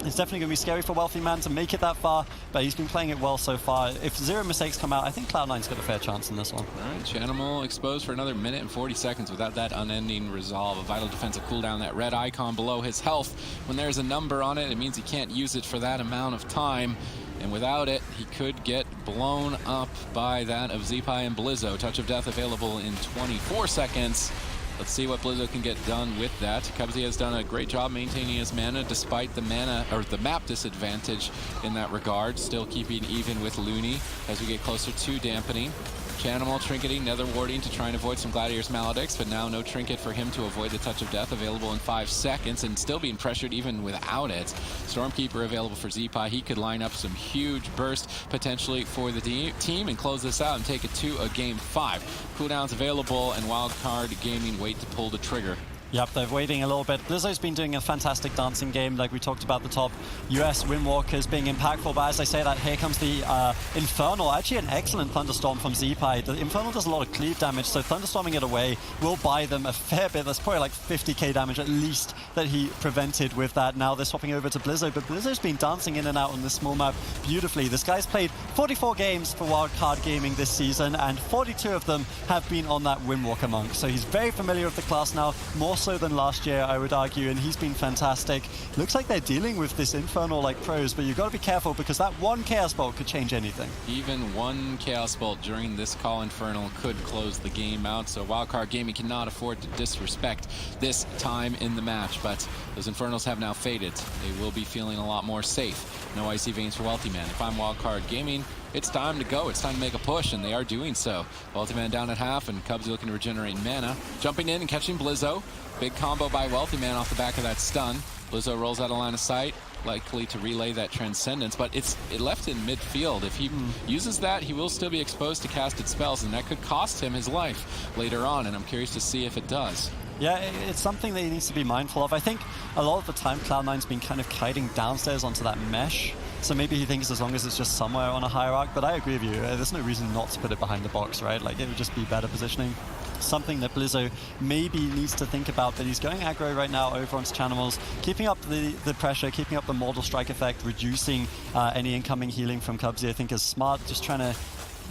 It's definitely going to be scary for Wealthy Man to make it that far, but he's been playing it well so far. If zero mistakes come out, I think Cloud9's got a fair chance in this one. All right, Chanimal exposed for another minute and 40 seconds without that unending resolve. A vital defensive cooldown, that red icon below his health. When there's a number on it, it means he can't use it for that amount of time. And without it, he could get blown up by that of Zeepai and Blizzo. Touch of Death available in 24 seconds. Let's see what Blizzo can get done with that. Cubsy has done a great job maintaining his mana despite the mana or the map disadvantage in that regard. Still keeping even with Looney as we get closer to dampening. Chanimal trinketing, nether warding to try and avoid some Gladiator's Maledicts, but now no trinket for him to avoid the Touch of Death, available in 5 seconds and still being pressured even without it. Stormkeeper available for Zeepai. He could line up some huge burst potentially for the team and close this out and take it to a game 5. Cooldowns available and Wildcard Gaming wait to pull the trigger. Yep, they're waiting a little bit. Blizzo's been doing a fantastic dancing game, like we talked about the top US Windwalkers being impactful, but as I say that, here comes the Infernal. Actually an excellent Thunderstorm from Zeepai. The Infernal does a lot of cleave damage, so Thunderstorming it away will buy them a fair bit. That's probably like 50k damage at least that he prevented with that. Now they're swapping over to Blizzo, but Blizzo's been dancing in and out on this small map beautifully. This guy's played 44 games for Wildcard Gaming this season, and 42 of them have been on that Windwalker Monk. So he's very familiar with the class now, more so than last year, I would argue, and he's been fantastic. Looks like they're dealing with this Infernal like pros, but you've got to be careful because that one Chaos Bolt could change anything. Even one Chaos Bolt during this call Infernal could close the game out, so Wildcard Gaming cannot afford to disrespect this time in the match, but those Infernals have now faded. They will be feeling a lot more safe. No Icy Veins for Wealthy Man. If I'm Wildcard Gaming, it's time to go. It's time to make a push, and they are doing so. Wealthy Man down at half, and Cubsy looking to regenerate mana. Jumping in and catching Blizzo. Big combo by Wealthy Man off the back of that stun. Blizzo rolls out of line of sight, likely to relay that Transcendence, but it left in midfield. If he uses that, he will still be exposed to casted spells, and that could cost him his life later on, and I'm curious to see if it does. Yeah, it's something that he needs to be mindful of. I think a lot of the time Cloud9's been kind of kiting downstairs onto that mesh, so maybe he thinks as long as it's just somewhere on a hierarch, but I agree with you. There's no reason not to put it behind the box, right? Like, it would just be better positioning. Something that Blizzo maybe needs to think about, but he's going aggro right now over onto Chanimals, keeping up the pressure, keeping up the Mortal Strike effect, reducing any incoming healing from Cubsy, I think is smart, just trying to,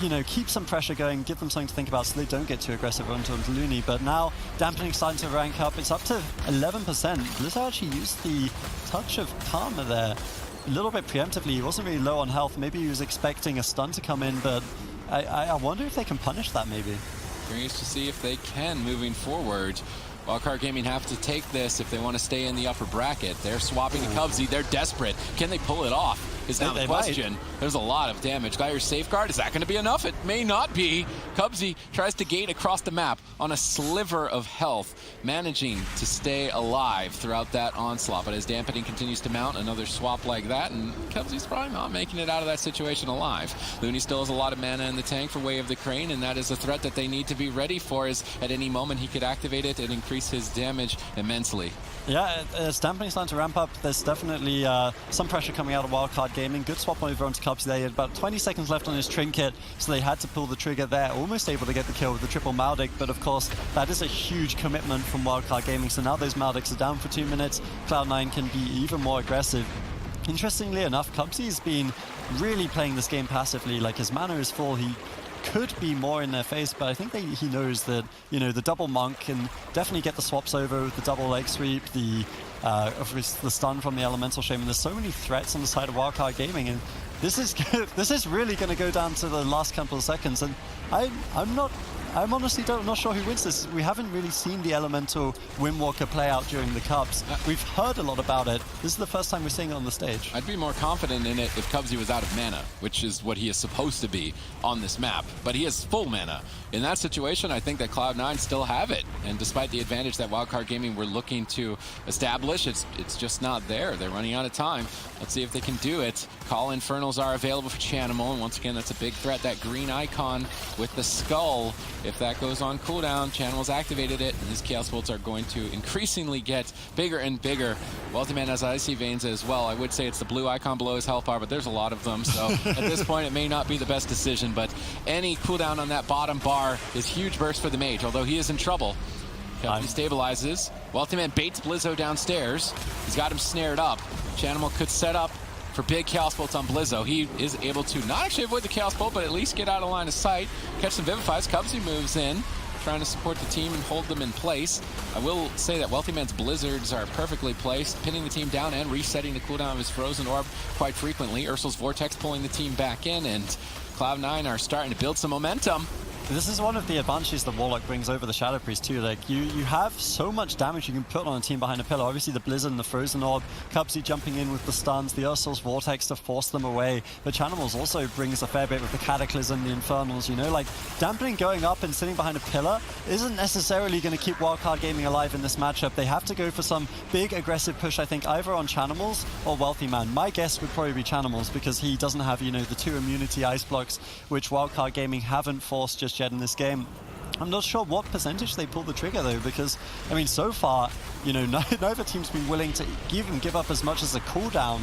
you know, keep some pressure going, give them something to think about so they don't get too aggressive onto Looney. But now dampening starting to rank up. It's up to 11%. Blizzo actually used the Touch of Karma there a little bit preemptively. He wasn't really low on health. Maybe he was expecting a stun to come in, but I wonder if they can punish that maybe. Curious to see if they can moving forward. Wildcard Gaming have to take this if they want to stay in the upper bracket. They're swapping to Cubsy. They're desperate. Can they pull it off? Is now the question. There's a lot of damage. Gladiator's Safeguard, is that going to be enough? It may not be. Cubsy tries to gate across the map on a sliver of health, managing to stay alive throughout that onslaught. But as dampening continues to mount, another swap like that, and Cubsy's probably not making it out of that situation alive. Looney still has a lot of mana in the tank for Way of the Crane, and that is a threat that they need to be ready for, as at any moment he could activate it and increase his damage immensely. Yeah, as dampening starting to ramp up, there's definitely some pressure coming out of Wildcard Gaming. Good swap over onto Cubsy there. He had about 20 seconds left on his trinket, so they had to pull the trigger there. Almost able to get the kill with the triple Maldic, but of course, that is a huge commitment from Wildcard Gaming. So now those Maldics are down for 2 minutes. Cloud9 can be even more aggressive. Interestingly enough, Cubsy's been really playing this game passively. Like, his mana is full. He could be more in their face, but I think he knows that, you know, the double Monk can definitely get the swaps over with the double leg sweep, the stun from the Elemental Shaman. There's so many threats on the side of Wildcard Gaming, and this is really going to go down to the last couple of seconds. And I'm not I'm honestly not sure who wins this. We haven't really seen the Elemental Windwalker play out during the Cubs. We've heard a lot about it. This is the first time we're seeing it on the stage. I'd be more confident in it if Cubsy was out of mana, which is what he is supposed to be on this map. But he has full mana. In that situation, I think that Cloud9 still have it. And despite the advantage that Wildcard Gaming were looking to establish, it's just not there. They're running out of time. Let's see if they can do it. Call Infernals are available for Chanimal, and once again, that's a big threat. That green icon with the skull. If that goes on cooldown, Chanimal's activated it, and his Chaos Bolts are going to increasingly get bigger and bigger. Wealthy Man has Icy Veins as well. I would say it's the blue icon below his health bar, but there's a lot of them, so at this point, it may not be the best decision, but any cooldown on that bottom bar is huge burst for the Mage, although he is in trouble. He stabilizes. Wealthy Man baits Blizzo downstairs. He's got him snared up. Chanimal could set up for big Chaos Bolts on Blizzo. He is able to not actually avoid the Chaos Bolt, but at least get out of line of sight. Catch some Vivifies. Cubsy moves in, trying to support the team and hold them in place. I will say that Wealthy Man's Blizzards are perfectly placed, pinning the team down and resetting the cooldown of his Frozen Orb quite frequently. Ursul's Vortex pulling the team back in, and Cloud9 are starting to build some momentum. This is one of the advantages that Warlock brings over the Shadow Priest too. Like you have so much damage you can put on a team behind a pillar. Obviously the Blizzard and the Frozen Orb, Cubsy jumping in with the stuns, the Ursul's Vortex to force them away. But Chanimal's also brings a fair bit with the Cataclysm, the Infernals, you know, like dampening going up and sitting behind a pillar isn't necessarily going to keep Wildcard Gaming alive in this matchup. They have to go for some big aggressive push, I think, either on Chanimals or Wealthy Man. My guess would probably be Chanimals because he doesn't have, you know, the 2 immunity ice blocks, which Wildcard Gaming haven't forced just yet in this game. I'm not sure what percentage they pull the trigger though, because I mean so far, you know, neither team's been willing to even give up as much as a cooldown.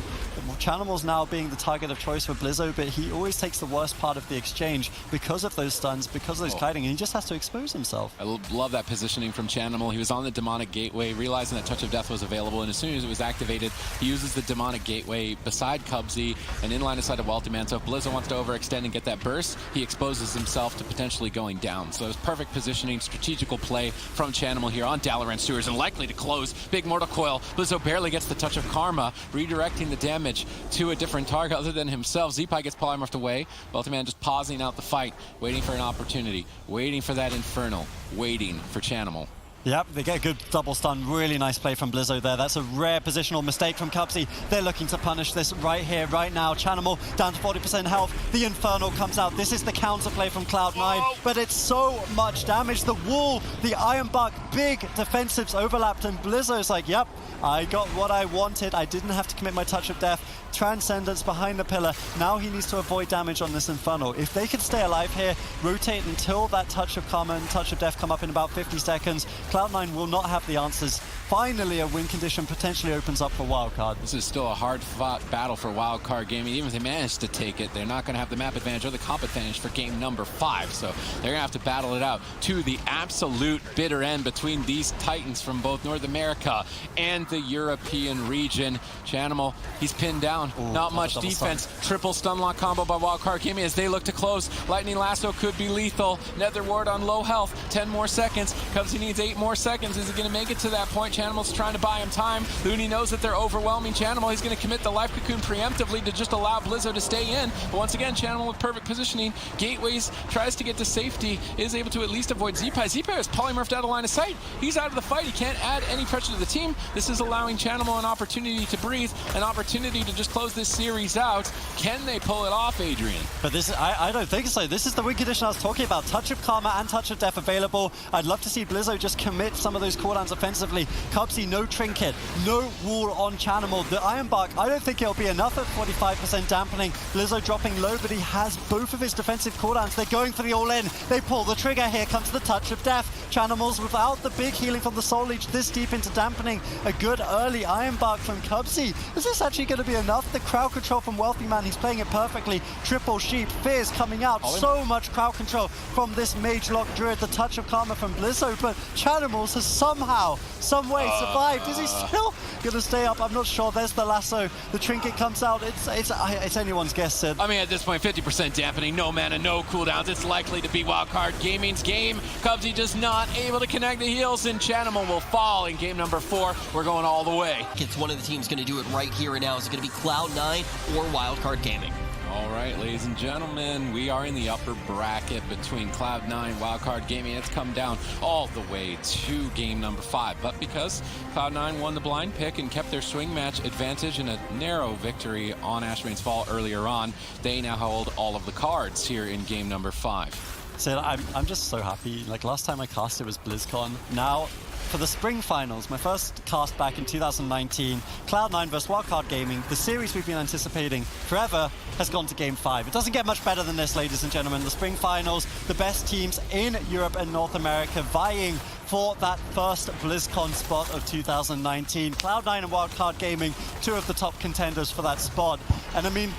Chanimal's now being the target of choice for Blizzo, but he always takes the worst part of the exchange because of those stuns, because of those kiting, and he just has to expose himself. I love that positioning from Chanimal. He was on the Demonic Gateway, realizing that Touch of Death was available, and as soon as it was activated, he uses the Demonic Gateway beside Cubsy and in line of sight of Wealthy Man. So if Blizzo wants to overextend and get that burst, he exposes himself to potentially going down. So it was perfect positioning, strategical play from Chanimal here on Dalaran Sewers, and likely to close. Big Mortal Coil. Blizzo barely gets the Touch of Karma, redirecting the damage to a different target other than himself. Zeepai gets polymorphed away. Wealthy Man just pausing out the fight, waiting for an opportunity, waiting for that Infernal, waiting for Chanimal. Yep, they get a good double stun. Really nice play from Blizzo there. That's a rare positional mistake from Cubsy. They're looking to punish this right here, right now. Chanimal down to 40% health. The Infernal comes out. This is the counterplay from Cloud9, but it's so much damage. The wall, the Iron Buck, big defensives overlapped, and Blizzo's like, yep, I got what I wanted. I didn't have to commit my Touch of Death. Transcendence behind the pillar. Now he needs to avoid damage on this Infernal. If they can stay alive here, rotate until that Touch of Karma and Touch of Death come up in about 50 seconds, Cloud9 will not have the answers. Finally, a win condition potentially opens up for Wildcard. This is still a hard-fought battle for Wildcard Gaming. Even if they manage to take it, they're not going to have the map advantage or the comp advantage for game number 5. So they're going to have to battle it out to the absolute bitter end between these titans from both North America and the European region. Chanimal, he's pinned down. Ooh, not much defense. Stun. Triple stun lock combo by Wildcard Gaming as they look to close. Lightning Lasso could be lethal. Nether Ward on low health. 10 more seconds. Cubsy needs 8 more seconds. Is he going to make it to that point? Chanimal's trying to buy him time. Looney knows that they're overwhelming Chanimal. He's going to commit the Life Cocoon preemptively to just allow Blizzo to stay in. But once again, Chanimal with perfect positioning. Gateways, tries to get to safety, is able to at least avoid Zeepai. Zeepai is polymorphed out of line of sight. He's out of the fight. He can't add any pressure to the team. This is allowing Chanimal an opportunity to breathe, an opportunity to just close this series out. Can they pull it off, Adrian? But this, I don't think so. This is the win condition I was talking about. Touch of Karma and Touch of Death available. I'd love to see Blizzo just commit some of those cooldowns offensively. Cubsy, no trinket, no wall on Chanimal. The Iron Bark, I don't think it'll be enough at 45% dampening. Blizzo dropping low, but he has both of his defensive cooldowns. They're going for the all-in. They pull the trigger. Here comes the Touch of Death. Chanimals, without the big healing from the Soul Leech, this deep into dampening. A good early Iron Bark from Cubsy. Is this actually going to be enough? The crowd control from Wealthy Man, he's playing it perfectly. Triple Sheep, Fizz coming out. So much crowd control from this Mage Lock Druid. The Touch of Karma from Blizzo, but Chanimals has somehow, some way survived. Is he still going to stay up? I'm not sure. There's the lasso. The trinket comes out. It's anyone's guess, Sid. I mean, at this point, 50% dampening, no mana, no cooldowns. It's likely to be Wildcard Gaming's game. Cubsy just not able to connect the heals, and Chanimal will fall in game number 4. We're going all the way. It's one of the teams going to do it right here and now. Is it going to be Cloud9 or Wildcard Gaming? All right, ladies and gentlemen, we are in the upper bracket between Cloud9, Wildcard Gaming. It's come down all the way to game number 5. But because Cloud9 won the blind pick and kept their swing match advantage in a narrow victory on Ashrane's Fall earlier on, they now hold all of the cards here in game number 5. So I'm just so happy. Like last time I cast it was BlizzCon. Now for the spring finals, my first cast back in 2019, Cloud9 vs Wildcard Gaming, the series we've been anticipating forever, has gone to game 5. It doesn't get much better than this, ladies and gentlemen. The spring finals, the best teams in Europe and North America vying for that first BlizzCon spot of 2019. Cloud9 and Wildcard Gaming, 2 of the top contenders for that spot. And I mean,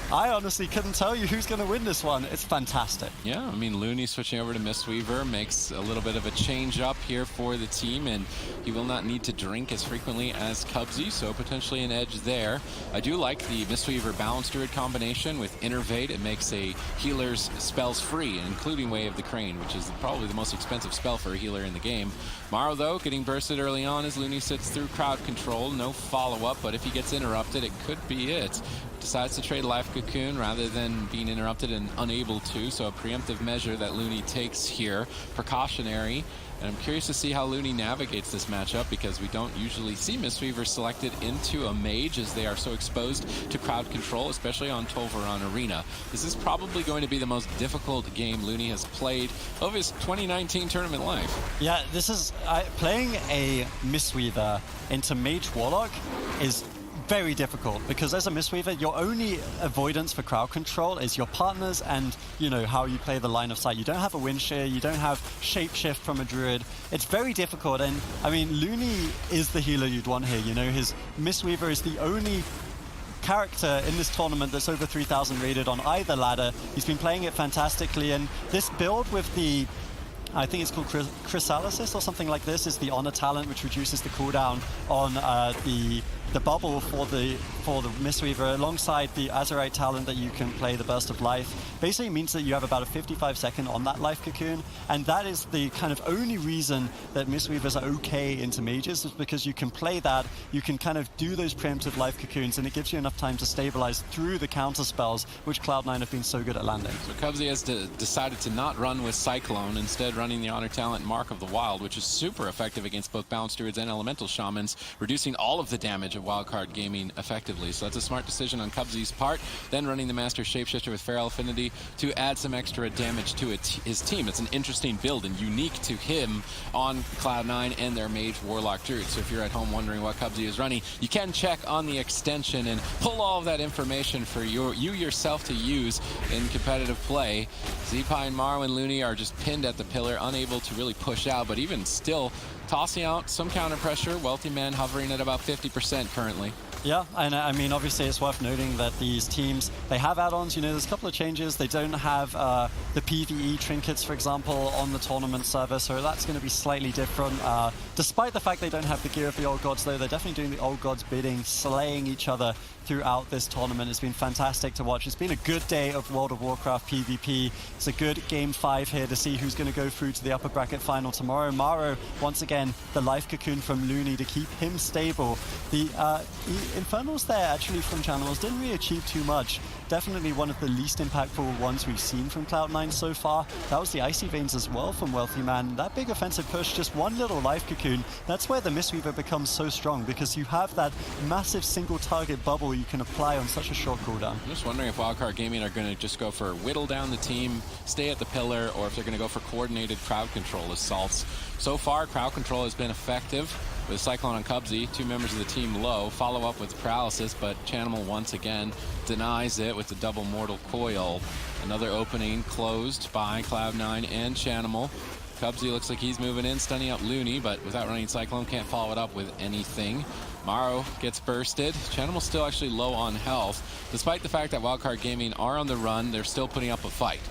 I honestly couldn't tell you who's going to win this one. It's fantastic. Yeah, I mean, Looney switching over to Mistweaver makes a little bit of a change up here for the team, and he will not need to drink as frequently as Cubsy, so potentially an edge there. I do like the Mistweaver Balance Druid combination with Innervate. It makes a healer's spells free, including Way of the Crane, which is probably the most expensive spell for a healer in the game. Maro, though, getting bursted early on as Looney sits through crowd control. No follow-up, but if he gets interrupted, it could be it. Decides to trade Life Cocoon rather than being interrupted and unable to, so a preemptive measure that Looney takes here, precautionary. And I'm curious to see how Looney navigates this matchup, because we don't usually see Mistweaver selected into a mage as they are so exposed to crowd control, especially on Tolvaron Arena. This is probably going to be the most difficult game Looney has played of his 2019 tournament life. Yeah, this is playing a Mistweaver into Mage Warlock is very difficult, because as a Mistweaver, your only avoidance for crowd control is your partners and, you know, how you play the line of sight. You don't have a wind shear, you don't have shapeshift from a Druid. It's very difficult, and I mean, Looney is the healer you'd want here. You know, his Mistweaver is the only character in this tournament that's over 3,000 rated on either ladder. He's been playing it fantastically, and this build with the, I think it's called Chrysalysis or something like this, is the honor talent, which reduces the cooldown on the bubble for the Mistweaver, alongside the Azerite talent that you can play the Burst of Life. Basically means that you have about a 55-second on that Life Cocoon, and that is the kind of only reason that Mistweavers are okay into mages, is because you can play that, you can kind of do those preemptive Life Cocoons, and it gives you enough time to stabilize through the counter spells, which Cloud9 have been so good at landing. So Cubsy has decided to not run with Cyclone, instead running the honor talent Mark of the Wild, which is super effective against both Balance Druids and Elemental Shamans, reducing all of the damage of Wildcard Gaming effectively. So that's a smart decision on Cubsy's part. Then running the Master Shapeshifter with Feral Affinity to add some extra damage to his team. It's an interesting build and unique to him on Cloud9 and their Mage Warlock Druid. So if you're at home wondering what Cubsy is running, you can check on the extension and pull all of that information for you yourself to use in competitive play. Zeepai and Maro and Looney are just pinned at the pillar, unable to really push out, but even still tossing out some counter pressure. Wealthy Man hovering at about 50% currently. Yeah, and I mean, obviously it's worth noting that these teams, they have add-ons. You know, there's a couple of changes. They don't have the PvE trinkets, for example, on the tournament server, so that's going to be slightly different. Despite the fact they don't have the gear of the old gods, though, they're definitely doing the old gods bidding, slaying each other throughout this tournament. It's been fantastic to watch. It's been a good day of World of Warcraft PvP. It's a good Game 5 here to see who's going to go through to the upper bracket final tomorrow. Maro, once again, the Life Cocoon from Looney to keep him stable. The Infernals there, actually, from Channels, didn't really achieve too much. Definitely one of the least impactful ones we've seen from Cloud9 so far. That was the Icy Veins as well from Wealthy Man. That big offensive push, just one little Life Cocoon, that's where the Mistweaver becomes so strong, because you have that massive single target bubble you can apply on such a short cooldown. I'm just wondering if Wildcard Gaming are going to just go for whittle down the team, stay at the pillar, or if they're going to go for coordinated crowd control assaults. So far, crowd control has been effective with Cyclone and Cubsy, 2 members of the team low. Follow up with Paralysis, but Chanimal once again denies it with the double Mortal Coil. Another opening closed by Cloud9 and Chanimal. Cubsy looks like he's moving in, stunning up Looney, but without running Cyclone, can't follow it up with anything. Maro gets bursted. Chanimal's still actually low on health. Despite the fact that Wildcard Gaming are on the run, they're still putting up a fight.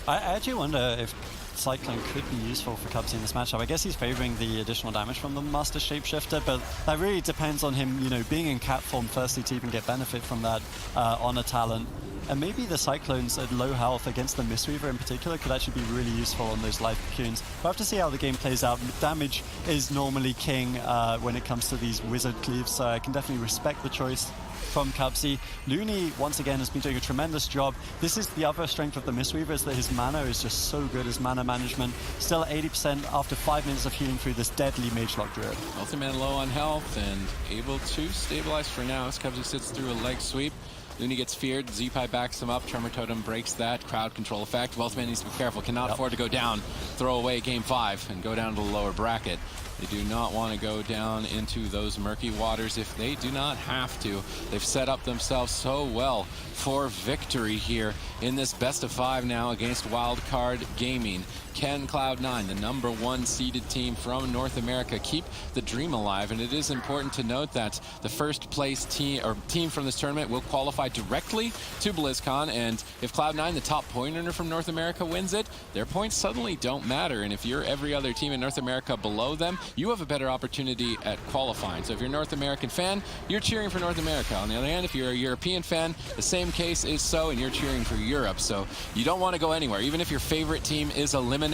I actually wonder if Cyclone could be useful for Cubsy in this matchup. I guess he's favoring the additional damage from the Master Shapeshifter, but that really depends on him, you know, being in cat form firstly to even get benefit from that honor talent. And maybe the Cyclones at low health against the Mistweaver in particular could actually be really useful on those life cocoons. We'll have to see how the game plays out. Damage is normally king when it comes to these wizard cleaves, so I can definitely respect the choice from Cubsy. Looney, once again, has been doing a tremendous job. This is the other strength of the Mistweaver, is that his mana is just so good, his mana management. Still at 80% after 5 minutes of healing through this deadly Magelock Druid. Ultiman low on health and able to stabilize for now as Cubsy sits through a leg sweep. Looney gets feared, Zeepai backs him up, Tremor Totem breaks that, crowd control effect. Wealthman needs to be careful, cannot afford to go down, throw away game 5 and go down to the lower bracket. They do not want to go down into those murky waters if they do not have to. They've set up themselves so well for victory here in this best of 5 now against Wildcard Gaming. Can Cloud9, the #1 seeded team from North America, keep the dream alive? And it is important to note that the first place team from this tournament will qualify directly to BlizzCon. And if Cloud9, the top point earner from North America, wins it, their points suddenly don't matter. And if you're every other team in North America below them, you have a better opportunity at qualifying. So if you're a North American fan, you're cheering for North America. On the other hand, if you're a European fan, the same case is so, and you're cheering for Europe. So you don't want to go anywhere. Even if your favorite team is eliminated,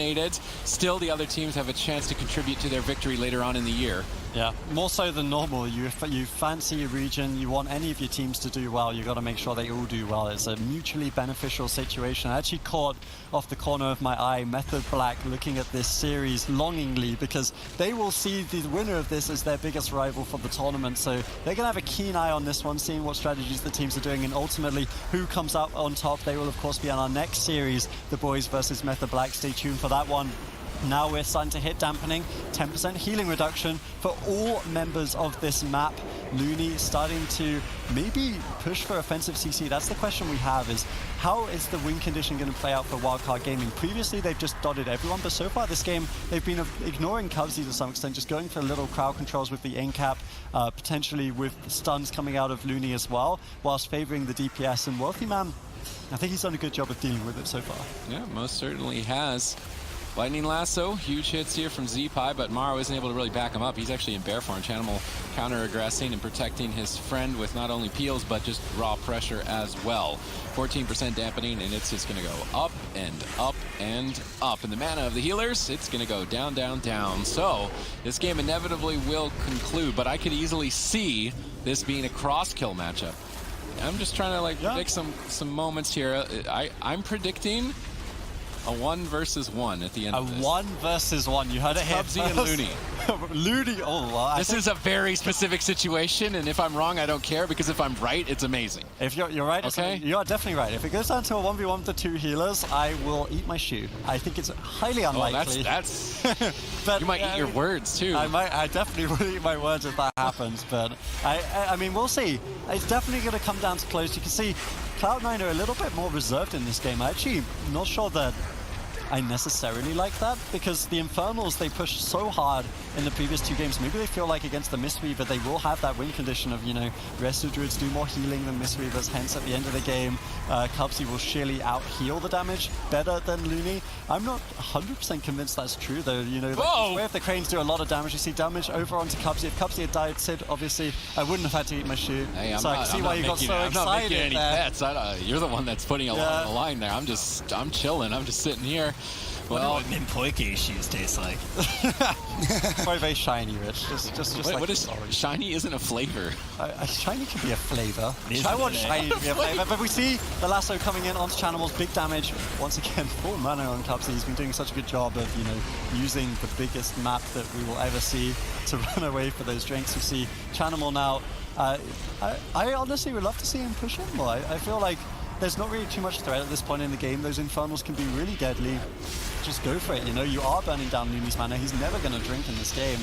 still the other teams have a chance to contribute to their victory later on in the year. Yeah, more so than normal. You fancy a region, you want any of your teams to do well, you got to make sure they all do well. It's a mutually beneficial situation. I actually caught off the corner of my eye Method Black looking at this series longingly, because they will see the winner of this as their biggest rival for the tournament. So they're going to have a keen eye on this one, seeing what strategies the teams are doing, and ultimately who comes out on top. They will of course be on our next series, the boys versus Method Black. Stay tuned for that one. Now we're starting to hit dampening, 10% healing reduction for all members of this map. Looney starting to maybe push for offensive CC. That's the question we have, is how is the win condition going to play out for Wildcard Gaming? Previously, they've just dotted everyone, but so far this game, they've been ignoring Cubsy to some extent, just going for little crowd controls with the in-cap, potentially with stuns coming out of Looney as well, whilst favoring the DPS. And Wealthy Man, I think he's done a good job of dealing with it so far. Yeah, most certainly has. Lightning Lasso, huge hits here from Zeepai, but Maro isn't able to really back him up. He's actually in bear form. Chanimal counter-aggressing and protecting his friend with not only peels, but just raw pressure as well. 14% dampening, and it's just going to go up and up and up. And the mana of the healers, it's going to go down, down, down. So this game inevitably will conclude, but I could easily see this being a cross-kill matchup. I'm just trying to predict some moments here. I'm predicting a 1 versus 1 at the end of this. 1 versus 1. You heard it here Cubsy and Looney. Looney, oh, well, this is a very specific situation, and if I'm wrong, I don't care, because if I'm right, it's amazing. If you're right, okay? You are definitely right. If it goes down to a 1v1 with the 2 healers, I will eat my shoe. I think it's highly unlikely. Oh, that's but, you might eat your words, too. I definitely will eat my words if that happens, but I mean, we'll see. It's definitely going to come down to close. You can see Cloud9 are a little bit more reserved in this game. I'm actually not sure that I necessarily like that, because the Infernals, they pushed so hard in the previous 2 games. Maybe they feel like against the Mistweaver they will have that win condition of, rest of Druids do more healing than Mistweavers, hence at the end of the game Cubsy will surely out-heal the damage better than Looney. I'm not 100% convinced that's true though. Where if the Cranes do a lot of damage, you see damage over onto Cubsy. If Cubsy had died, Sid, obviously I wouldn't have had to eat my shoe. Hey, so I can see why you got so excited. I'm not making any bets. You're the one that's putting a lot on the line there. I'm chilling. I'm just sitting here. Well, what Minpoike shoes taste like. Probably very shiny, Rich. Just Wait, like what is shiny? Isn't a flavor. Shiny can be a flavor. I want shiny to be a flavor. But we see the lasso coming in onto Chanimal's big damage. Once again, full mana on Cubsy. He's been doing such a good job of, using the biggest map that we will ever see to run away for those drinks. We see Chanimal now. I honestly would love to see him push in more. I feel like there's not really too much threat at this point in the game. Those Infernals can be really deadly. Just go for it, you are burning down Looney's mana. He's never going to drink in this game.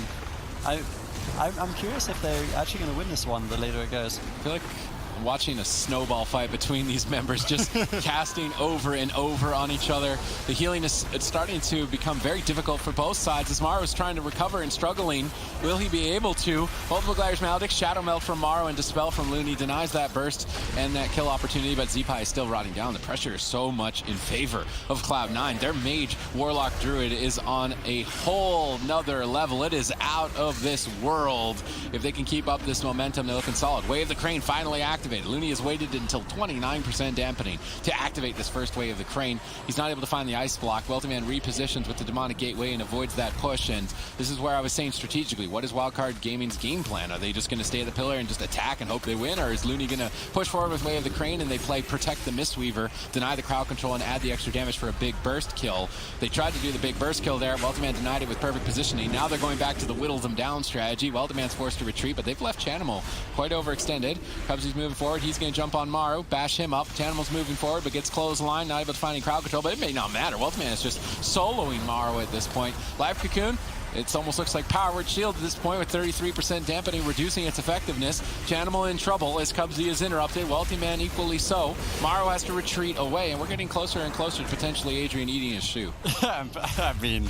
I'm curious if they're actually going to win this one the later it goes. I feel like I'm watching a snowball fight between these members, just casting over and over on each other. The healing it's starting to become very difficult for both sides as Maro is trying to recover and struggling. Will he be able to? Multiple Gliders Maledict, Shadow Melt from Maro, and Dispel from Looney denies that burst and that kill opportunity, but Zeepai is still rotting down. The pressure is so much in favor of Cloud9. Their Mage Warlock Druid is on a whole nother level. It is out of this world. If they can keep up this momentum, they're looking solid. Wave the Crane finally active. activated. Looney has waited until 29% dampening to activate this first wave of the Crane. He's not able to find the ice block. Wealthy Man repositions with the Demonic Gateway and avoids that push, and this is where I was saying strategically, what is Wildcard Gaming's game plan? Are they just going to stay at the pillar and just attack and hope they win, or is Looney going to push forward with Way of the Crane and they play Protect the Mistweaver, deny the crowd control, and add the extra damage for a big burst kill? They tried to do the big burst kill there. Wealthy Man denied it with perfect positioning. Now they're going back to the whittle them down strategy. Wealthy Man's forced to retreat, but they've left Chanimal quite overextended. Cubsy's moving forward. He's going to jump on Maru, bash him up. Chanimal's moving forward, but gets clothesline, not able to find any crowd control, but it may not matter. Wealthy Man is just soloing Maru at this point. Live Cocoon, it almost looks like Power Word Shield at this point with 33% dampening, reducing its effectiveness. Chanimal in trouble as Cubsy is interrupted. Wealthy Man equally so. Maru has to retreat away, and we're getting closer and closer to potentially Adrian eating his shoe. I mean,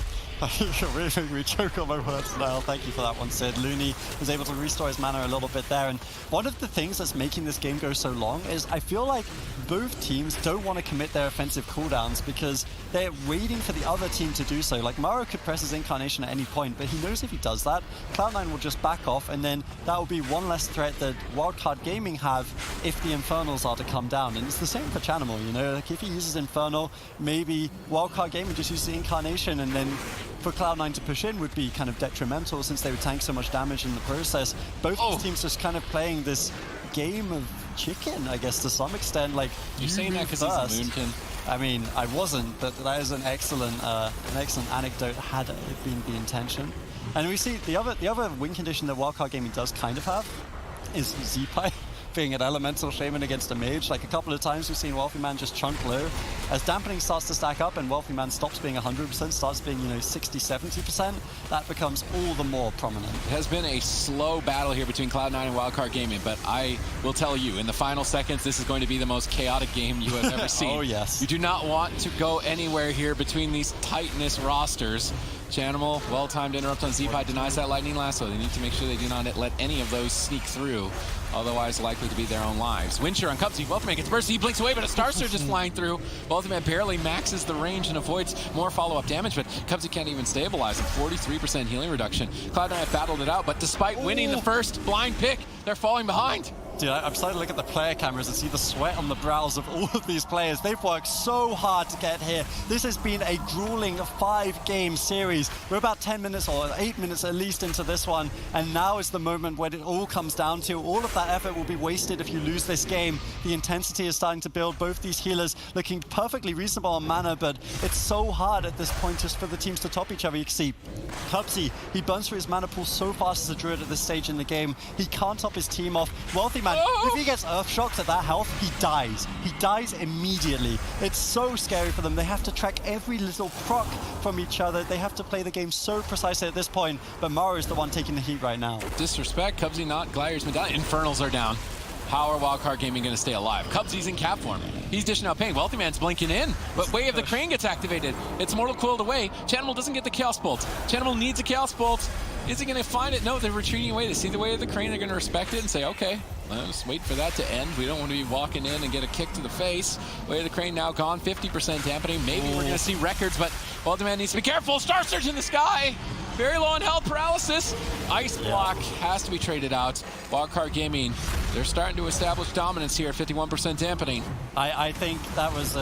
you're really making me choke on my words now. Thank you for that one, Sid. Looney was able to restore his mana a little bit there. And one of the things that's making this game go so long is I feel like both teams don't want to commit their offensive cooldowns because they're waiting for the other team to do so. Like, Maru could press his Incarnation at any point, but he knows if he does that, Cloud9 will just back off, and then that will be one less threat that Wildcard Gaming have if the Infernals are to come down. And it's the same for Chanimal, you know? Like, if he uses Infernal, maybe Wildcard Gaming just uses the Incarnation, and then for Cloud9 to push in would be kind of detrimental since they would tank so much damage in the process. Both these teams just kind of playing this game of chicken, I guess, to some extent. Like, you're saying that because he's a Moonkin? I mean, I wasn't, but that is an excellent anecdote had it been the intention. And we see the other win condition that Wildcard Gaming does kind of have is Z-Pi being an elemental shaman against a mage. Like, a couple of times we've seen Wealthy Man just chunk low. As dampening starts to stack up and Wealthy Man stops being 100%, starts being, 60, 70%, that becomes all the more prominent. It has been a slow battle here between Cloud9 and Wildcard Gaming, but I will tell you, in the final seconds, this is going to be the most chaotic game you have ever seen. Oh, yes. You do not want to go anywhere here between these Titaness rosters. Chanimal, well-timed interrupt on Z-Pi, denies that Lightning Lasso. They need to make sure they do not let any of those sneak through, otherwise likely to be their own lives. Windshear on Cubsy, Wealthy Man gets burst, he blinks away, but a Star Surge is flying through. Wealthy Man barely maxes the range and avoids more follow-up damage, but Cubsy can't even stabilize him. 43% healing reduction. Cloud9 have battled it out, but despite winning the first blind pick, they're falling behind. Dude, I'm starting to look at the player cameras and see the sweat on the brows of all of these players. They've worked so hard to get here. This has been a grueling 5-game series. We're about 10 minutes or 8 minutes at least into this one, and now is the moment when it all comes down to. All of that effort will be wasted if you lose this game. The intensity is starting to build. Both these healers looking perfectly reasonable on mana, but it's so hard at this point just for the teams to top each other. You can see Cubsy, he burns through his mana pool so fast as a Druid at this stage in the game. He can't top his team off. Wealthy Man, if he gets Earth Shocked at that health, he dies. He dies immediately. It's so scary for them. They have to track every little proc from each other. They have to play the game so precisely at this point, but Maru is the one taking the heat right now. Disrespect, Cubsy not Gliders Medallion. Infernals are down. How are Wildcard Gaming going to stay alive? Cubsy's in cap form. He's dishing out pain. Wealthy Man's blinking in, but Way of the Crane gets activated. It's Mortal Coiled away. Chanimal doesn't get the Chaos Bolt. Chanimal needs a Chaos Bolt. Is he going to find it? No, they're retreating away. They see the Way of the Crane. They're going to respect it and say, okay, let's wait for that to end. We don't want to be walking in and get a kick to the face. Way of the Crane now gone. 50% dampening. Maybe we're going to see records, but Wealthy Man needs to be careful. Star Surge in the sky. Very low on health paralysis. Ice block has to be traded out. Wildcard Gaming, they're starting to establish dominance here at 51% dampening. I think that was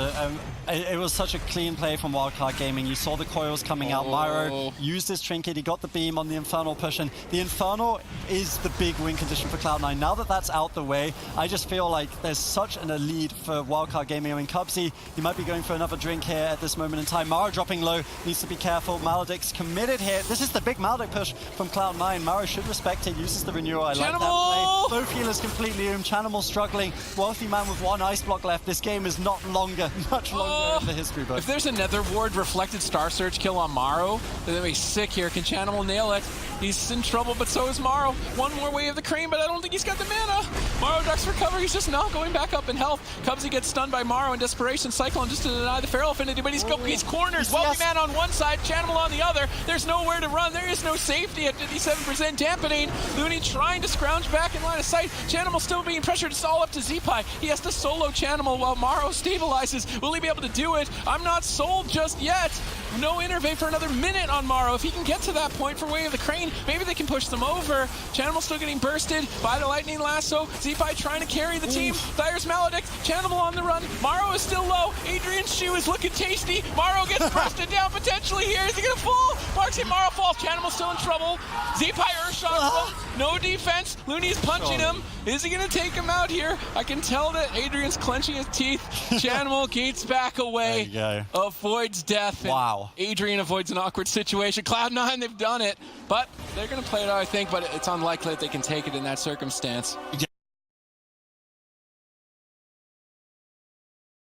it was such a clean play from Wildcard Gaming. You saw the coils coming out. Myro used his trinket. He got the beam on the Infernal push, and the Infernal is the big win condition for Cloud9. Now that that's out the way, I just feel like there's such a lead for Wildcard Gaming. I mean, Cubsy, he might be going for another drink here at this moment in time. Mara dropping low, needs to be careful. Maledict's committed here. This is the big Maledict push from Cloud9. Mara should respect it, uses the renewal. I like that play. Both healers completely owned. Chanimal struggling. Wealthy Man with one ice block left. This game is not much longer in the history book. If there's a Nether Ward reflected Star Surge kill on Maru, then they'll be sick here. Can Chanimal nail it? He's in trouble, but so is Maru. One more Way of the Crane, but I don't think he's got the mana. Maru ducks recover. He's just not going back up in health. Cubsy gets stunned by Maru in desperation. Cyclone just to deny the Feral Affinity, but he's cornered. Wealthy Man on one side, Chanimal on the other. There's nowhere to run. There is no safety at 57% dampening. Looney trying to scrounge back in line of sight. Chanimal still being pressured. It's all up to Z-Pi. He has to solo Chanimal while Maru stabilizes. Will he be able to do it? I'm not sold just yet. no intervey for another minute on Morrow. If he can get to that point for Way of the Crane, maybe they can push them over. Chanimal still getting bursted by the Lightning Lasso. Zeepai trying to carry the team. Dire's Maledict, Chanimal on the run. Morrow is still low. Adrian's shoe is looking tasty. Morrow gets bursted down potentially here. Is he gonna fall? Marksy Morrow falls. Chanimal still in trouble. Zeepai Urshot him. No defense. Looney's punching him. Is he gonna take him out here? I can tell that Adrian's clenching his teeth. Chanimal gates back away. There you go. Avoids death. Wow. Adrian avoids an awkward situation. Cloud9, they've done it. But they're gonna play it out, I think, but it's unlikely that they can take it in that circumstance.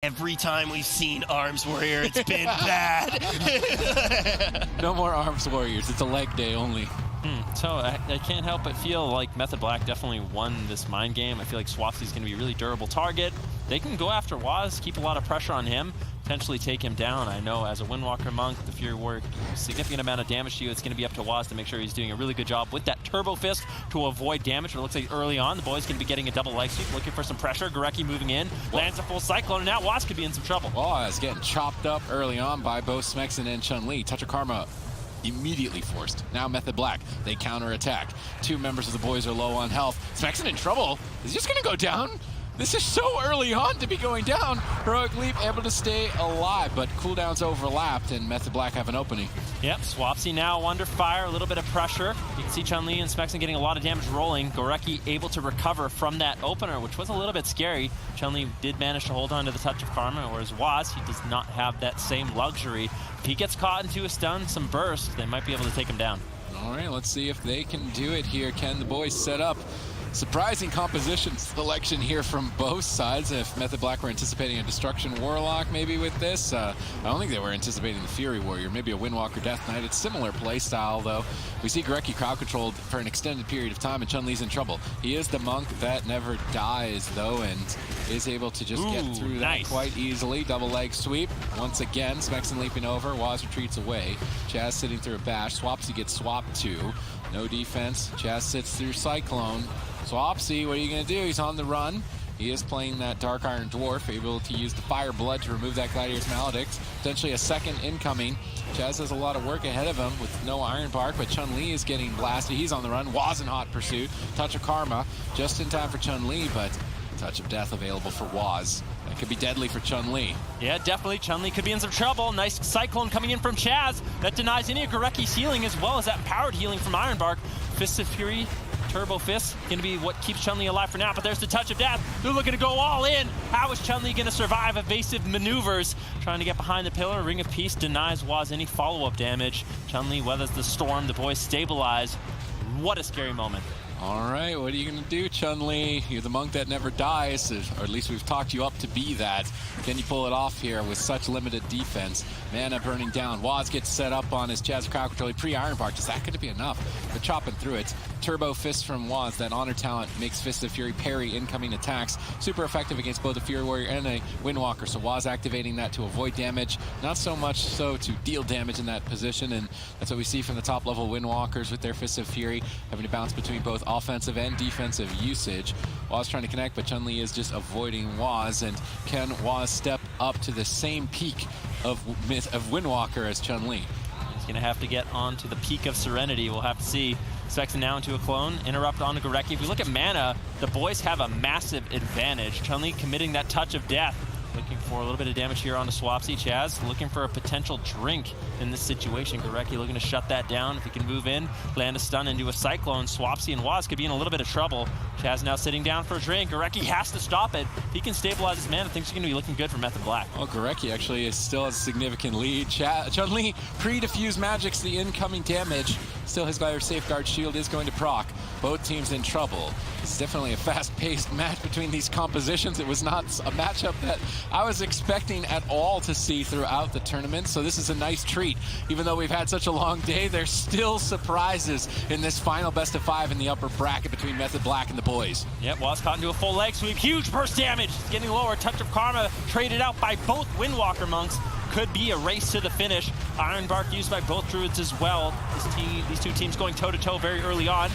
Every time we've seen Arms Warrior, it's been bad. No more Arms Warriors. It's a leg day only. So I can't help but feel like Method Black definitely won this mind game. I feel like Swapsy's going to be a really durable target. They can go after Waz, keep a lot of pressure on him, potentially take him down. I know as a Windwalker Monk, the Fury Warrior, significant amount of damage to you. It's going to be up to Waz to make sure he's doing a really good job with that Turbo Fist to avoid damage. But it looks like early on, the boys going to be getting a double leg sweep, looking for some pressure. Gorecki moving in, lands a full Cyclone, and now Waz could be in some trouble. Waz getting chopped up early on by both Smexen and Chun-Li. Touch of Karma immediately forced. Now Method Black, they counterattack. Two members of the boys are low on health. Smexen in trouble. Is he just going to go down? This is so early on to be going down. Heroic Leap able to stay alive, but cooldowns overlapped and Method Black have an opening. Yep, Swapsy now under fire, a little bit of pressure. You can see Chun-Li and Smexen getting a lot of damage rolling. Gorecki able to recover from that opener, which was a little bit scary. Chun-Li did manage to hold on to the Touch of Karma, whereas Waz, he does not have that same luxury. If he gets caught into a stun, some burst, they might be able to take him down. All right, let's see if they can do it here. Can the boys set up? Surprising composition selection here from both sides. If Method Black were anticipating a Destruction Warlock maybe with this, I don't think they were anticipating the Fury Warrior, maybe a Windwalker Death Knight. It's similar play style though. We see Gorecki crowd controlled for an extended period of time and Chun-Li's in trouble. He is the monk that never dies though and is able to just get through that quite easily. Double leg sweep. Once again, Smexen leaping over, Waz retreats away. Chaz sitting through a bash. Swapsy gets swapped to. No defense. Chaz sits through Cyclone. Swapsy, what are you going to do? He's on the run. He is playing that Dark Iron Dwarf, able to use the Fire Blood to remove that Gladiator's Maledict. Potentially a second incoming. Chaz has a lot of work ahead of him with no Iron Bark, but Chun-Li is getting blasted. He's on the run. Waz in hot pursuit. Touch of Karma, just in time for Chun-Li, but Touch of Death available for Waz. That could be deadly for Chun-Li. Yeah, definitely. Chun-Li could be in some trouble. Nice Cyclone coming in from Chaz. That denies any of Gorecki's healing as well as that powered healing from Iron Bark. Fists of Fury, Turbo Fist, going to be what keeps Chun-Li alive for now, but there's the Touch of Death. They're looking to go all in. How is Chun-Li going to survive evasive maneuvers? Trying to get behind the pillar. Ring of Peace denies Waz any follow-up damage. Chun-Li weathers the storm. The boys stabilize. What a scary moment. All right, what are you going to do, Chun-Li? You're the monk that never dies, or at least we've talked you up to be that. Can you pull it off here with such limited defense? Mana burning down. Waz gets set up on his Chaz crowd control. Pre-Iron Bark. Is that going to be enough? They're chopping through it. Turbo Fist from Waz. That Honor talent makes Fist of Fury parry incoming attacks. Super effective against both a Fury Warrior and a Windwalker. So Waz activating that to avoid damage. Not so much so to deal damage in that position. And that's what we see from the top level Windwalkers with their Fist of Fury, having to bounce between both offensive and defensive usage. Waz trying to connect, but Chun-Li is just avoiding Waz. And can Waz step up to the same peak of Windwalker as Chun-Li? He's going to have to get onto the peak of Serenity. We'll have to see. Smexen now into a clone, interrupt onto Gorecki. If we look at mana, the boys have a massive advantage. Chun-Li committing that Touch of Death. Looking for a little bit of damage here on the Swapsy. Chaz looking for a potential drink in this situation. Gorecki looking to shut that down. If he can move in, land a stun into a Cyclone, Swapsy and Waz could be in a little bit of trouble. Chaz now sitting down for a drink. Gorecki has to stop it. If he can stabilize his mana, things are going to be looking good for Method Black. Well, Gorecki actually still has a significant lead. Chun-Li pre-diffuse magics the incoming damage. Still, his Gladiator Safeguard Shield is going to proc. Both teams in trouble. It's definitely a fast-paced match between these compositions. It was not a matchup that I was expecting at all to see throughout the tournament, so this is a nice treat. Even though we've had such a long day, there's still surprises in this final best of 5 in the upper bracket between Method Black and the boys. Yep, Waz caught into a full leg sweep. Huge burst damage. It's getting lower. Touch of Karma traded out by both Windwalker monks. Could be a race to the finish. Iron Bark used by both Druids as well. These two teams going toe-to-toe very early on.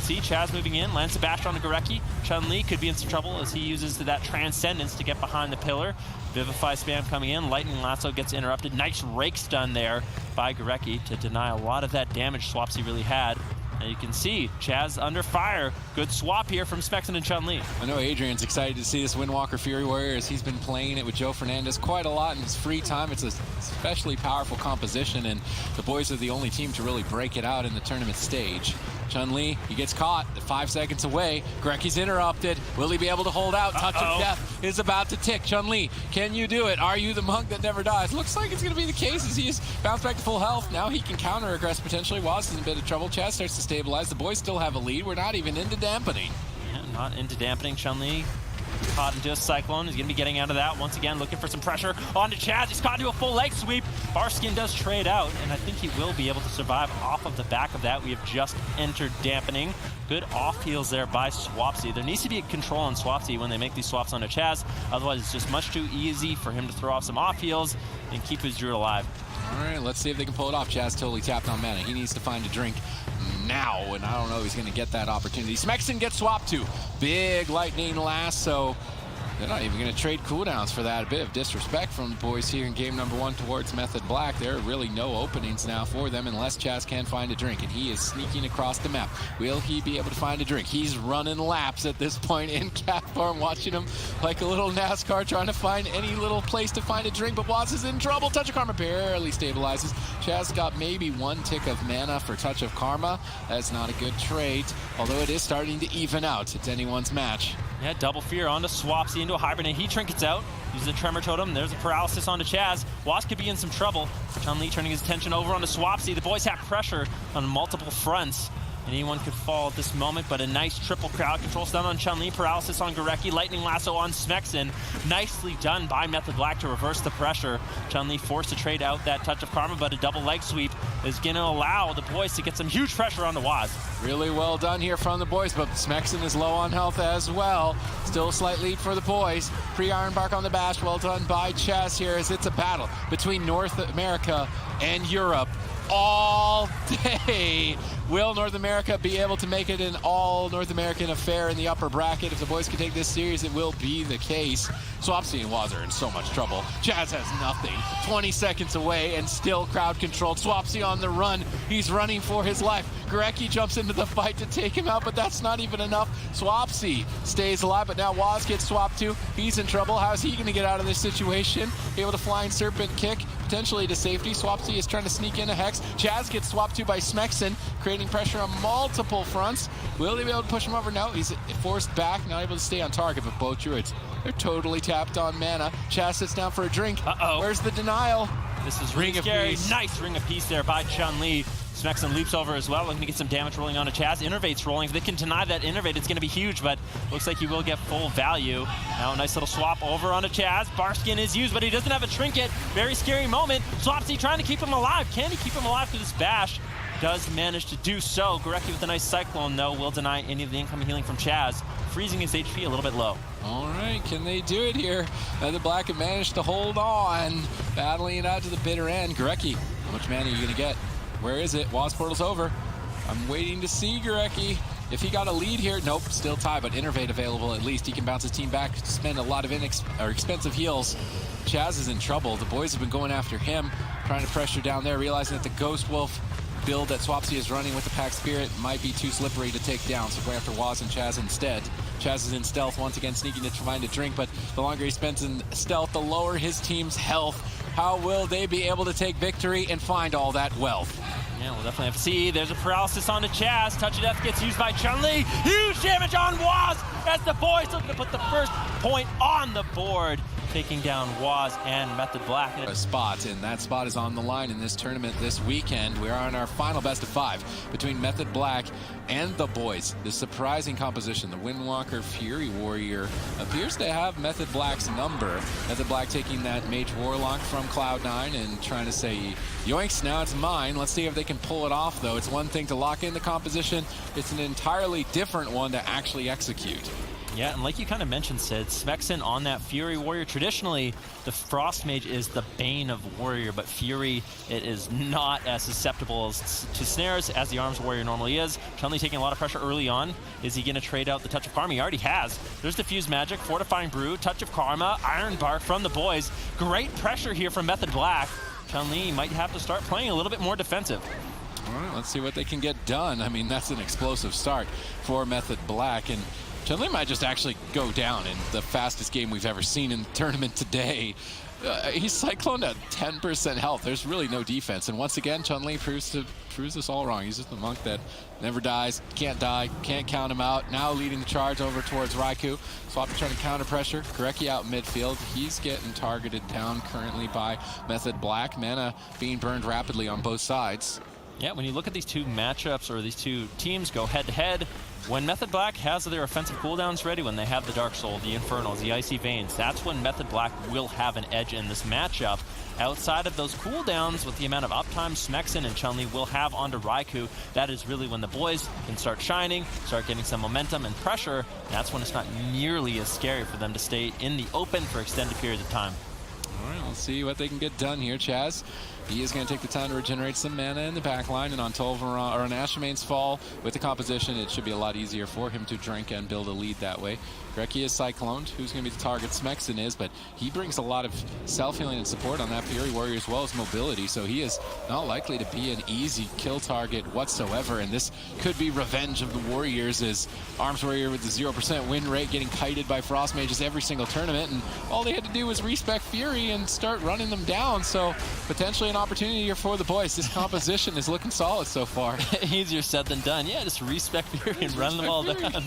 see Chaz moving in, lands the bash onto Gorecki. Chun-Li could be in some trouble as he uses that Transcendence to get behind the pillar. Vivify spam coming in, Lightning Lasso gets interrupted. Nice rake stun there by Gorecki to deny a lot of that damage Swapsy really had. And you can see Chaz under fire. Good swap here from Smexon and Chun-Li. I know Adrian's excited to see this Windwalker Fury Warrior as he's been playing it with Joe Fernandez quite a lot in his free time. It's an especially powerful composition, and the boys are the only team to really break it out in the tournament stage. Chun-Li, he gets caught, 5 seconds away. Gorecki's interrupted. Will he be able to hold out? Touch of Death is about to tick. Chun-Li, can you do it? Are you the monk that never dies? Looks like it's going to be the case as he is bounced back to full health. Now he can counter-aggress potentially. Waz is in a bit of trouble. Chaz starts to stabilize. The boys still have a lead. We're not even into dampening. Yeah, not into dampening. Chun-Li caught into a Cyclone. He's going to be getting out of that once again, looking for some pressure onto Chaz. He's caught into a full leg sweep. Barskin does trade out, and I think he will be able to survive off of the back of that. We have just entered dampening. Good off heals there by Swapsy. There needs to be a control on Swapsy when they make these swaps onto Chaz. Otherwise, it's just much too easy for him to throw off some off heals and keep his Druid alive. All right, let's see if they can pull it off. Chaz totally tapped on mana. He needs to find a drink now, and I don't know if he's going to get that opportunity. Smexon gets swapped to. Big Lightning Lasso. They're not even going to trade cooldowns for that. A bit of disrespect from the boys here in game number 1 towards Method Black. There are really no openings now for them unless Chaz can find a drink, and he is sneaking across the map. Will he be able to find a drink? He's running laps at this point in cat form, watching him like a little NASCAR trying to find any little place to find a drink, but Waz is in trouble. Touch of Karma barely stabilizes. Chaz got maybe 1 tick of mana for Touch of Karma. That's not a good trait, although it is starting to even out. It's anyone's match. Yeah, double fear onto Swapsy into a Hibernate. He trinkets out, uses a Tremor Totem. There's a paralysis onto Chaz. Wasp could be in some trouble. Chun-Li turning his attention over onto Swapsy. The boys have pressure on multiple fronts. Anyone could fall at this moment, but a nice triple crowd control stun on Chun-Li, paralysis on Gorecki, Lightning Lasso on Smexon. Nicely done by Method Black to reverse the pressure. Chun-Li forced to trade out that Touch of Karma, but a double leg sweep is going to allow the boys to get some huge pressure on the Waz. Really well done here from the boys, but Smexon is low on health as well. Still a slight lead for the boys. Pre-Iron Bark on the bash, well done by Chaz here as it's a battle between North America and Europe all day. Will North America be able to make it an all North American affair in the upper bracket? If the boys can take this series, it will be the case. Swapsy and Waz are in so much trouble. Chaz has nothing. 20 seconds away and still crowd controlled. Swapsy on the run. He's running for his life. Gorecki jumps into the fight to take him out, but that's not even enough. Swapsy stays alive, but now Waz gets swapped too. He's in trouble. How is he going to get out of this situation? Able to Flying Serpent kick, potentially to safety. Swapsy is trying to sneak in a Hex. Chaz gets swapped to by Smexon, creating pressure on multiple fronts. Will they be able to push him over? No, he's forced back, not able to stay on target, but both Druids, they're totally tapped on mana. Chaz sits down for a drink. Where's the denial? This is Ring of Peace. Nice Ring of Peace there by Chun-Li. Smexon leaps over as well, looking to get some damage rolling onto Chaz. Innervate's rolling. If they can deny that Innervate, it's going to be huge, but looks like he will get full value. Now a nice little swap over onto Chaz. Barskin is used, but he doesn't have a trinket. Very scary moment. Swapsy trying to keep him alive. Can he keep him alive through this bash? Does manage to do so. Gorecki with a nice Cyclone, though, will deny any of the incoming healing from Chaz, freezing his HP a little bit low. All right, can they do it here? The Black have managed to hold on, battling it out to the bitter end. Gorecki, how much mana are you going to get? Where is it? Waz portal's over. I'm waiting to see Gorecki. If he got a lead here, nope, still tie, but Innervate available at least. He can bounce his team back, spend a lot of expensive heals. Chaz is in trouble. The boys have been going after him, trying to pressure down there, realizing that the Ghost Wolf build that Swapsy is running with the Pack Spirit might be too slippery to take down, so go after Waz and Chaz instead. Chaz is in stealth, once again sneaking to find a drink, but the longer he spends in stealth, the lower his team's health. How will they be able to take victory and find all that wealth? Yeah, we'll definitely have to see. There's a paralysis onto Chaz. Touch of Death gets used by Chun-Li. Huge damage on Waz as the boys looking to put the first point on the board, taking down Waz and Method Black. A spot, and that spot is on the line in this tournament this weekend. We're on our final best of 5 between Method Black and the boys. The surprising composition, the Windwalker Fury Warrior, appears to have Method Black's number. Method Black taking that Mage Warlock from Cloud9 and trying to say, yoinks, now it's mine. Let's see if they can pull it off, though. It's one thing to lock in the composition. It's an entirely different one to actually execute. Yeah, and like you kind of mentioned, Sid, Smexen on that Fury Warrior. Traditionally, the Frost Mage is the bane of Warrior, but Fury, it is not as susceptible to snares as the Arms Warrior normally is. Chun-Li taking a lot of pressure early on. Is he going to trade out the Touch of Karma? He already has. There's Diffuse Magic, Fortifying Brew, Touch of Karma, Iron Bark from the boys. Great pressure here from Method Black. Chun-Li might have to start playing a little bit more defensive. All right, let's see what they can get done. I mean, that's an explosive start for Method Black, and Chun-Li might just actually go down in the fastest game we've ever seen in the tournament today. He's cycloned at 10% health. There's really no defense, and once again, Chun-Li proves us all wrong. He's just the monk that never dies, can't die, can't count him out. Now leading the charge over towards Raikou. Swap trying to counter pressure. Gorecki out midfield. He's getting targeted down currently by Method Black. Mana being burned rapidly on both sides. Yeah, when you look at these two matchups, or these two teams go head-to-head, when Method Black has their offensive cooldowns ready, when they have the Dark Soul, the Infernals, the Icy Veins, that's when Method Black will have an edge in this matchup. Outside of those cooldowns, with the amount of uptime Smexen and Chun-Li will have onto Raikou, that is really when the boys can start shining, start getting some momentum and pressure. That's when it's not nearly as scary for them to stay in the open for extended periods of time. All right, let's see what they can get done here. Chaz, he is going to take the time to regenerate some mana in the back line, and on Tolvaron, or on Ashmane's fall, with the composition, it should be a lot easier for him to drink and build a lead that way. Gorecki is cycloned. Who's going to be the target? Smexen is, but he brings a lot of self-healing and support on that Fury Warrior as well as mobility, so he is not likely to be an easy kill target whatsoever, and this could be revenge of the Warriors, as Arms Warrior with the 0% win rate getting kited by Frost Mages every single tournament, and all they had to do was respec Fury and start running them down, so potentially an opportunity here for the boys. This composition is looking solid so far. Easier said than done. Yeah, just respec Fury and run them all down.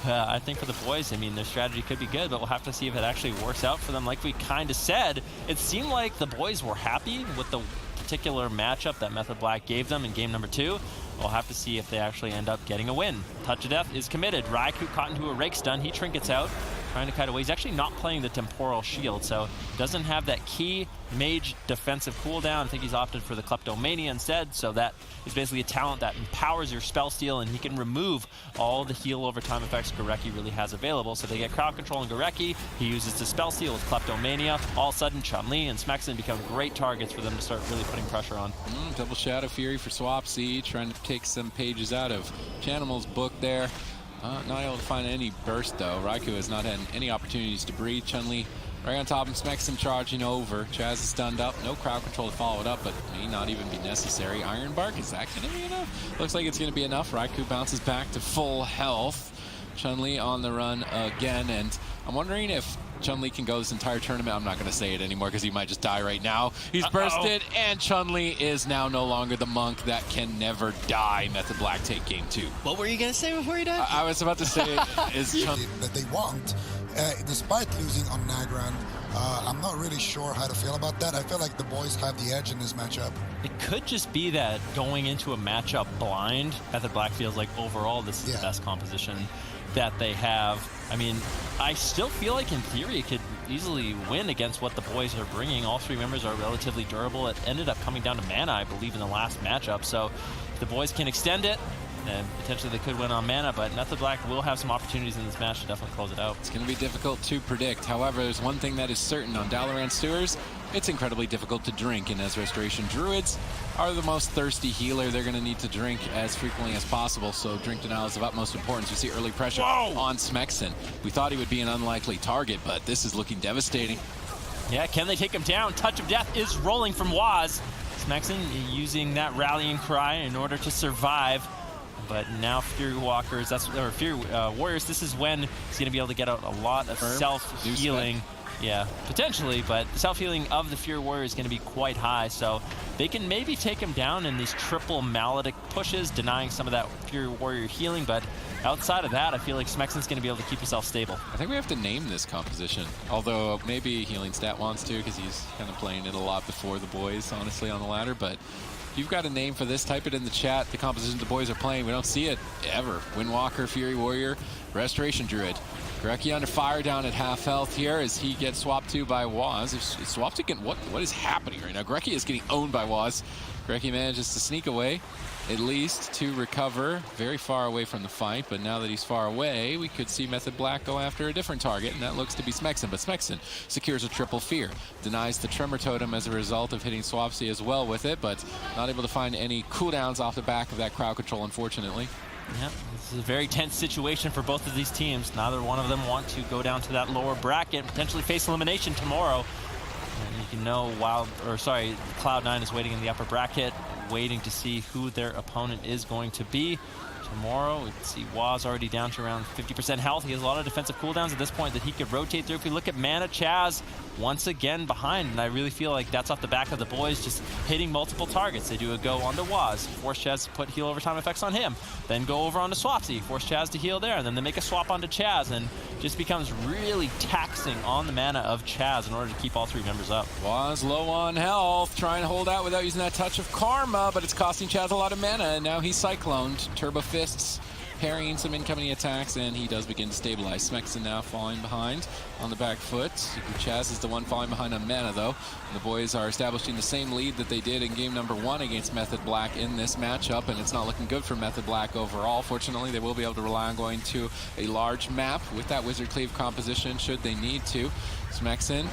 I think for the boys, I mean, their strategy could be good, but we'll have to see if it actually works out for them. Like we kind of said, it seemed like the boys were happy with the particular matchup that Method Black gave them in game number 2. We'll have to see if they actually end up getting a win. Touch of Death is committed. Raikou caught into a rake stun. He trinkets out, trying to kite away. He's actually not playing the Temporal Shield, so doesn't have that key mage defensive cooldown. I think he's opted for the Kleptomania instead, so that is basically a talent that empowers your spell steal, and he can remove all the heal over time effects Gorecki really has available. So they get crowd control on Gorecki. He uses the spell steal with Kleptomania. All of a sudden, Chun-Li and Smexen become great targets for them to start really putting pressure on. Double Shadow Fury for Swapsy, trying to take some pages out of Chanimal's book there. Not able to find any burst though. Raikou has not had any opportunities to breathe. Chun-Li right on top of him, Smexen charging over. Chaz is stunned up. No crowd control to follow it up, but may not even be necessary. Iron Bark, is that going to be enough? Looks like it's going to be enough. Raikou bounces back to full health. Chun-Li on the run again, and I'm wondering if Chun-Li can go this entire tournament. I'm not going to say it anymore because he might just die right now. He's bursted, and Chun-Li is now no longer the monk that can never die. Method Black take game 2. What were you going to say before you died? I was about to say is Chun-Li that they want, despite losing on Nagrand. I'm not really sure how to feel about that. I feel like the boys have the edge in this matchup. It could just be that going into a matchup blind, Method Black feels like overall this is the best composition that they have. I mean, I still feel like in theory it could easily win against what the boys are bringing. All 3 members are relatively durable. It ended up coming down to mana, I believe, in the last matchup. So if the boys can extend it, and potentially they could win on mana, but Method Black will have some opportunities in this match to definitely close it out. It's going to be difficult to predict. However, there's one thing that is certain on Dalaran Sewers. It's incredibly difficult to drink, and as Restoration Druids are the most thirsty healer, they're going to need to drink as frequently as possible, so drink denial is of utmost importance. We see early pressure on Smexen. We thought he would be an unlikely target, but this is looking devastating. Yeah, can they take him down? Touch of Death is rolling from Waz. Smexen using that rallying cry in order to survive. But now Fury Walkers, Fury Warriors, this is when he's going to be able to get out a lot of self-healing. Yeah, potentially, but the self-healing of the Fury Warrior is going to be quite high, so they can maybe take him down in these triple Maledict pushes, denying some of that Fury Warrior healing, but outside of that, I feel like Smexen's going to be able to keep himself stable. I think we have to name this composition, although maybe Healing Stat wants to, because he's kind of playing it a lot before the boys, honestly, on the ladder, but if you've got a name for this, type it in the chat. The composition the boys are playing, we don't see it ever. Windwalker, Fury Warrior, Restoration Druid. Gorecki under fire down at half health here as he gets swapped to by Waz. Is swapped again? What is happening right now? Gorecki is getting owned by Waz. Grecky manages to sneak away, at least to recover very far away from the fight, but now that he's far away, we could see Method Black go after a different target, and that looks to be Smexen. But Smexen secures a triple fear, denies the Tremor Totem as a result of hitting Swapsy as well with it, but not able to find any cooldowns off the back of that crowd control, unfortunately. Yeah, this is a very tense situation for both of these teams. Neither one of them want to go down to that lower bracket, potentially face elimination tomorrow. And you can know Cloud9 is waiting in the upper bracket, waiting to see who their opponent is going to be. Tomorrow, we can see Waz already down to around 50% health. He has a lot of defensive cooldowns at this point that he could rotate through. If we look at Mana, Chaz once again behind, and I really feel like that's off the back of the boys just hitting multiple targets. They do a go onto Waz, force Chaz to put heal over time effects on him, then go over onto Swapsy, force Chaz to heal there, and then they make a swap onto Chaz, and just becomes really taxing on the mana of Chaz in order to keep all three members up. Waz low on health, trying to hold out without using that touch of karma, but it's costing Chaz a lot of mana, and now he's cycloned. Turbo Fists parrying some incoming attacks, and he does begin to stabilize. Smexen now falling behind on the back foot. Chaz is the one falling behind on mana, though. And the boys are establishing the same lead that they did in game number 1 against Method Black in this matchup, and it's not looking good for Method Black overall. Fortunately, they will be able to rely on going to a large map with that Wizard Cleave composition should they need to. Smexen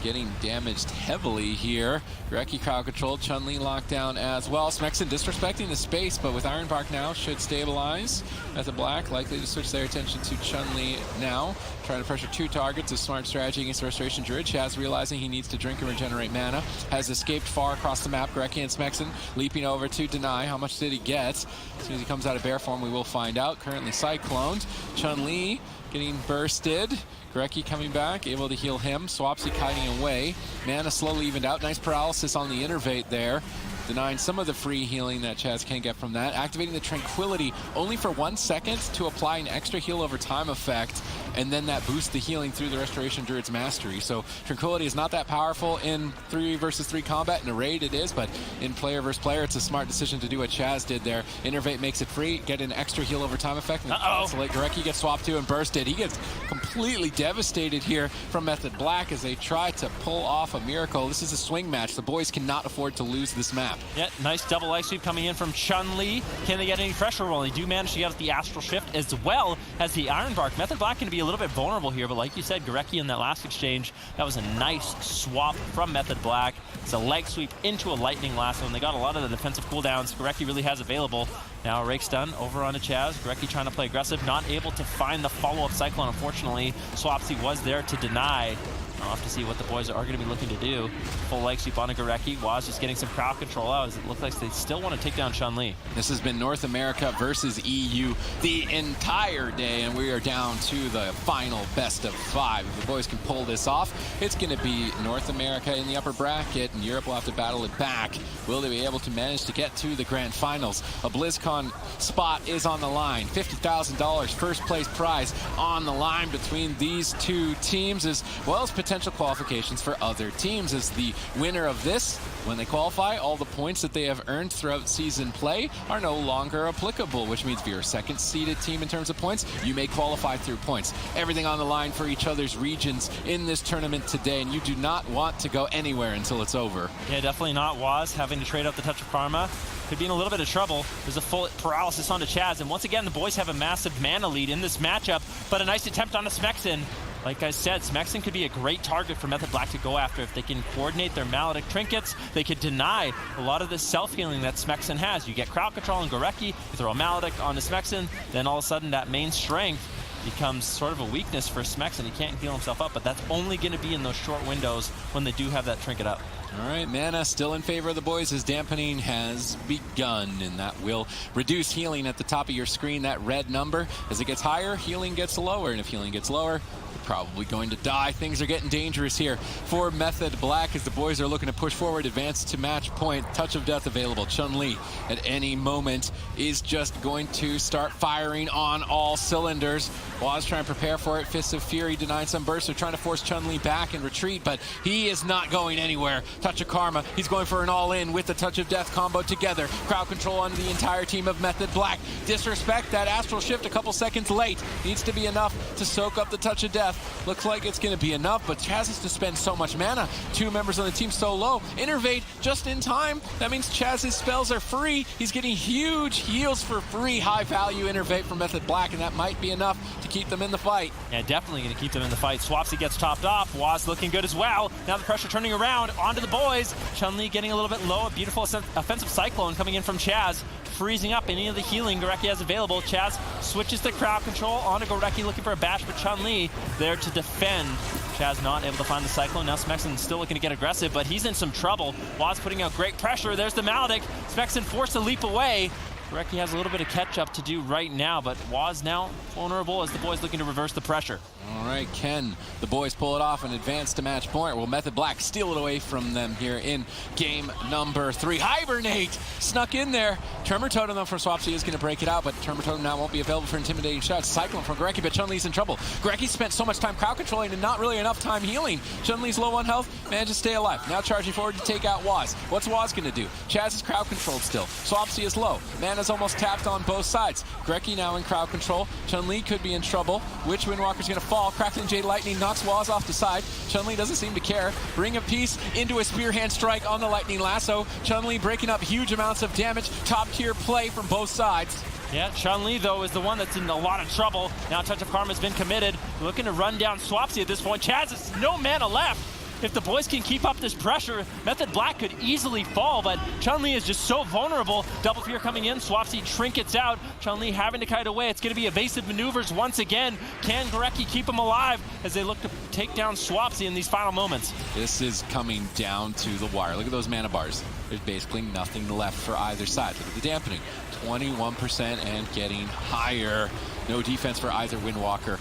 getting damaged heavily here. Grecky crowd controlled, Chun-Li locked down as well. Smexen disrespecting the space, but with Ironbark now should stabilize. Method Black likely to switch their attention to Chun-Li now. Trying to pressure 2 targets, a smart strategy against the Restoration Druid. Chaz realizing he needs to drink and regenerate mana. Has escaped far across the map. Grecky and Smexen leaping over to deny. How much did he get? As soon as he comes out of bear form, we will find out. Currently cycloned. Chun-Li getting bursted. Grecky coming back, able to heal him. Swapsy kiting away. Mana slowly evened out. Nice paralysis on the Innervate there, denying some of the free healing that Chaz can get from that. Activating the Tranquility only for 1 second to apply an extra heal over time effect, and then that boosts the healing through the Restoration Druid's Mastery. So Tranquility is not that powerful in 3 versus 3 combat. In a raid it is, but in player versus player, it's a smart decision to do what Chaz did there. Innervate makes it free, get an extra heal over time effect, and Grecky gets swapped to and bursted. He gets completely devastated here from Method Black as they try to pull off a miracle. This is a swing match. The boys cannot afford to lose this map. Yeah, nice double ice sweep coming in from Chun-Li. Can they get any pressure? Well, they do manage to get out the Astral Shift as well as the Ironbark. Method Black can be a little bit vulnerable here, but like you said, Grecky in that last exchange, that was a nice swap from Method Black. It's a leg sweep into a Lightning Lasso, and they got a lot of the defensive cooldowns Grecky really has available. Now Rake stun over onto Chaz. Grecky trying to play aggressive, not able to find the follow-up Cyclone, unfortunately. Swapsy was there to deny. I'll have to see what the boys are going to be looking to do. Full leg sweep on a Grecky. Waz just getting some crowd control out as it looks like they still want to take down Chun-Li. This has been North America versus EU the entire day, and we are down to the final best of 5. If the boys can pull this off, it's going to be North America in the upper bracket, and Europe will have to battle it back. Will they be able to manage to get to the grand finals? A BlizzCon spot is on the line. $50,000 first place prize on the line between these 2 teams, as well as potential qualifications for other teams, as the winner of this, when they qualify, all the points that they have earned throughout season play are no longer applicable, which means if you're a second seeded team in terms of points, you may qualify through points. Everything on the line for each other's regions in this tournament today, and you do not want to go anywhere until it's over. Yeah, definitely not. Waz having to trade out the Touch of Karma. Could be in a little bit of trouble. There's a full paralysis onto Chaz, and once again, the boys have a massive mana lead in this matchup, but a nice attempt on a Smexen. Like I said, Smexen could be a great target for Method Black to go after. If they can coordinate their Maledict trinkets, they could deny a lot of the self-healing that Smexen has. You get crowd control on Gorecki, you throw a Maledict onto Smexen, then all of a sudden that main strength becomes sort of a weakness for Smexen. He can't heal himself up, but that's only going to be in those short windows when they do have that trinket up. All right, mana still in favor of the boys as dampening has begun, and that will reduce healing at the top of your screen, that red number. As it gets higher, healing gets lower, and if healing gets lower, you're probably going to die. Things are getting dangerous here for Method Black as the boys are looking to push forward, advance to match point. Touch of Death available. Chun-Li at any moment is just going to start firing on all cylinders. Waz trying to prepare for it. Fists of Fury denying some bursts. They're trying to force Chun-Li back and retreat, but he is not going anywhere. Touch of Karma. He's going for an all-in with the Touch of Death combo together. Crowd control on the entire team of Method Black. Disrespect that Astral Shift a couple seconds late. Needs to be enough to soak up the Touch of Death. Looks like it's going to be enough, but Chaz has to spend so much mana. 2 members on the team so low. Innervate just in time. That means Chaz's spells are free. He's getting huge heals for free. High value Innervate from Method Black, and that might be enough to keep them in the fight. Yeah, definitely going to keep them in the fight. Swapsy gets topped off. Waz looking good as well. Now the pressure turning around onto the boys. Chun-Li getting a little bit low. A beautiful offensive cyclone coming in from Chaz, freezing up any of the healing Gorecki has available. Chaz switches to crowd control onto Gorecki, looking for a bash, but Chun-Li there to defend. Chaz not able to find the cyclone. Now Smexon still looking to get aggressive, but he's in some trouble. Waz putting out great pressure. There's the Maledict. Smexon forced to leap away. Gorecki has a little bit of catch-up to do right now, but Waz now vulnerable as the boys looking to reverse the pressure. All right, can the boys pull it off and advance to match point? Will Method Black steal it away from them here in game number 3? Hibernate snuck in there. Tremor Totem though from Swapsy is going to break it out, but Tremor Totem now won't be available for intimidating shots. Cyclone from Gorecki, but Chun-Li's in trouble. Gorecki spent so much time crowd controlling and not really enough time healing. Chun-Li's low on health, managed to stay alive. Now charging forward to take out Waz. What's Waz going to do? Chaz is crowd controlled still. Swapsy is low. Mana's almost tapped on both sides. Gorecki now in crowd control. Chun-Li could be in trouble. Which Windwalker's going to fall? Crackling Jade Lightning knocks Waz off the side. Chun-Li doesn't seem to care. Ring of Peace into a Spear Hand strike on the Lightning Lasso. Chun-Li breaking up huge amounts of damage. Top tier play from both sides. Yeah, Chun-Li, though, is the one that's in a lot of trouble. Now Touch of Karma has been committed. Looking to run down Swapsy at this point. Chaz has no mana left. If the boys can keep up this pressure, Method Black could easily fall, but Chun-Li is just so vulnerable. Double Fear coming in, Swapsy trinkets out. Chun-Li having to kite away. It's going to be evasive maneuvers once again. Can Gorecki keep him alive as they look to take down Swapsy in these final moments? This is coming down to the wire. Look at those mana bars. There's basically nothing left for either side. Look at the dampening. 21% and getting higher. No defense for either Windwalker.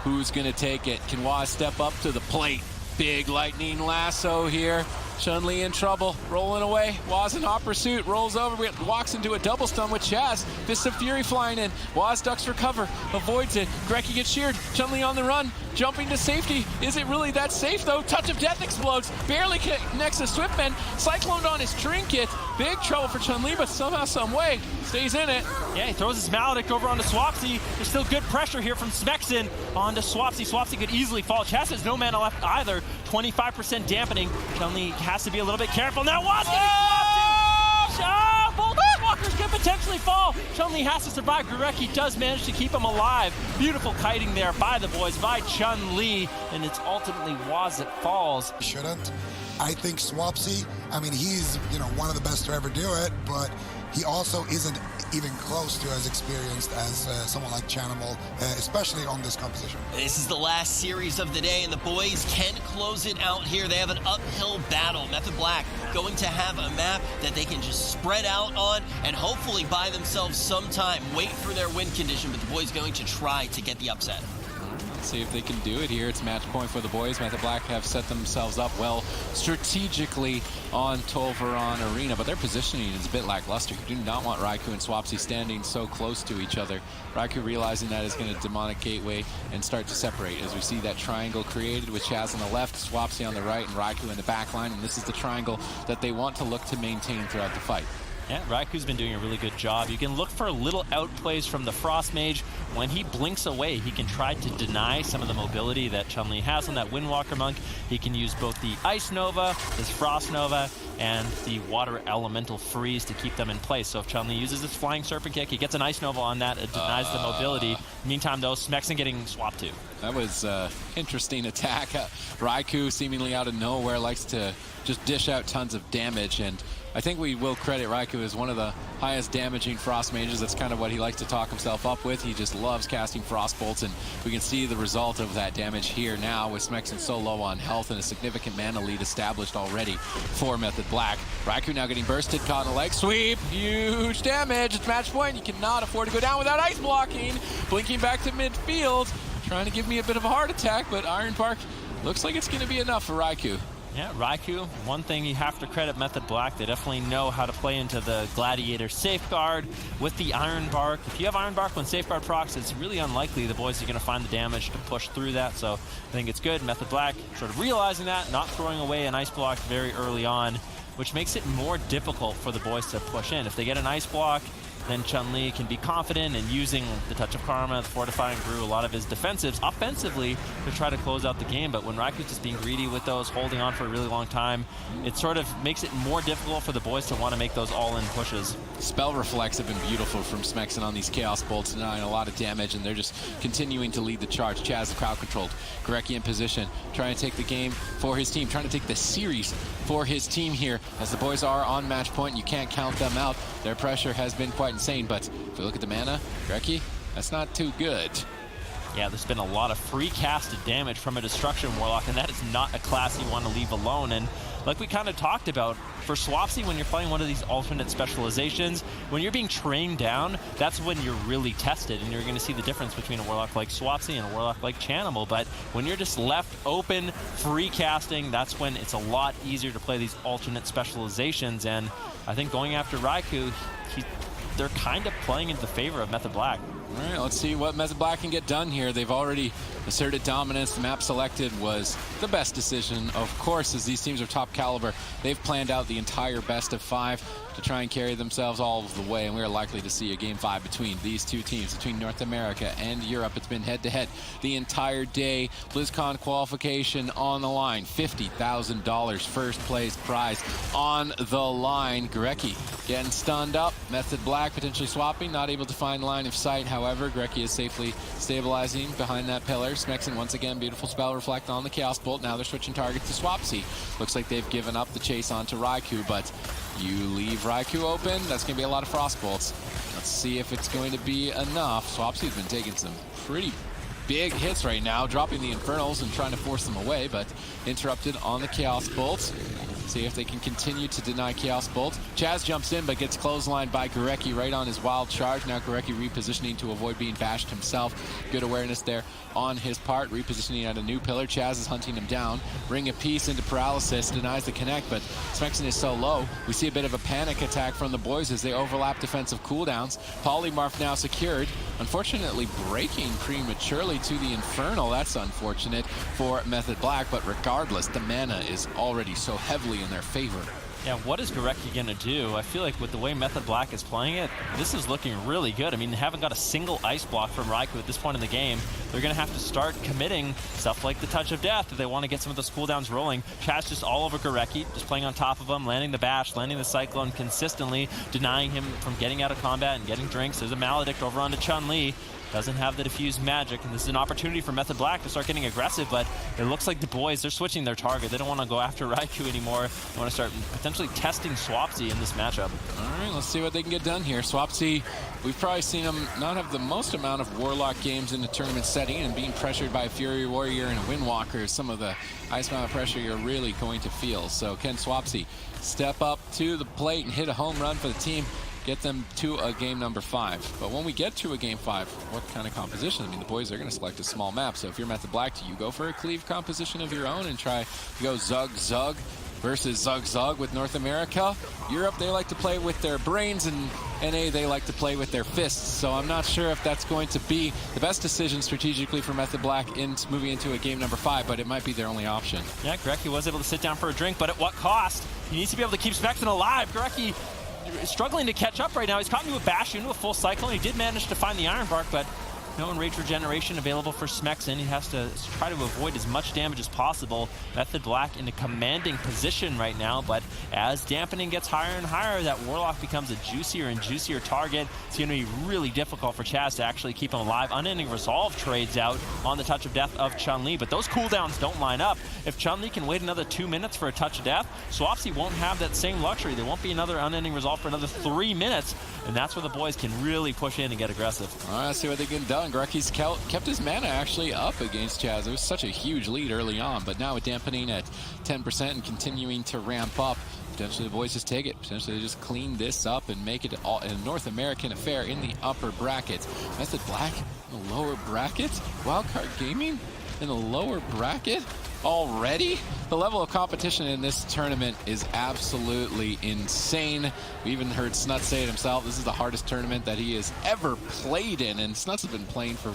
Who's going to take it? Can Waz step up to the plate? Big Lightning Lasso here. Chun-Li in trouble, rolling away. Waz in hot pursuit, rolls over, walks into a double stun with Chaz. Fist of Fury flying in. Waz ducks for cover, avoids it. Gorecki gets sheared. Chun-Li on the run, jumping to safety. Is it really that safe though? Touch of Death explodes, barely connects to Swiftman. Cycloned on his trinket. Big trouble for Chun-Li, but somehow, some way, stays in it. Yeah, he throws his Maledict over onto Swapsy. There's still good pressure here from Smexon onto Swapsy. Swapsy could easily fall. Chaz has no mana left either. 25% dampening. Chun-Li has to be a little bit careful. Now Waz getting swapped! Both Walkers could potentially fall. Chun-Li has to survive. Gorecki does manage to keep him alive. Beautiful kiting there by the boys, by Chun-Li, and it's ultimately Waz that falls. Shouldn't. I think Swapsy, I mean, he's, one of the best to ever do it, but he also isn't even close to as experienced as someone like Chanimal, especially on this composition. This is the last series of the day, and the boys can close it out here. They have an uphill battle. Method Black going to have a map that they can just spread out on and hopefully buy themselves some time. Wait for their win condition, but the boys going to try to get the upset. Let's see if they can do it here. It's match point for the boys. Method Black have set themselves up well strategically on Tolvaron Arena, but their positioning is a bit lackluster. You do not want Raikou and Swapsy standing so close to each other. Raikou realizing that is going to Demonic Gateway and start to separate as we see that triangle created with Chaz on the left, Swapsy on the right, and Raikou in the back line, and this is the triangle that they want to look to maintain throughout the fight. Yeah, Raiku's been doing a really good job. You can look for little outplays from the Frost Mage. When he blinks away, he can try to deny some of the mobility that Chun-Li has on that Windwalker Monk. He can use both the Ice Nova, his Frost Nova, and the Water Elemental Freeze to keep them in place. So if Chun-Li uses his Flying Serpent Kick, he gets an Ice Nova on that. It denies the mobility. Meantime, though, Smexon getting swapped too. That was an interesting attack. Raikou, seemingly out of nowhere, likes to just dish out tons of damage, and I think we will credit Raikou as one of the highest damaging Frost Mages. That's kind of what he likes to talk himself up with. He just loves casting Frost Bolts, and we can see the result of that damage here now with Smexon so low on health and a significant mana lead established already for Method Black. Raikou now getting bursted, caught in a leg sweep. Huge damage. It's match point. You cannot afford to go down without ice blocking. Blinking back to midfield. Trying to give me a bit of a heart attack, but Iron Park looks like it's going to be enough for Raikou. Yeah, Raikou, one thing you have to credit Method Black, they definitely know how to play into the Gladiator Safeguard with the Iron Bark. If you have Iron Bark when Safeguard procs, it's really unlikely the boys are going to find the damage to push through that, so I think it's good. Method Black sort of realizing that, not throwing away an Ice Block very early on, which makes it more difficult for the boys to push in. If they get an Ice Block, then Chun-Li can be confident in using the Touch of Karma, the Fortifying Brew, a lot of his defensives offensively to try to close out the game. But when Raikou's just being greedy with those, holding on for a really long time, it sort of makes it more difficult for the boys to want to make those all-in pushes. Spell Reflects have been beautiful from Smexen on these Chaos Bolts, denying a lot of damage, and they're just continuing to lead the charge. Chaz, the crowd controlled. Gorecki in position, trying to take the game for his team, trying to take the series for his team here, as the boys are on match point. You can't count them out. Their pressure has been quite insane, but if you look at the mana, Gorecki, that's not too good. Yeah, there's been a lot of free casted damage from a Destruction Warlock, and that is not a class you want to leave alone. And like we kind of talked about, for Swapsy, when you're playing one of these alternate specializations, when you're being trained down, that's when you're really tested, and you're going to see the difference between a Warlock like Swapsy and a Warlock like Chanimal. But when you're just left open, free casting, that's when it's a lot easier to play these alternate specializations. And I think going after Raikou, they're kind of playing into the favor of Method Black. All right, let's see what Method Black can get done here. They've already asserted dominance. The map selected was the best decision, of course, as these teams are top caliber. They've planned out the entire best of 5 to try and carry themselves all of the way, and we are likely to see a Game 5 between these two teams, between North America and Europe. It's been head-to-head the entire day. BlizzCon qualification on the line. $50,000 first place prize on the line. Gorecki getting stunned up. Method Black potentially swapping, not able to find line of sight. However, Gorecki is safely stabilizing behind that pillar. Smexen once again, beautiful Spell Reflect on the Chaos Bolt. Now they're switching targets to Swapsy. Looks like they've given up the chase onto Raikou, but you leave Raikou open, that's going to be a lot of Frost Bolts. Let's see if it's going to be enough. Swapsy's been taking some pretty big hits right now, dropping the Infernals and trying to force them away, but interrupted on the Chaos Bolts. See if they can continue to deny Chaos Bolt. Chaz jumps in, but gets clotheslined by Gorecki right on his wild charge. Now Gorecki repositioning to avoid being bashed himself. Good awareness there on his part, repositioning at a new pillar. Chaz is hunting him down. Ring of Peace into paralysis, denies the connect, but Smexen is so low. We see a bit of a panic attack from the boys as they overlap defensive cooldowns. Polymorph now secured. Unfortunately, breaking prematurely to the Infernal. That's unfortunate for Method Black, but regardless, the mana is already so heavily in their favor. Yeah, what is Gorecki going to do? I feel like with the way Method Black is playing it, this is looking really good. I mean, they haven't got a single ice block from Raikou at this point in the game. They're going to have to start committing stuff like the Touch of Death if they want to get some of those cooldowns rolling. Chaz just all over Gorecki, just playing on top of him, landing the bash, landing the Cyclone consistently, denying him from getting out of combat and getting drinks. There's a Maledict over onto Chun-Li. Doesn't have the diffuse magic, and this is an opportunity for Method Black to start getting aggressive, but it looks like the boys, they're switching their target. They don't want to go after Raikou anymore. They want to start potentially testing Swapsy in this matchup. All right, let's see what they can get done here. Swapsy, we've probably seen him not have the most amount of Warlock games in the tournament setting, and being pressured by a Fury Warrior and a Windwalker is some of the highest amount of pressure you're really going to feel. So can Swapsy step up to the plate and hit a home run for the team, get them to a game number 5. But when we get to a game 5, what kind of composition? I mean, the boys are going to select a small map. So if you're Method Black, do you go for a Cleave composition of your own and try to go Zug versus Zug with North America? Europe, they like to play with their brains, and NA, they like to play with their fists. So I'm not sure if that's going to be the best decision strategically for Method Black in moving into a game number 5, but it might be their only option. Yeah, Gorecki was able to sit down for a drink, but at what cost? He needs to be able to keep Smexen alive. Gorecki is struggling to catch up right now. He's caught into a bash, into a full Cyclone. He did manage to find the Iron Bark, but no Enrage Regeneration available for Smexen. He has to try to avoid as much damage as possible. Method Black in a commanding position right now, but as dampening gets higher and higher, that Warlock becomes a juicier and juicier target. It's going to be really difficult for Chaz to actually keep him alive. Unending Resolve trades out on the Touch of Death of Chun-Li, but those cooldowns don't line up. If Chun-Li can wait another 2 minutes for a Touch of Death, Swapsy won't have that same luxury. There won't be another Unending Resolve for another 3 minutes, and that's where the boys can really push in and get aggressive. All right, let's see what they get done. Gorecki's kept his mana actually up against Chaz. It was such a huge lead early on, but now with dampening at 10% and continuing to ramp up, potentially the boys just take it. Potentially they just clean this up and make it all a North American affair in the upper brackets. Method Black in the lower bracket? Wildcard Gaming in the lower bracket? already? The level of competition in this tournament is absolutely insane. We even heard Snuts say it himself. This is the hardest tournament that he has ever played in, and Snuts has been playing for,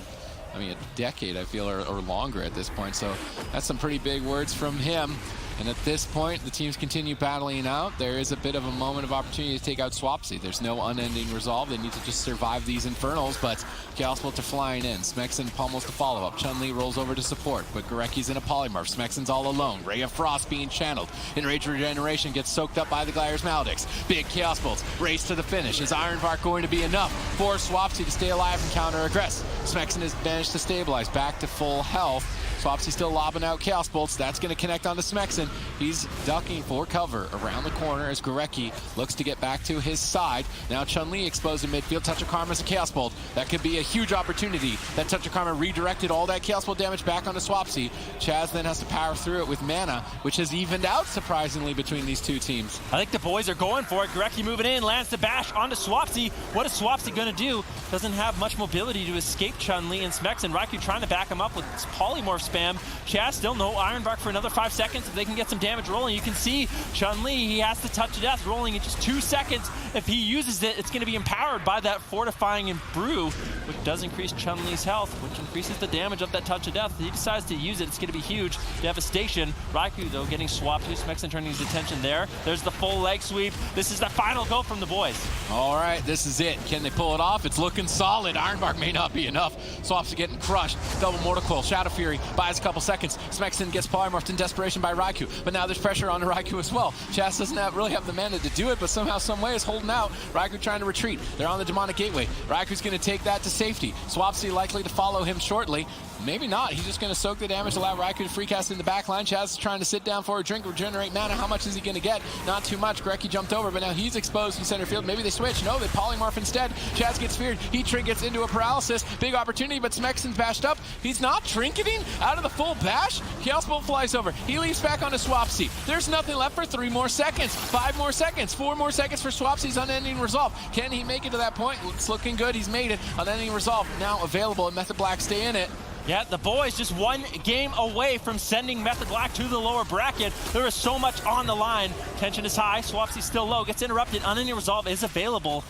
I mean, a decade, I feel, or longer at this point. So that's some pretty big words from him. And at this point, the teams continue battling out. There is a bit of a moment of opportunity to take out Swapsy. There's no unending resolve. They need to just survive these Infernals, but Chaos Bolt are flying in. Smexen pummels the follow-up. Chun-Li rolls over to support, but Gorecki's in a polymorph. Smexen's all alone. Ray of Frost being channeled. Enraged Regeneration gets soaked up by the Glaire's Maledics. Big Chaos Bolts race to the finish. Is Iron Bark going to be enough for Swapsy to stay alive and counter-aggress? Smexen has managed to stabilize back to full health. Swapsy still lobbing out Chaos Bolts. That's going to connect onto Smexen. He's ducking for cover around the corner as Gorecki looks to get back to his side. Now Chun-Li exposed in midfield. Touch of Karma as a Chaos Bolt. That could be a huge opportunity. That Touch of Karma redirected all that Chaos Bolt damage back onto Swapsy. Chaz then has to power through it with mana, which has evened out surprisingly between these two teams. I think the boys are going for it. Gorecki moving in, lands the bash onto Swapsy. What is Swapsy going to do? Doesn't have much mobility to escape Chun-Li and Smexen. Raikou trying to back him up with his polymorph spam. Chaz still no Iron Bark for another 5 seconds. If they can get some damage rolling, you can see Chun-Li, he has the Touch of Death rolling in just 2 seconds. If he uses it, it's going to be empowered by that Fortifying and Brew, which does increase Chun-Li's health, which increases the damage of that Touch of Death. If he decides to use it, it's going to be huge. Devastation. Raikou, though, getting swapped to Smexen, turning his attention there. There's the full leg sweep. This is the final go from the boys. All right, this is it. Can they pull it off? It's looking solid. Iron Bark may not be enough. Swaps are getting crushed. Double Mortal Coil. Shadow Fury buys a couple seconds. Smexen gets polymorphed in desperation by Raikou, but now there's pressure on Raikou as well. Chaz doesn't really have the mana to do it, but somehow, some way is holding out. Raikou trying to retreat. They're on the Demonic Gateway. Raikou's going to take that to safety. Swapsy likely to follow him shortly. Maybe not. He's just going to soak the damage, allow Raikou to free cast in the back line. Chaz is trying to sit down for a drink, regenerate mana. How much is he going to get? Not too much. Gorecki jumped over, but now he's exposed in center field. Maybe they switch. No, they polymorph instead. Chaz gets feared. He trinkets into a paralysis. Big opportunity, but Smexen's bashed up. He's not trinketing out of the full bash. Chaos Bolt flies over. He leaps back onto Swapsy. There's nothing left for 3 more seconds, 5 more seconds, 4 more seconds for Swapsy's Unending Resolve. Can he make it to that point? It's looking good. He's made it. Unending Resolve now available, and Method Black stay in it. Yeah, the boys just 1 game away from sending Method Black to the lower bracket. There is so much on the line. Tension is high. Swapsy's still low. Gets interrupted. Unending Resolve is available.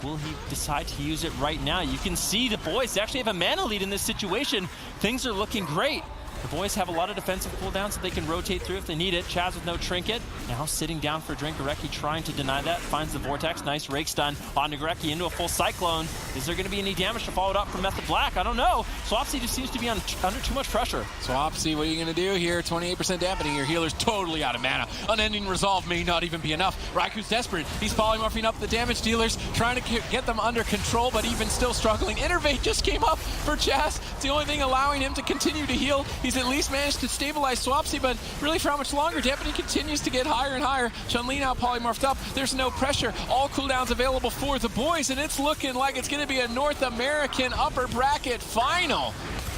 Will he decide to use it right now? You can see the boys actually have a mana lead in this situation. Things are looking great. The boys have a lot of defensive cooldowns so they can rotate through if they need it. Chaz with no trinket. Now sitting down for a drink. Gorecki trying to deny that. Finds the Vortex. Nice rake stun on Gorecki into a full Cyclone. Is there going to be any damage to follow it up from Method Black? I don't know. Swapsy just seems to be under too much pressure. Swapsy, what are you going to do here? 28% dampening. Your healer's totally out of mana. Unending Resolve may not even be enough. Raikou's desperate. He's polymorphing up the damage dealers, trying to get them under control, but even still struggling. Innervate just came up for Chaz. It's the only thing allowing him to continue to heal. He's at least managed to stabilize Swapsy, but really for how much longer? Dampening continues to get higher and higher. Chun-Li now polymorphed up. There's no pressure. All cooldowns available for the boys, and it's looking like it's going to be a North American upper bracket final.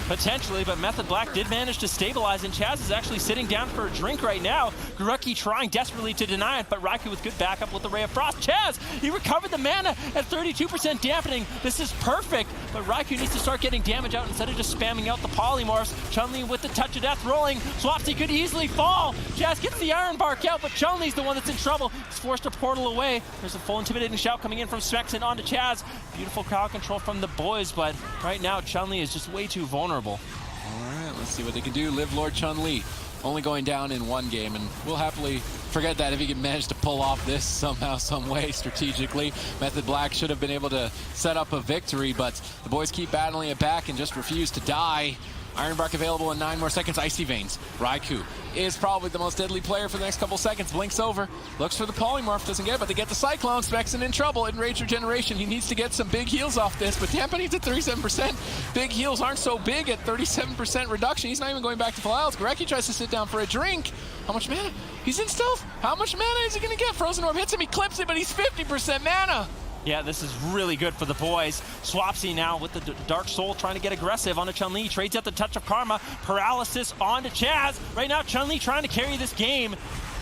Potentially, but Method Black did manage to stabilize, and Chaz is actually sitting down for a drink right now. Gorecki trying desperately to deny it, but Raikou with good backup with the Ray of Frost. Chaz, he recovered the mana at 32% dampening. This is perfect, but Raikou needs to start getting damage out instead of just spamming out the polymorphs. Chun-Li with the Touch of Death rolling. Swapsy could easily fall. Chaz gets the Iron Bark out, but Chun-Li's the one that's in trouble. He's forced to portal away. There's a full intimidating shout coming in from Smexen onto Chaz. Beautiful crowd control from the boys, but right now Chun-Li is just way too vulnerable. All right, let's see what they can do. Live Lord Chun-Li only going down in 1 game, and we'll happily forget that if he can manage to pull off this somehow, some way, strategically. Method Black should have been able to set up a victory, but the boys keep battling it back and just refuse to die. Iron Bark available in 9 more seconds. Icy Veins. Raikou is probably the most deadly player for the next couple seconds. Blinks over. Looks for the polymorph. Doesn't get it, but they get the Cyclone. Smexen in trouble. Enraged Regeneration. He needs to get some big heals off this, but dampening's at 37%. Big heals aren't so big at 37% reduction. He's not even going back to full health. Gorecki tries to sit down for a drink. How much mana? He's in stealth. How much mana is he going to get? Frozen Orb hits him. He clips it, but he's 50% mana. Yeah, this is really good for the boys. Swapsy now with the Dark Soul trying to get aggressive onto Chun-Li. Trades out the Touch of Karma. Paralysis onto Chaz. Right now, Chun-Li trying to carry this game.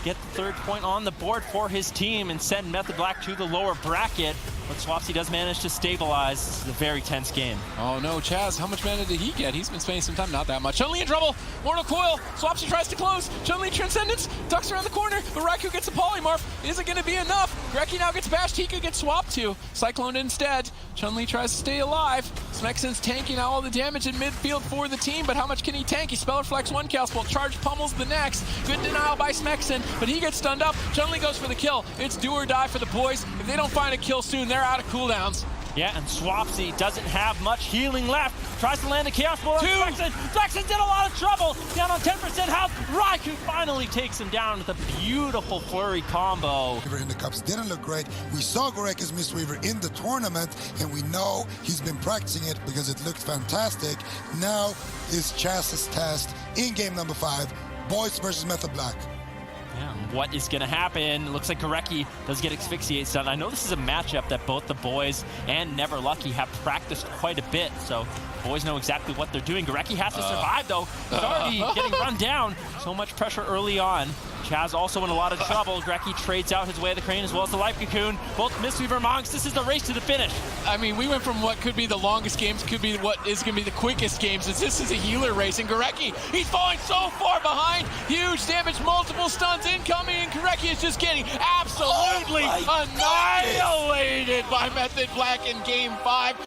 Get the 3rd point on the board for his team and send Method Black to the lower bracket. But Swapsy does manage to stabilize. This is a very tense game. Oh no, Chaz, how much mana did he get? He's been spending some time, not that much. Chun-Li in trouble, Mortal Coil, Swapsy tries to close, Chun-Li Transcendence, ducks around the corner, but Raikou gets a polymorph. Is it going to be enough? Greki now gets bashed, he could get swapped to. Cyclone instead. Chun-Li tries to stay alive. Smexon's tanking out all the damage in midfield for the team, but how much can he tank? He Speller Flex one cast while Charge pummels the next. Good denial by Smexon, but he gets stunned up. Chun-Li goes for the kill. It's do or die for the boys. If they don't find a kill soon, they're out of cooldowns. Yeah, and Swapsy doesn't have much healing left. Tries to land a Chaos Ball on Smexon. Smexon's in a lot of trouble. Down on 10% health. Raikou finally takes him down with a beautiful flurry combo. In the cups didn't look great. We saw Goreki's Mistweaver in the tournament, and we know he's been practicing it because it looked fantastic. Now is Chaz's test in game number 5, boys versus Method Black. Yeah, what is going to happen? Looks like Gareki does get Asphyxiate Stun. I know this is a matchup that both the boys and Never Lucky have practiced quite a bit, so boys know exactly what they're doing. Gareki has to survive, though. He's already getting run down. So much pressure early on. Chaz also in a lot of trouble. Gareki trades out his Way of the Crane as well as the Life Cocoon. Both Mistweaver monks. This is the race to the finish. I mean, we went from what could be the longest games, could be what is going to be the quickest games, as this is a healer race. And Gareki, he's falling so far behind. Huge damage, multiple stuns incoming, and Gareki is just getting absolutely annihilated by Method Black in game 5.